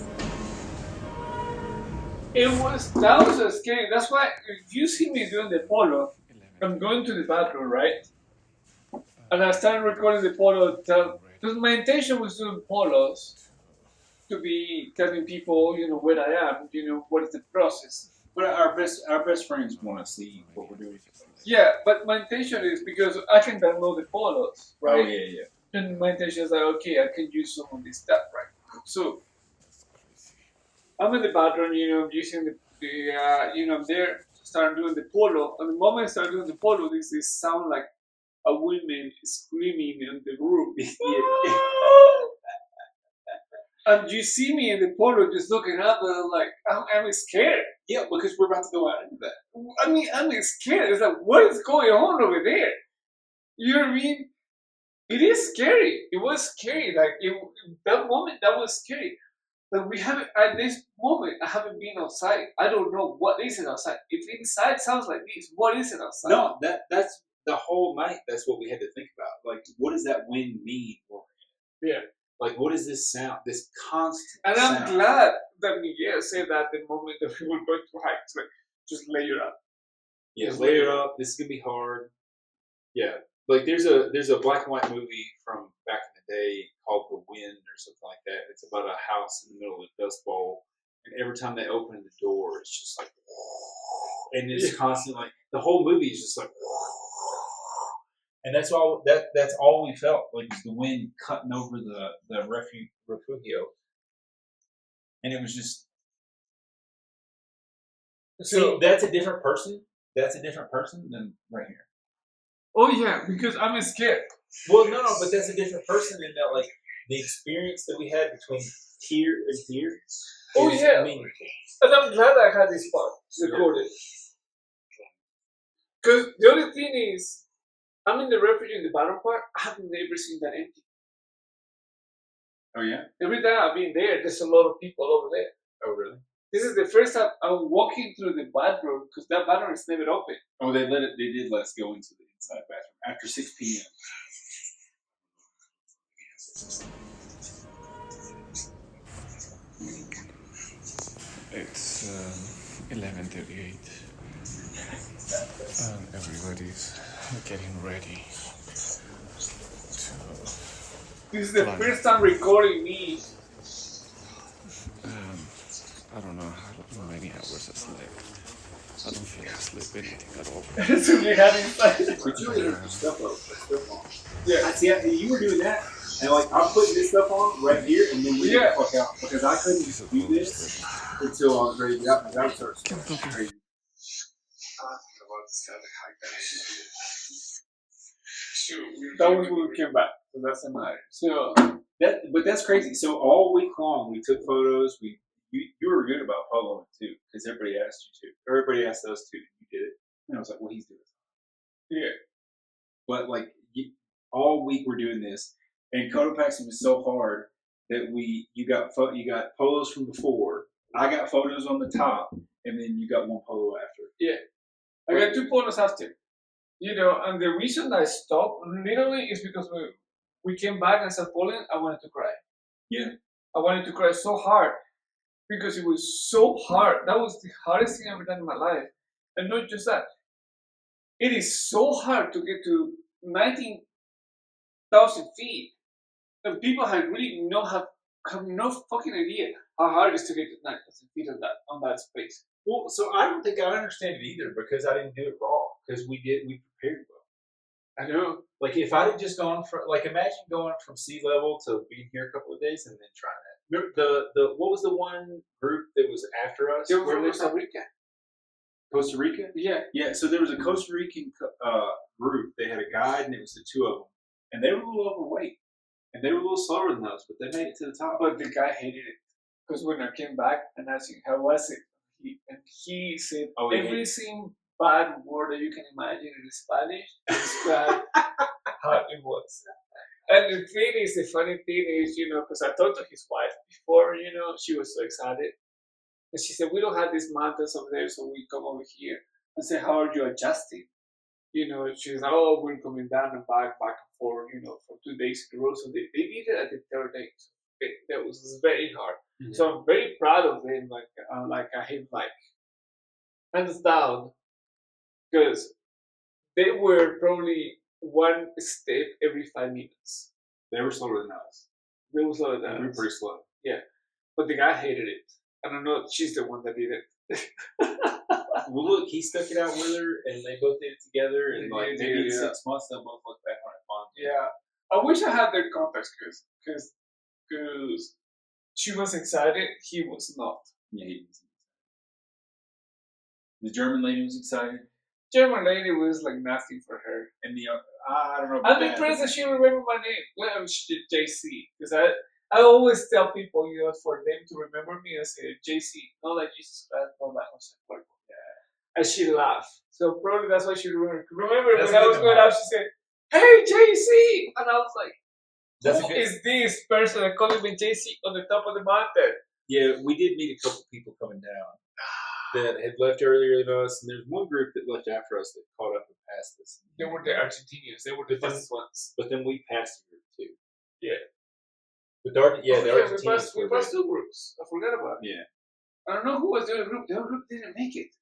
That was a scary. That's why if you see me doing the polo, I'm going to the bathroom, right? And I started recording the polo. Because my intention was doing polos to be telling people, where I am, what is the process.
But our best friends want to see what we're doing.
Yeah, but my intention is because I can download the polos, right?
Oh yeah.
And my intention is like, okay, I can use some of this stuff, right? So I'm in the bathroom, using I'm there, start doing the polo. And the moment I start doing the polo, there's this sound like a woman screaming in the room. And you see me in the polo just looking up, and I'm like, I'm scared.
Yeah, because we're about to go out into that.
I mean, I'm scared. It's like, what is going on over there? You know what I mean? It is scary. It was scary. Like, that moment, that was scary. But we haven't, at this moment, I haven't been outside. I don't know what is it outside. If inside sounds like this, what is it outside?
No, that's the whole night. That's what we had to think about. Like, what does that wind mean?
Yeah.
Like, what is this sound? This constant
And
sound.
I'm glad that Miguel said that the moment that we were going to hike. It's like, just layer up.
Yeah, layer up. This is gonna be hard. Yeah, like there's a black and white movie from back in the day called The Wind or something like that. It's about a house in the middle of a dust bowl, and every time they open the door, it's just like, and it's constantly like the whole movie is just like, and that's all we felt like is the wind cutting over the refugio, and it was just. See, that's a different person. That's a different person than right here.
Oh yeah, because I'm scared.
Well, no, but that's a different person in that, like, the experience that we had between here and here.
Oh yeah,
meaningful.
And I'm glad I had this part recorded. Because the only thing is, I'm in the refuge in the bottom part. I have never seen that empty.
Oh yeah.
Every time I've been there, there's a lot of people over there.
Oh really?
This is the first time I'm walking through the bathroom because that bathroom is never open.
Oh, they did let us go into the inside bathroom after 6 p.m.
It's 11:38, and everybody's getting ready to.
This is the first time recording me.
I don't know how many hours I slept. I don't feel like I slept anything at all.
So we had inside.
But you really had stuff on.
Yeah.
I see. You were doing that, and like I'm putting this stuff on right here, and then we get the fuck out because I couldn't do this until I was ready to get out. Because I would start crazy.
That was when we came back. So that's the matter. So
but that's crazy. So all week long we took photos. You were good about poloing too, because everybody asked you to. Everybody asked us to. You did it, and I was like, well, he's doing it.
yeah.
But like all week we're doing this, and Cotopaxi was so hard that you got polos from before. I got photos on the top, and then you got one polo after.
Yeah. I got 2 polos after. And the reason I stopped literally is because we came back and started pulling. I wanted to cry.
Yeah.
I wanted to cry so hard because it was so hard. That was the hardest thing I've ever done in my life. And not just that. It is so hard to get to 19,000 feet. And people have no fucking idea how hard it is to get to 9,000 feet on that space.
Well, so I don't think I understand it either because I didn't do it raw because we prepared well.
I know.
Like if I had just gone from imagine going from sea level to being here a couple of days and then trying that. The what was the one group that was after us?
They were from Costa Rica.
Costa Rica?
Yeah.
Yeah. So there was a Costa Rican group. They had a guide and it was the 2 of them, and they were a little overweight and they were a little slower than us, but they made it to the top.
But the guy hated it because when I came back and asked him how was it, he said every single bad word that you can imagine in Spanish to describe how it was. And the funny thing is, because I talked to his wife before, she was so excited. And she said, we don't have these mountains over there, so we come over here. I said, how are you adjusting? She's like, oh, we're coming down and back and forth, for 2 days in a row. So they did it at the 3rd day. So that was very hard.
Mm-hmm.
So I'm very proud of them. Like I him like hands down, because they were probably one step every 5 minutes.
They were slower than us.
They were slower than
We were
us.
pretty slow.
Yeah, but the guy hated it. I don't know. She's the one that did it.
Well, look, he stuck it out with her, and they both did it together. And
They
like
did,
maybe in
yeah.
6 months, they'll both look back on it fond.
Yeah, I wish I had their contacts because she was excited. He was not.
Yeah, he was. The German lady was excited,
German lady was like nothing for her.
and the I don't know. About
I'm impressed that she remembered my name. Well, she did JC, because I always tell people, for them to remember me, I say JC, not like Jesus Christ, not like Jose Cuervo. Yeah. And she laughed. So probably that's why she remembered. Remember
That's
when I
good
was
to
going
know.
out, she said, "Hey JC," and I was like,
That's a
"Who
good-
is this person that calling me JC on the top of the mountain?"
Yeah, we did meet a couple people coming down that had left earlier than us, and there's one group that left after us that caught up and passed us.
They were the Argentinians. They were the
But then-
fastest ones.
But then we passed the group too.
Yeah.
But the
We
Argentinians
passed
were
two groups. I forgot about it.
Yeah.
I don't know who was the other group. The other group didn't make it.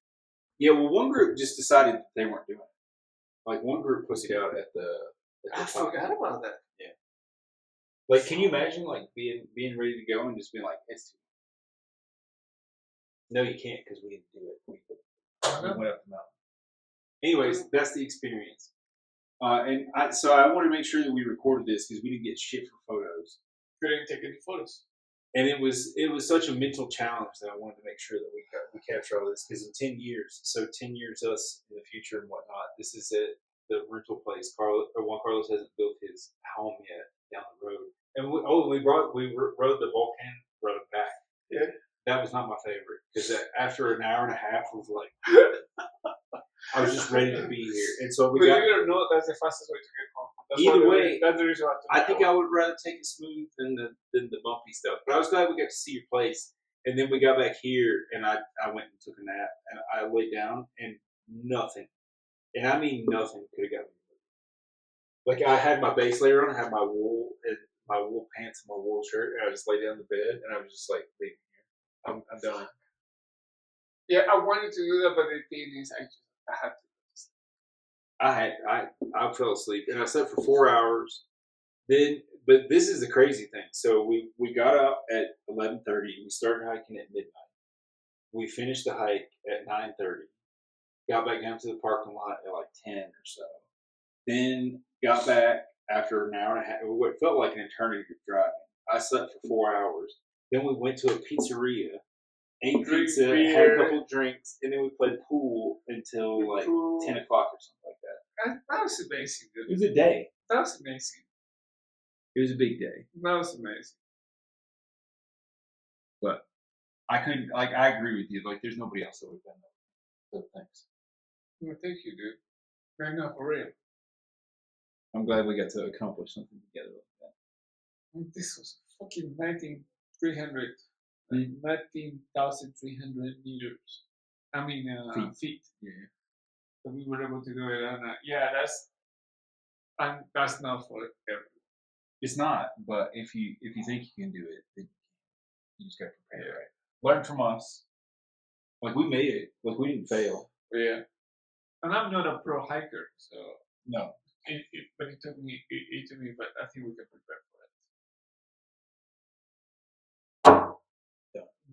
Yeah, well, one group just decided that they weren't doing it. Like one group pussied out at the
I
top.
forgot about that.
Like, can you imagine like being ready to go and just being like, it's too much. No, you can't because we didn't do it. We went up the mountain. Anyways, that's the experience. So I want to make sure that we recorded this because we didn't get shit for photos.
Couldn't take any photos.
And it was such a mental challenge that I wanted to make sure that we capture all this because in 10 years, so 10 years us in the future and whatnot, this is it. The rental place. Juan Carlos hasn't built his home yet down the road. And we rode the Vulcan road back.
Yeah.
That was not my favorite because after an hour and a half was like, I was just ready to be here. And so we
Believe
got.
it or not, that's the fastest way to get home.
Either way,
that's the reason
I think I would rather take it smooth than the bumpy stuff. But I was glad we got to see your place. And then we got back here, and I went and took a nap, and I laid down, and nothing, and I mean nothing, could have got me. Like I had my base layer on, I had my wool pants and my wool shirt, and I just lay down in the bed, and I was just like, leaving here. I'm done.
Yeah, I wanted to do that, but the thing is, I had to.
I fell asleep, and I slept for 4 hours. But this is the crazy thing. So we got up at 11:30. We started hiking at midnight. We finished the hike at 9:30. Got back down to the parking lot at like 10 or so. Then got back after an hour and a half. What felt like an eternity of driving. I slept for 4 hours. Then we went to a pizzeria, ate pizza, had a couple of drinks, and then we played pool until like 10 o'clock or something like that.
That was amazing, dude.
It was a day.
That was amazing.
It was a big day.
That was amazing.
But I couldn't, like, I agree with you. Like, there's nobody else that would have done that. So thanks.
Well, thank you, dude. Right now, for real.
I'm glad we got to accomplish something together like that.
This was fucking 19,300 meters. I mean, feet.
Yeah.
So we were able to do it, and that's not for everyone.
It's not, but if you think you can do it, then you just got to prepare.
Yeah.
Right? Learn from us. Like we made it. Like we didn't fail.
Yeah. And I'm not a pro hiker, so
No.
but it took me. But I think we can prepare.